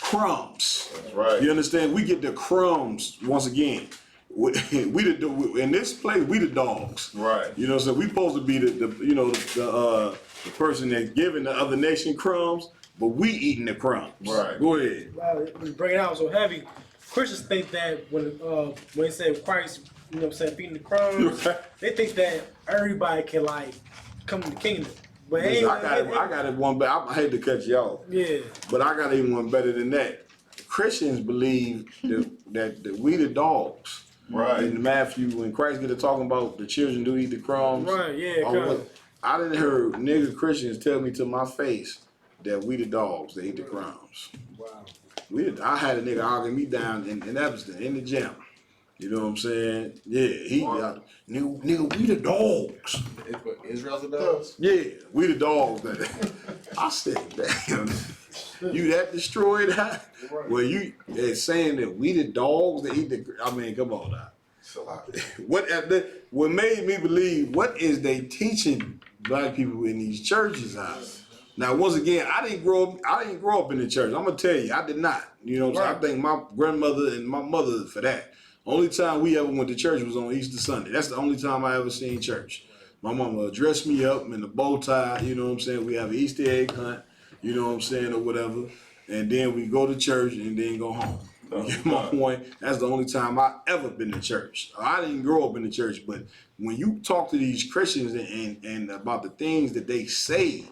Crumbs.
That's right.
You understand? We get the crumbs once again. In this place, we the dogs.
Right.
You know, so we supposed to be the person that's giving the other nation crumbs, but we eating the crumbs.
Right.
Go ahead.
You bring it out so heavy. Christians think that when they say Christ, feeding the crumbs, they think that everybody can come to the kingdom. But
Listen, I got it one better. I hate to cut you off.
Yeah.
But I got even one better than that. Christians believe that we the dogs.
Right.
In Matthew, when Christ get to talking about the children do eat the crumbs.
Right, yeah.
I didn't hear nigga Christians tell me to my face that we the dogs that eat the crumbs.
Wow.
I had a nigga arguing me down in Evanston in the gym. You know what I'm saying? Yeah, nigga, we the dogs.
Israel's the dogs?
Yeah, we the dogs. I said, damn, you that destroyed that? Well, they're saying that we the dogs that eat the, come on now. What made me believe, what is they teaching black people in these churches out? Now, once again, I didn't grow up in the church. I'm gonna tell you, I did not. You know what I'm saying? I thank my grandmother and my mother for that. Only time we ever went to church was on Easter Sunday. That's the only time I ever seen church. My mama dressed me up in the bow tie, you know what I'm saying? We have an Easter egg hunt, you know what I'm saying, or whatever. And then we go to church and then go home. You get my point? That's the only time I ever been to church. I didn't grow up in the church, but when you talk to these Christians and about the things that they say,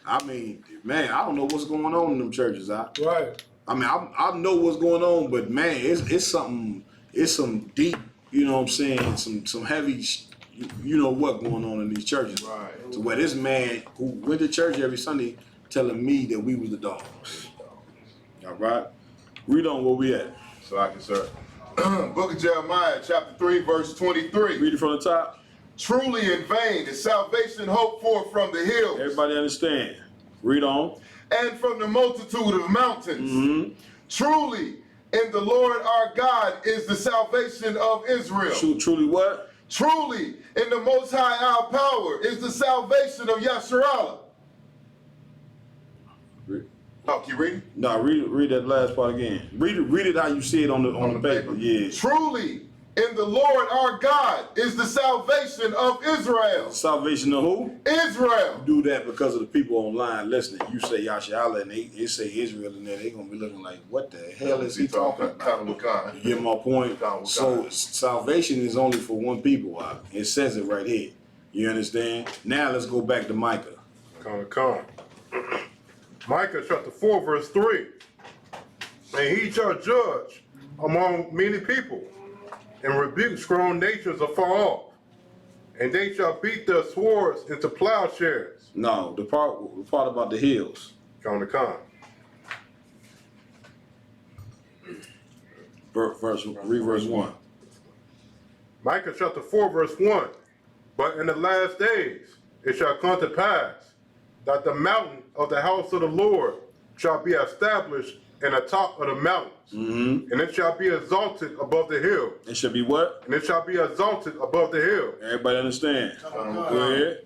man, I don't know what's going on in them churches.
Right.
I know what's going on, but man, it's something. It's some deep, you know what I'm saying, some heavy, you know what going on in these churches.
Right.
So where this man who went to church every Sunday telling me that we was the dogs. All right? Read on where we at.
So I can, sir. Book of Jeremiah, chapter 3, verse 23.
Read it from the top.
Truly in vain is salvation hoped for from the hills.
Everybody understand. Read on.
And from the multitude of mountains.
Mm-hmm.
Truly in the Lord our God is the salvation of Israel.
Truly what?
Truly, in the Most High our power is the salvation of Yasharallah. Oh, keep reading?
No, read that last part again. Read it how you see it on the paper. Yeah.
Truly, in the Lord our God is the salvation of Israel.
Salvation of who?
Israel.
You do that because of the people online listening. You say Yasharallah and they say Israel in there, they gonna be looking like, what the hell is he talking about? You get my point? So salvation is only for one people. It says it right here. You understand? Now let's go back to Micah.
Come. Micah chapter 4, verse 3. And he shall judge among many people, and rebuke strong nations afar off, and they shall beat their swords into plowshares.
No, the part about the hills.
Come.
Read verse 1.
Micah chapter 4, verse 1. But in the last days it shall come to pass that the mountain of the house of the Lord shall be established in the top of the mountains, and it shall be exalted above the hill.
It shall be what?
And it shall be exalted above the hill.
Everybody understand? Go ahead.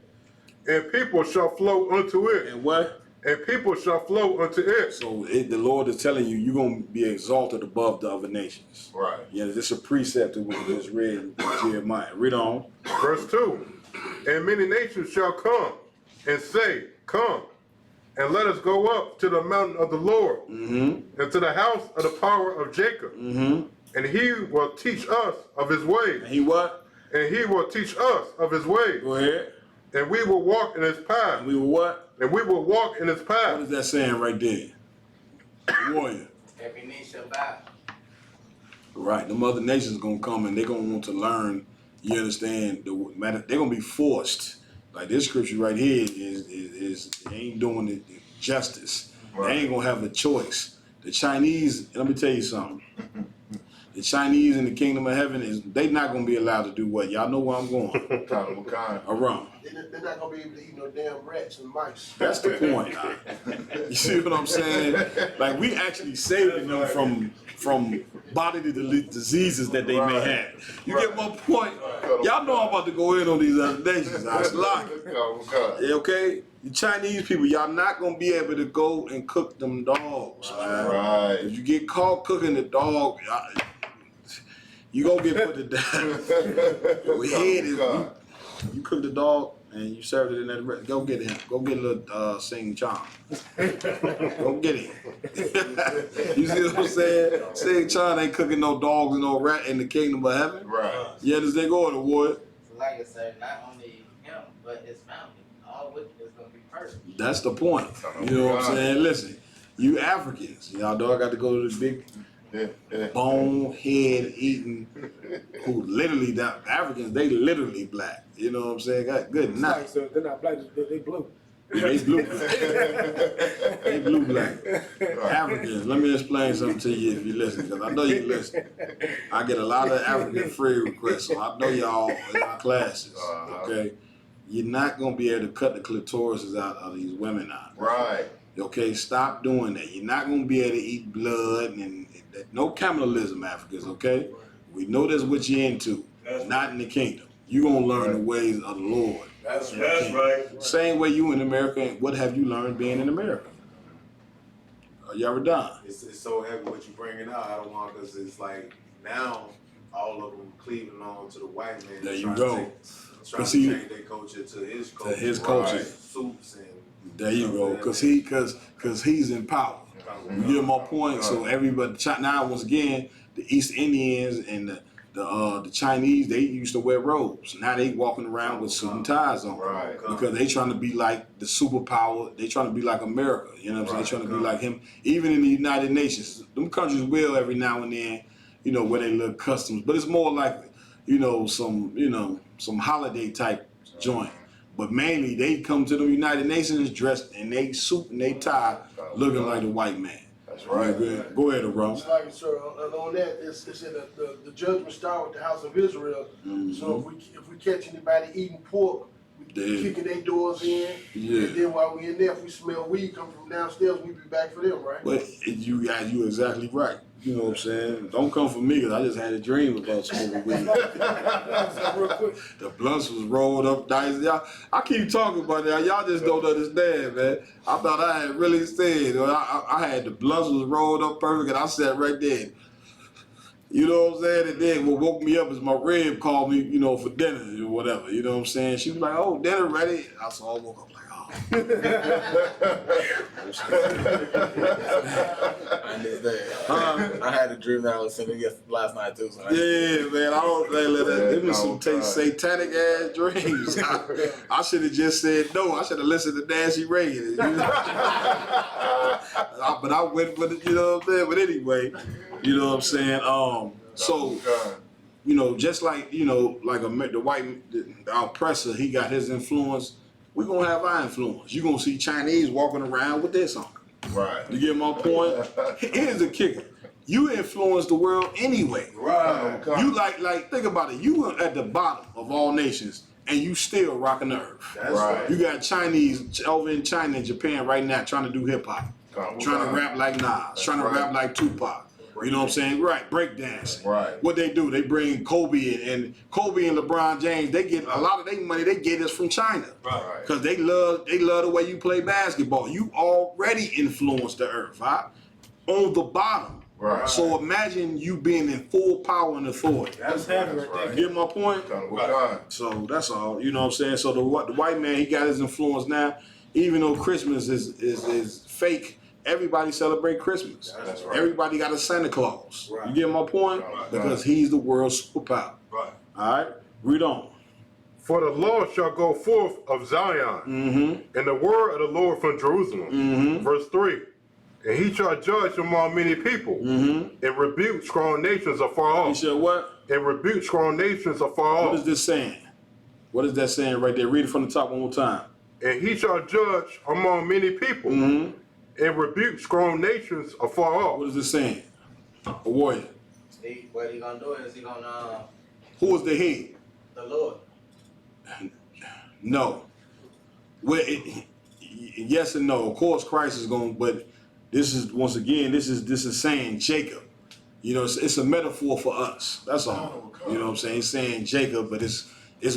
And people shall flow unto it.
And what?
And people shall flow unto it.
So the Lord is telling you, you're going to be exalted above the other nations.
Right.
Yeah, this is a precept that we just read in Jeremiah. Read on.
Verse 2. And many nations shall come and say, Come, and let us go up to the mountain of the Lord, and to the house of the power of Jacob. And he will teach us of his ways.
And he what?
And he will teach us of his ways.
Go ahead.
And we will walk in his path.
And we will what?
And we will walk in his path.
What is that saying right there? Warrior.
Every knee shall bow.
Right. The other nations going to come and they're going to want to learn, you understand, they're going to be forced. Like this scripture right here is they ain't doing it justice. Right. They ain't gonna have a choice. The Chinese, let me tell you something. The Chinese in the kingdom of heaven they not gonna be allowed to do what? Y'all know where I'm going. Around.
They're not gonna be able to eat no damn rats and mice.
That's the point. You see what I'm saying? Like we actually saving them from bodily diseases that they may have. You get my point? Y'all know I'm about to go in on these other nations. I was like, okay? The Chinese people, y'all not gonna be able to go and cook them dogs, man.
Right.
If you get caught cooking the dog, you gonna get put to death. Your head is you cook the dog and you serve it in that restaurant. Go get him. Go get a little Sing Chong. Go get him. You see what I'm saying? Sing Chong ain't cooking no dogs and no rat in the kingdom of heaven.
Right.
You understand? Go on the wood.
So like I said, not only him, but his family. All wickedness gonna be perfect.
That's the point. You know what I'm saying? Listen, you Africans, y'all know I got to go to the big bonehead eating who literally that Africans, they literally black. You know what I'm saying? Good night.
So they're not black, they blue.
They blue black. They blue black. Africans, let me explain something to you if you listen, because I know you listen. I get a lot of African free requests, so I know y'all in my classes. Okay? You're not gonna be able to cut the clitorises out of these women out.
Right.
Okay, stop doing that. You're not gonna be able to eat blood and no cannibalism, Africans, okay? We know that's what you're into. Not in the kingdom. You're gonna learn the ways of the Lord.
That's right.
Same way you in America, what have you learned being in America? Are you ever done?
It's so heavy what you bringing out. I don't want because it's like now all of them cleaving on to the white man.
There you go.
Trying to change their culture to his culture.
To his culture.
Right. Soups and
there you go. Cause he's in power. You get my point. So everybody now once again, the East Indians and the Chinese, they used to wear robes. Now they walking around with suit and ties on.
Right.
Because they trying to be like the superpower. They trying to be like America. You know what I'm saying? They trying to be like him. Even in the United Nations, them countries will every now and then, where they look customs. But it's more like, some holiday type joint. But mainly they come to the United Nations dressed in they suit and they tie, looking like the white man.
That's right.
Go ahead, Aram.
It's like, sir, and on that, it said that the judgment start with the house of Israel. So if we catch anybody eating pork, kicking their doors in.
Yeah.
And then while we in there, if we smell weed come from downstairs, we be back for them, right?
But you exactly right. You know what I'm saying? Don't come for me because I just had a dream about smoking weed.
Real quick.
The blunts was rolled up nice. Y'all, I keep talking about that. Y'all just don't understand, man. I thought I had really said. I had the blunts was rolled up perfect, and I sat right there. You know what I'm saying? And then what woke me up is my rib called me, you know, for dinner or whatever. You know what I'm saying? She was like, "Oh, dinner ready." I woke up like, "Oh."
I understand. I had a dream that I was singing last night too. So
Yeah, man. I don't let that. It was some satanic ass dreams. I should have just said no. I should have listened to Nancy Reagan. But I went with it. You know what I'm saying? But anyway, you know what I'm saying. So you know, just like you know, like the oppressor, he got his influence. We're gonna have our influence. You're gonna see Chinese walking around with this on.
Right.
You get my point? Here's the kicker. You influence the world anyway.
Right.
You like think about it. You were at the bottom of all nations and you still rocking the earth.
That's right.
You got Chinese over in China and Japan right now trying to do hip hop. Trying to rap like Nas, trying to rap like Tupac. You know what I'm saying? Right, breakdancing.
Right.
What they do, they bring Kobe in, and Kobe and LeBron James, they get a lot of their money, they get us from China.
Right.
Because they love the way you play basketball. You already influenced the earth, right? On the bottom.
Right.
So imagine you being in full power and authority.
That's heavy right there.
Get my point? So that's all. You know what I'm saying? So the white man, he got his influence now. Even though Christmas is fake, everybody celebrate Christmas.
That's right.
Everybody got a Santa Claus.
Right.
You get my point?
Right.
Because he's the world's superpower.
Right.
All right? Read on.
For the Lord shall go forth of Zion,
Mm-hmm.
and the word of the Lord from Jerusalem.
Mm-hmm.
Verse 3. And he shall judge among many people,
Mm-hmm.
and rebuke strong nations afar
He
off.
said what?
And rebuke strong nations afar
What
off.
is this saying? What is that saying right there? Read it from the top one more time.
And he shall judge among many people,
Mm-hmm.
and rebuke strong nations afar off.
What is this saying? A warrior.
What he gonna do is he gonna
Who is the he?
the Lord.
No. Well, yes and no. Of course, Christ is going, but this is once again, this is saying Jacob. You know, it's a metaphor for us. That's all. You know what I'm saying? It's saying Jacob, but it's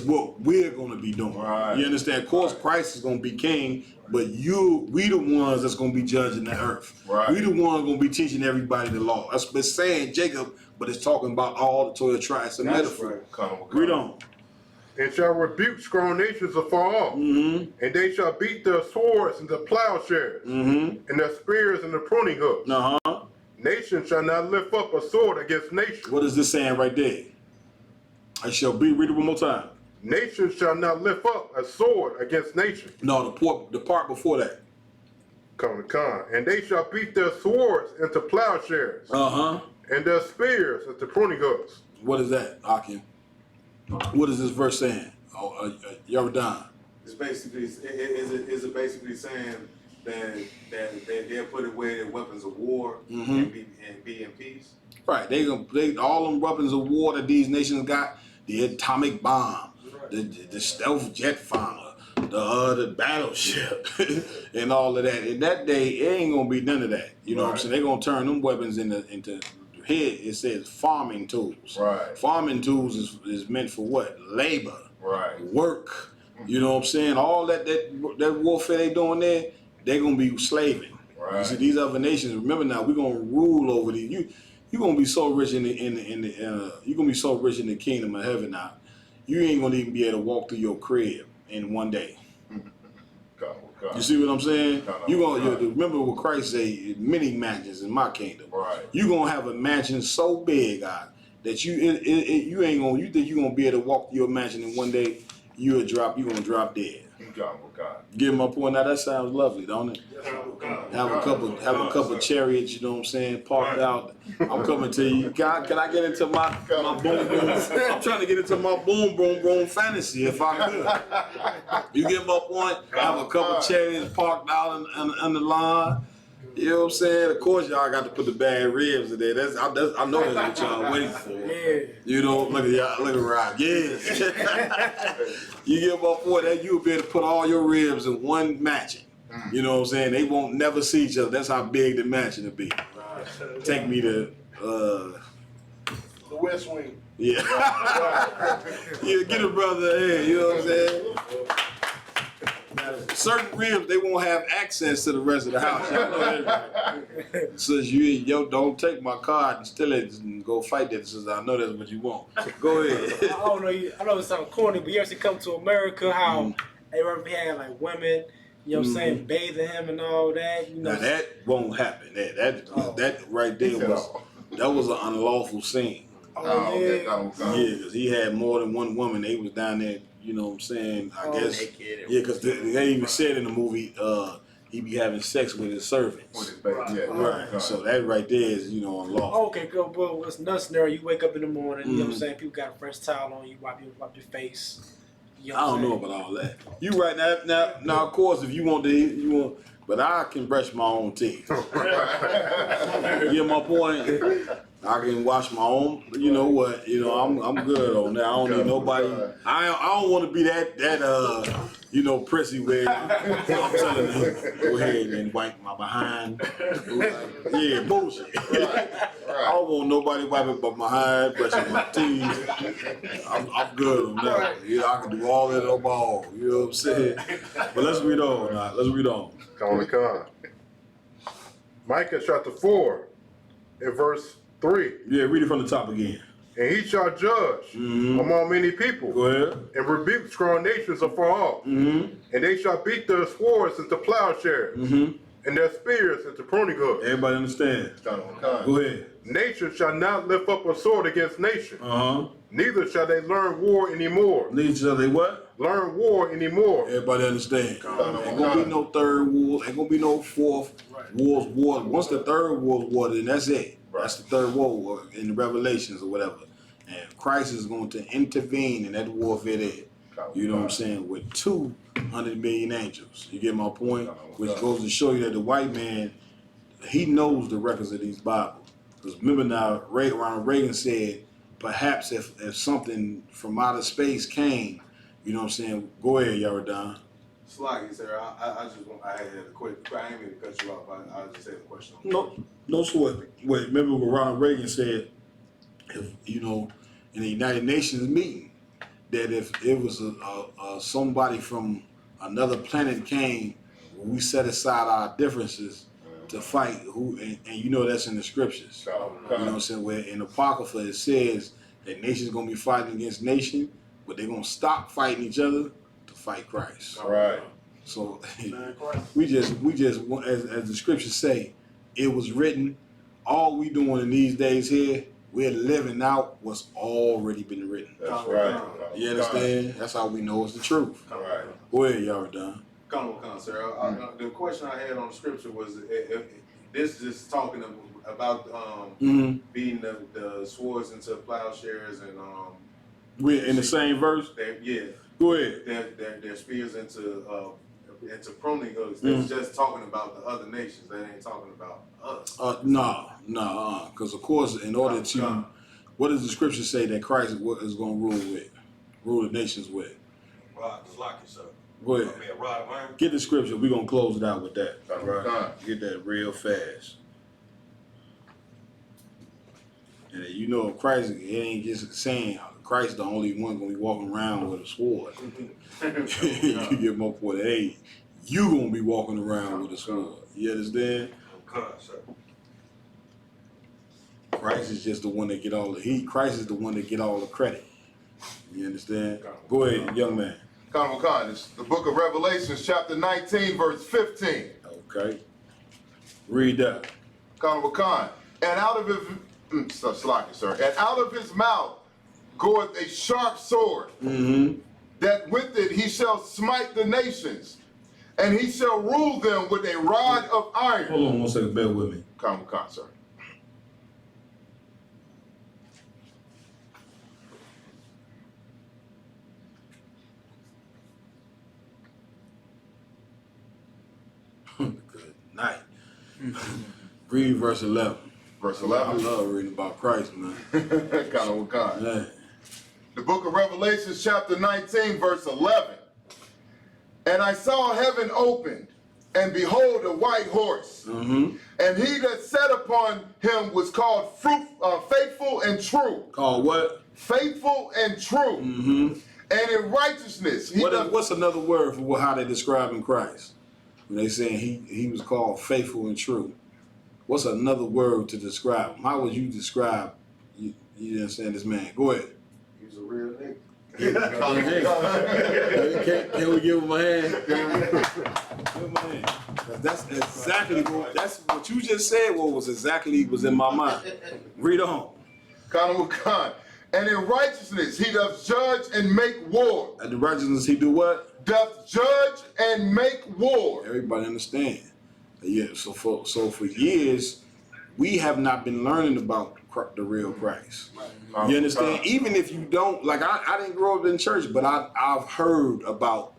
what we're going to be doing.
Right.
You understand? Of course, Christ is going to be king, but we the ones that's going to be judging the earth.
Right.
We the ones going to be teaching everybody the law. It's saying Jacob, but it's talking about all the 12 tribes. It's a metaphor. Read on.
And shall rebuke strong nations afar off.
Mm-hmm.
And they shall beat their swords into plowshares,
Mm-hmm.
and their spears into pruning hooks.
Uh-huh.
Nation shall not lift up a sword against nation.
What is this saying right there? I shall be. Read it one more time.
Nation shall not lift up a sword against nation.
No, the part before that.
Come. And they shall beat their swords into plowshares,
Uh-huh.
and their spears into pruning hooks.
What is that, Akim? What is this verse saying? Yardan.
It's basically is it basically saying that they'll put away their weapons of war and be in peace.
Right. They all them weapons of war that these nations got, the atomic bomb, the stealth jet fighter, the battleship, and all of that. In that day, it ain't gonna be none of that. You know what I'm saying? They're gonna turn them weapons into here it says farming tools.
Right.
Farming tools is meant for what? Labor.
Right.
Work. You know what I'm saying? All that warfare they doing there, they're gonna be slaving.
Right.
You see, these other nations, remember now, we're gonna rule over these. You're gonna be so rich in the you're gonna be so rich in the kingdom of heaven now. You ain't gonna even be able to walk through your crib in one day. You see what I'm saying? You remember what Christ said, many mansions in my kingdom.
Right.
You gonna have a mansion so big, God, that you think you're gonna be able to walk through your mansion in one day, you're gonna drop dead. Give my point. Now that sounds lovely, don't it? Have a couple chariots, you know what I'm saying, parked out. I'm coming to you. Can I get into my boom boom? I'm trying to get into my boom boom fantasy if I could. You get my point? Have a couple chariots parked out on the line. You know what I'm saying? Of course, y'all got to put the bad ribs in there. I know that's what y'all waiting for.
Yeah.
You know, look at y'all, look at Rob. Yeah. You get my point, that you'll be able to put all your ribs in one matching. You know what I'm saying? They won't never see each other. That's how big the matching will be. Take me to
The West Wing.
yeah. Yeah, get a brother in, you know what I'm saying? Certain ribs, they won't have access to the rest of the house. Y'all know that, right? Says don't take my card and steal it and go fight that. Says I know that's what you want. Go ahead.
I don't know. I know it sounds corny, but you ever come to America, how they ever had like women, you know what I'm saying, bathing him and all that. You know,
Now that won't happen. That right there was an unlawful scene.
Okay,
Yeah, because he had more than one woman. They was down there, you know what I'm saying? I guess. Yeah, because they even said in the movie, he be having sex with his servants. Right. So that right there is, unlawful.
Okay, good. Well, it's another scenario. You wake up in the morning, you know what I'm saying? People got a fresh towel on you, wipe your face. You know
I don't know about all that. You right now. Of course, if you want, but I can brush my own teeth. You get my point? I can wash my own. You know what? I'm good on that. I don't need nobody. I don't want to be that prissy way. I'm telling you, go ahead and wipe my behind. Yeah, bullshit. I don't want nobody wiping but my behind, brushing my teeth. I'm good on that. I can do all that on my own. You know what I'm saying? But let's read on now. Let's read on.
Con. Micah chapter 4 and verse 3.
Yeah, read it from the top again.
And he shall judge among many people.
Go ahead.
And rebuke strong nations afar off. And they shall beat their swords into plowshares. And their spears into pruning hooks.
Everybody understand? Go ahead.
Nation shall not lift up a sword against nation. Neither shall they learn war anymore.
Neither shall they what?
Learn war anymore.
Everybody understand? Ain't gonna be no third war. Ain't gonna be no fourth world war. Once the third world war, then that's it. That's the third world war in the Revelations or whatever. And Christ is going to intervene in that warfare there. You know what I'm saying? With 200 million angels. You get my point? Which goes to show you that the white man, he knows the records of these Bibles. Because remember now, Ronald Reagan said, perhaps if something from outer space came, you know what I'm saying? Go ahead, Yaradon.
Slaggy, sir. I had a quick. I ain't mean to cut you off. I just had a question.
No sweat. Wait, remember what Ronald Reagan said? If in the United Nations meeting, that if it was somebody from another planet came, we set aside our differences to fight. That's in the scriptures. You know what I'm saying? Where in Apocrypha it says that nations gonna be fighting against nation, but they're gonna stop fighting each other to fight Christ.
Right.
So we just as the scriptures say, it was written. All we doing in these days here, we're living out what's already been written.
That's right.
You understand? That's how we know it's the truth.
All right.
Go ahead, y'all done.
Come, sir. The question I had on the scripture was, if this is talking about beating the swords into plowshares and
We're in the same verse. Go ahead.
Their spears into pruning hooks. That's just talking about the other nations. That ain't talking about us.
Because of course, in order to, what does the scripture say that Christ is going to rule the nations with?
Rod is like it, sir.
Go ahead.
A rod of iron.
Get the scripture. We're going to close it out with that.
Right.
Get that real fast. And Christ, it ain't just saying Christ the only one going to be walking around with a sword. You get my point. Hey, you going to be walking around with a sword. You understand?
Sir.
Christ is just the one that get all the heat. Christ is the one that get all the credit. You understand? Go ahead, young man.
It's the book of Revelations, chapter 19, verse 15.
Okay. Read that.
And out of his, sir. And out of his mouth goeth a sharp sword, that with it he shall smite the nations, and he shall rule them with a rod of iron.
Hold on 1 second, bear with me.
Sir.
Good night. Read verse 11.
Verse
I
11.
love reading about Christ, man.
Kind of what kind?
Man.
The book of Revelation, chapter 19, verse 11. And I saw heaven opened, and behold, a white horse.
Mm-hmm.
And he that sat upon him was called faithful and true.
Called what?
Faithful and true.
Mm-hmm.
And in righteousness.
What's another word for how they describing Christ? When they saying he was called faithful and true. What's another word to describe him? How would you describe, you understand this man? Go ahead.
He was a real nigga.
Can we give him a hand? Give him a hand. That's exactly what you just said. What was in my mind. Read on.
Khan. And in righteousness he doth judge and make war.
And the righteousness he do what?
Doth judge and make war.
Everybody understand. Yeah. So for years, we have not been learning about the real Christ. You understand? Even if you don't, like I didn't grow up in church, but I've heard about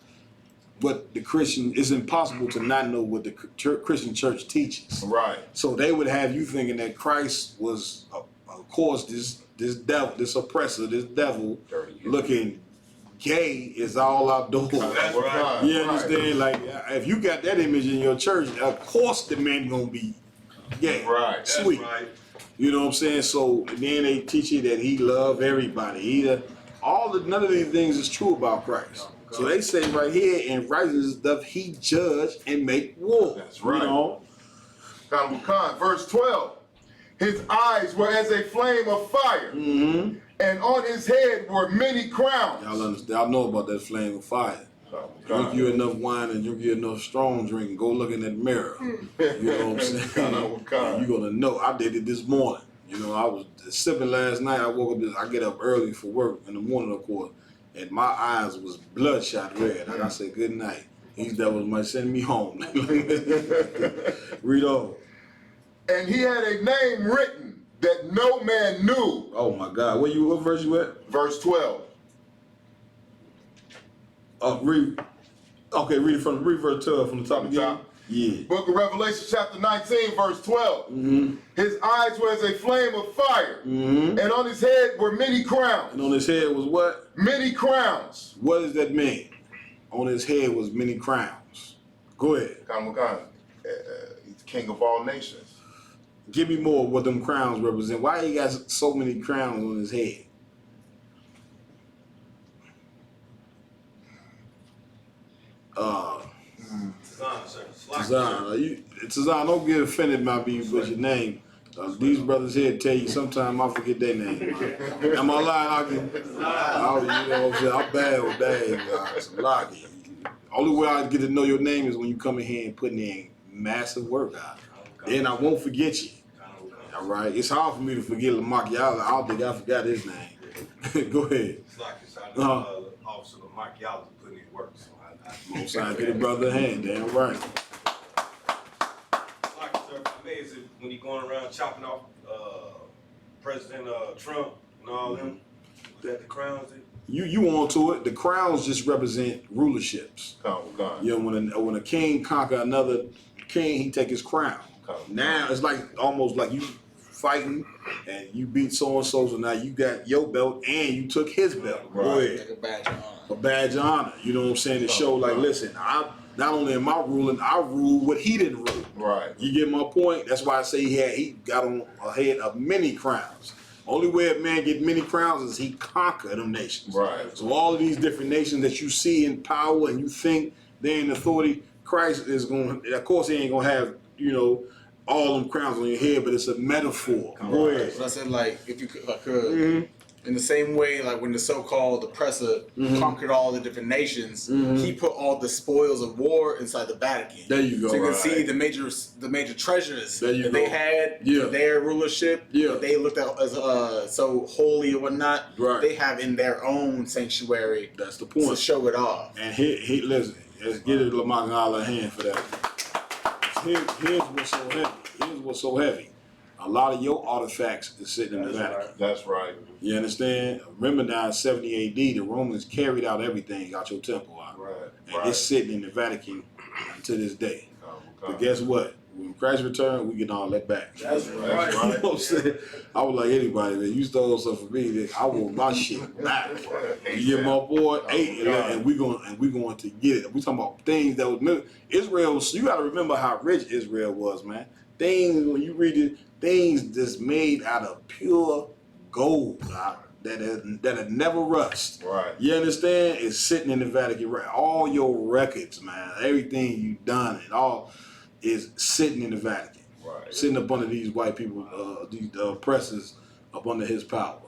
what the Christian, it's impossible to not know what the Christian church teaches.
Right.
So they would have you thinking that Christ was, of course, this devil, this oppressor, this devil looking gay is all outdoors.
That's right.
You understand? Like, if you got that image in your church, of course the man gonna be gay.
Right.
Sweet.
That's right.
You know what I'm saying? So then they teach you that he loved everybody. None of these things is true about Christ. So they say right here, in righteousness doth he judge and make war.
That's right.
You know?
Khan. Verse 12. His eyes were as a flame of fire,
Mm-hmm.
and on his head were many crowns.
Y'all understand? Y'all know about that flame of fire. Drink you enough wine and drink you enough strong drink and go look in that mirror. You know what I'm saying? You're gonna know. I did it this morning. You know, I was sipping last night. I woke up, I get up early for work in the morning, of course, and my eyes was bloodshot red. Like I said, good night. These devils might send me home. Read on.
And he had a name written that no man knew.
Oh my God. What verse you at?
Verse 12.
Read verse 12 from the top again. Yeah.
Book of Revelation chapter 19, verse 12.
Mm-hmm.
His eyes were as a flame of fire,
Mm-hmm.
and on his head were many crowns.
And on his head was what?
Many crowns.
What does that mean? On his head was many crowns. Go ahead.
He's king of all nations.
Give me more of what them crowns represent. Why he got so many crowns on his head? Tazan, don't get offended by me with your name. These brothers here tell you sometimes I forget their name. Am I lying? You know what I'm saying? I'm bad with that. Only way I get to know your name is when you come in here and putting in massive work out. Then I won't forget you. All right? It's hard for me to forget Lamar Yala. I don't think I forgot his name. Go ahead.
It's like Officer Lamar Yala putting in work. So
I'm trying to get a brother a hand. Damn right.
like, sir, amazing when he going around chopping off President Trump and all them. Was that the crowns?
You on to it. The crowns just represent rulerships. You know, when a king conquer another king, he take his crown. Now it's like almost like you fighting and you beat so and so now you got your belt and you took his belt. Go ahead.
Like a badge of honor.
A badge of honor. You know what I'm saying? To show like, listen, I not only am I ruling, I rule what he didn't rule.
Right.
You get my point? That's why I say he got on a head of many crowns. Only way a man get many crowns is he conquer them nations.
Right.
So all of these different nations that you see in power and you think they're in authority, Christ is going to, of course he ain't going to have, all them crowns on your head, but it's a metaphor. Go ahead.
So I said, like, if you could, in the same way, like when the so-called oppressor conquered all the different nations, he put all the spoils of war inside the Vatican.
There you go.
So you can see the major treasures that they had,
Yeah.
their rulership,
Yeah.
they looked at as so holy or whatnot.
Right.
They have in their own sanctuary.
That's the point.
To show it off.
And he listen, let's get it Lamar a hand for that. Here's what's so heavy. A lot of your artifacts is sitting in the Vatican.
That's right.
You understand? Remember now in 70 AD, the Romans carried out everything out your temple out.
Right.
And it's sitting in the Vatican to this day. But guess what? When Christ return, we get all that back.
That's right.
You know what I'm saying? I was like anybody, man. You stole something from me, I want my shit back. You get my boy, and we going to get it. We talking about things that was Israel. You got to remember how rich Israel was, man. Things when you read it, things that's made out of pure gold. That had never rust.
Right.
You understand? It's sitting in the Vatican. Right. All your records, man, everything you've done, it all is sitting in the Vatican.
Right.
Sitting up under these white people, these oppressors up under his power.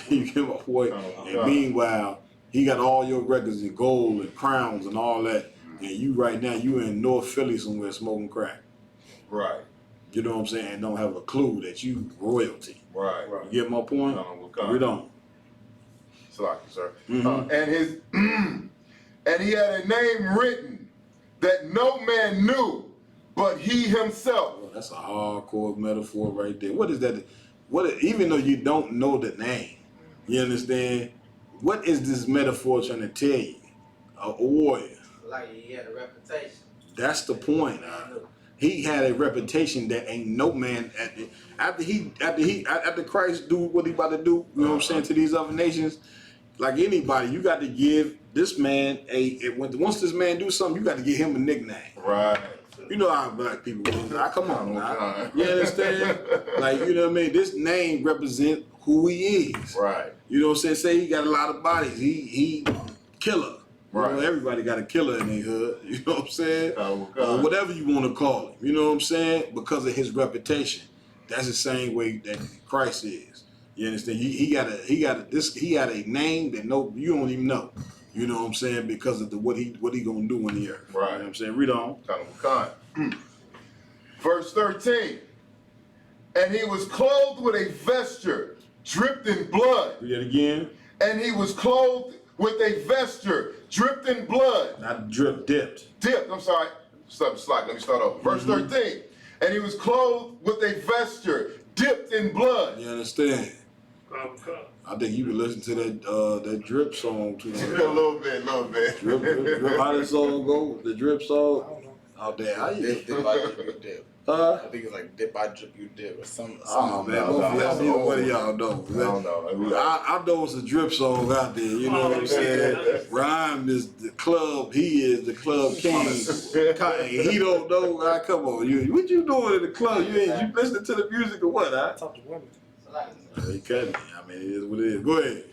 You get my point? And meanwhile, he got all your records in gold and crowns and all that. And you right now, you in North Philly somewhere smoking crack.
Right.
You know what I'm saying? And don't have a clue that you royalty.
Right.
You get my point? We don't.
Salaki, sir.
Mm-hmm.
And he had a name written that no man knew but he himself.
Well, that's a hardcore metaphor right there. What is that? Even though you don't know the name, you understand? What is this metaphor trying to tell you? A warrior.
Like he had a reputation.
That's the point. He had a reputation that ain't no man after Christ do what he about to do. You know what I'm saying, to these other nations. Like anybody, you got to give this man once this man do something, you got to give him a nickname.
Right.
You know how black people do. Come on now. You understand? Like, you know what I mean? This name represent who he is.
Right.
You know what I'm saying? Say he got a lot of bodies. He killer.
Right.
You know, everybody got a killer in their hood. You know what I'm saying? Or whatever you want to call him. You know what I'm saying? Because of his reputation. That's the same way that Christ is. You understand? He had a name that you don't even know. You know what I'm saying? Because of what he gonna do on the earth.
Right.
You know what I'm saying? Read on.
Verse 13. And he was clothed with a vesture dripped in blood.
Read it again.
And he was clothed with a vesture dripped in blood.
Not dipped.
Dipped, I'm sorry. Let me start over. Verse 13. And he was clothed with a vesture dipped in blood.
You understand? I think you can listen to that drip song too.
A little bit.
Drip. How that song go? The drip song? Out there. How you
Dip by drip, you dip. I think it's like dip by drip, you dip, or something.
Oh man, what do y'all know?
I don't know.
I know it's a drip song out there. You know what I'm saying? Rhyme is the club. He is the club king. He don't know. Come on, what you doing in the club? You listening to the music or what? I
talk to women.
He cut me. I mean, it is what it is. Go ahead.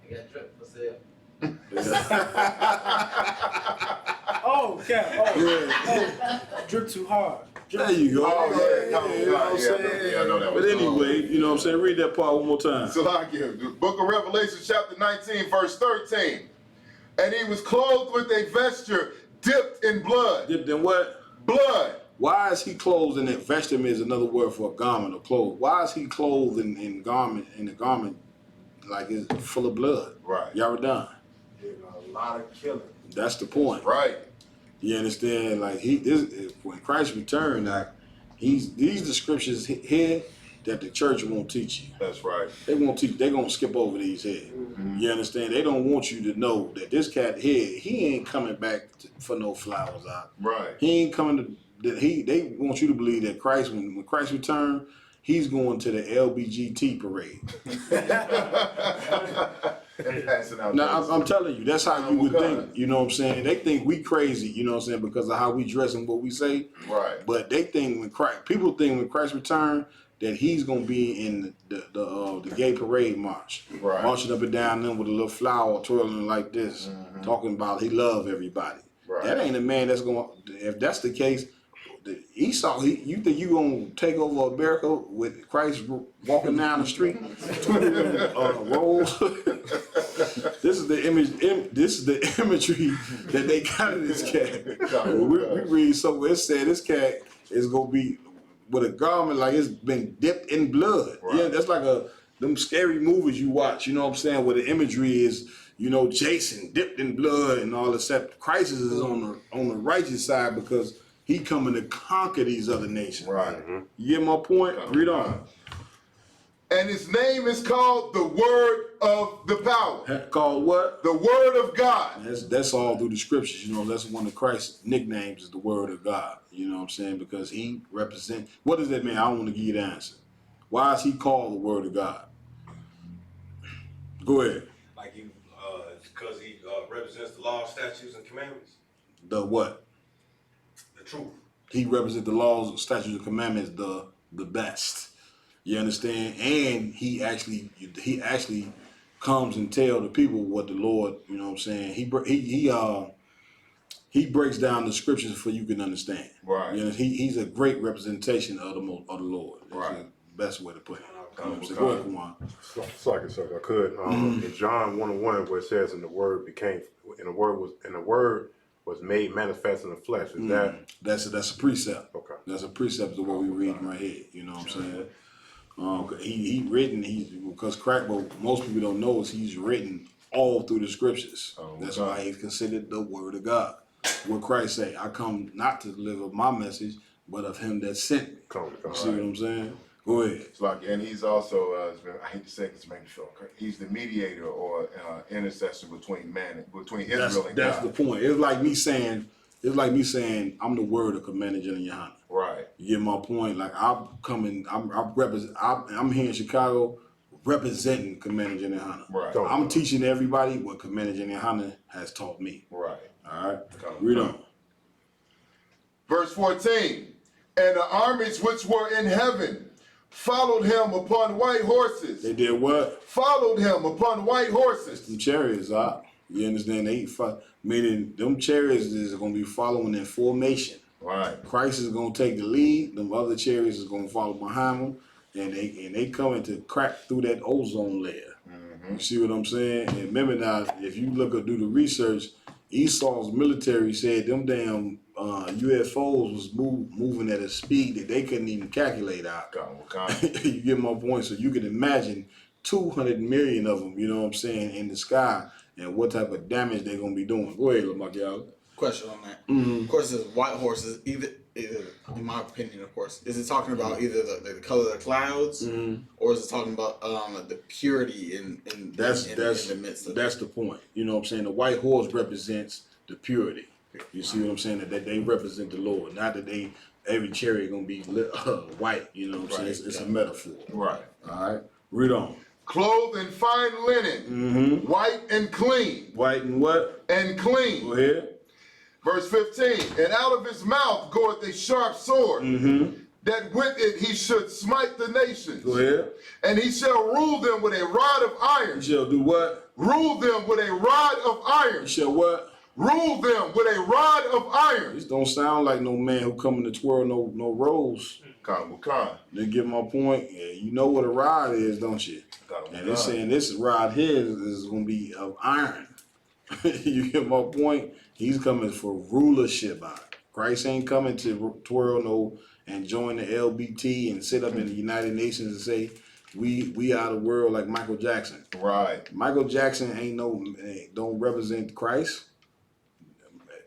I got drip for sale.
Oh, drip too hard.
There you go.
Oh, yeah.
You know what I'm saying?
I know that was
But anyway, you know what I'm saying? Read that part one more time.
Salakia, the book of Revelation, chapter 19, verse 13. And he was clothed with a vesture dipped in blood.
Dipped in what?
Blood.
Why is he clothed in that? Vestment is another word for a garment or clothes. Why is he clothed in a garment like it's full of blood?
Right.
Y'all done.
A lot of killing.
That's the point.
Right.
You understand? Like when Christ returned, like these the scriptures here that the church won't teach you.
That's right.
They won't teach. They're gonna skip over these here. Mm-hmm. You understand? They don't want you to know that this cat here, he ain't coming back for no flowers out.
Right.
He ain't coming to. They want you to believe that Christ, when Christ returned, he's going to the LBGT parade. Now, I'm telling you, that's how you would think. You know what I'm saying? They think we crazy. You know what I'm saying? Because of how we dress and what we say.
Right.
But they think people think when Christ returned that he's gonna be in the gay parade march,
right,
marching up and down them with a little flower twirling like this, talking about he love everybody. Right. That ain't a man that's going. If that's the case. Esau, you think you gonna take over America with Christ walking down the street, rolls? This is the image. This is the imagery that they got in this cat. We read somewhere it said this cat is gonna be with a garment like it's been dipped in blood. Right. Yeah, that's like them scary movies you watch. You know what I'm saying? Where the imagery is, Jason dipped in blood and all this stuff. Christ is on the righteous side because he coming to conquer these other nations.
Right.
You get my point? Read on.
And his name is called the Word of the Power.
Called what?
The Word of God.
That's all through the scriptures. You know, that's one of Christ's nicknames is the Word of God. You know what I'm saying? Because he represents. What does that mean? I don't want to give you the answer. Why is he called the Word of God? Go ahead.
Like you, because he represents the law, statutes, and commandments.
The what?
The truth.
He represents the laws, statutes, and commandments the best. You understand? And he actually comes and tell the people what the Lord, you know what I'm saying? He breaks down the scriptures for you can understand.
Right.
You know, he's a great representation of the Lord. That's
right.
the best way to put it. You know what I'm saying?
Go
Go ahead, Kumar.
So if I could, in John 1:1, where it says, "And the Word was made manifest in the flesh." Is that?
That's a precept.
Okay.
That's a precept of what we're reading right here. You know what I'm saying? Because what most people don't know is he's written all through the scriptures. That's why he's considered the Word of God. What Christ say, I come not to deliver my message, but of him that sent me. You see what I'm saying? Go ahead.
It's like, and he's also, I hate to say this, make me feel crazy. He's the mediator or intercessor between Israel and God.
That's the point. It's like me saying, I'm the Word of Commander General Yohana.
Right.
You get my point? Like I'm here in Chicago representing Commander General Yohana.
Right.
I'm teaching everybody what Commander General Yohana has taught me.
Right.
All right. Read on.
Verse 14. And the armies which were in heaven followed him upon white horses.
They did what?
Followed him upon white horses.
Them chariots, you understand? Meaning them chariots is going to be following in formation.
Right.
Christ is going to take the lead. Them other chariots is going to follow behind him, and they coming to crack through that ozone layer. Mm-hmm. You see what I'm saying? And remember now, if you do the research, Esau's military said them damn UFOs was moving at a speed that they couldn't even calculate out. You get my point? So you can imagine 200 million of them, you know what I'm saying, in the sky, and what type of damage they're going to be doing. Go ahead, Lamar.
Question on that. Of course, it's white horses. Either, in my opinion, of course, is it talking about either the color of the clouds, or is it talking about the purity in the midst of
That's the point. You know what I'm saying? The white horse represents the purity. You see what I'm saying? That they represent the Lord. Not that every chariot gonna be white. You know what I'm saying? It's a metaphor.
Right.
All right. Read on.
Clothed in fine linen, white and clean.
White and what?
And clean.
Go ahead.
Verse 15, and out of his mouth goeth a sharp sword, that with it he should smite the nations.
Go ahead.
And he shall rule them with a rod of iron.
He shall do what?
Rule them with a rod of iron.
He shall what?
Rule them with a rod of iron.
This don't sound like no man who coming to twirl no rolls. They get my point. Yeah, you know what a rod is, don't you? And they're saying this rod here is going to be of iron. You get my point? He's coming for rulership. Christ ain't coming to twirl and join the LBT and sit up in the United Nations and say, we are the world like Michael Jackson.
Right.
Michael Jackson don't represent Christ.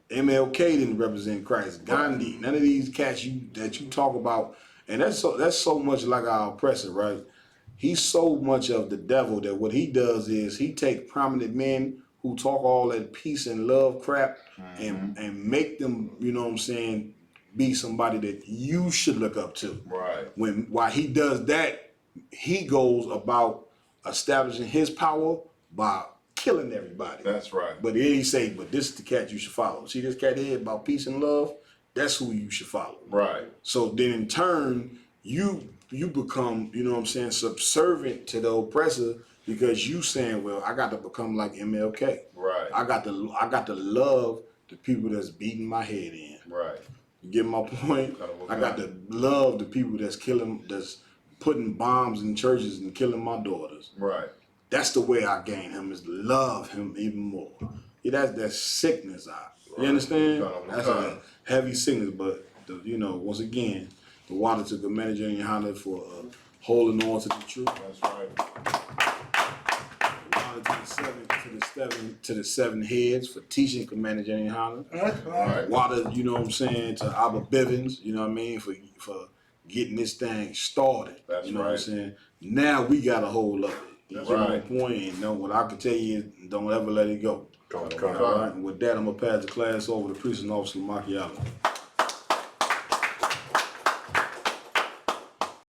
MLK didn't represent Christ. Gandhi, none of these cats that you talk about, and that's so much like our oppressor, right? He's so much of the devil that what he does is he take prominent men who talk all that peace and love crap and make them, you know what I'm saying, be somebody that you should look up to.
Right.
While he does that, he goes about establishing his power by killing everybody.
That's right.
But then he say, but this is the cat you should follow. See this cat here about peace and love? That's who you should follow.
Right.
So then in turn, you become, you know what I'm saying, subservient to the oppressor because you saying, well, I got to become like MLK.
Right.
I got to love the people that's beating my head in.
Right.
You get my point? I got to love the people that's putting bombs in churches and killing my daughters.
Right.
That's the way I gain him, is to love him even more. Yeah, that's sickness. You understand? That's a heavy sickness, but once again, the water took a manager in your hand for holding on to the truth.
That's right.
Water to the seven heads for teaching Commander Jenny Honda.
Right.
Water, you know what I'm saying, to Abba Bivens, you know what I mean, for getting this thing started.
That's
you know what I'm
right.
saying? Now we got a hold of it. You
That's
get my
right.
point? And know what I can tell you is don't ever let it go.
Come.
All right. And with that, I'm gonna pass the class over to Precinct Officer Machiavelli.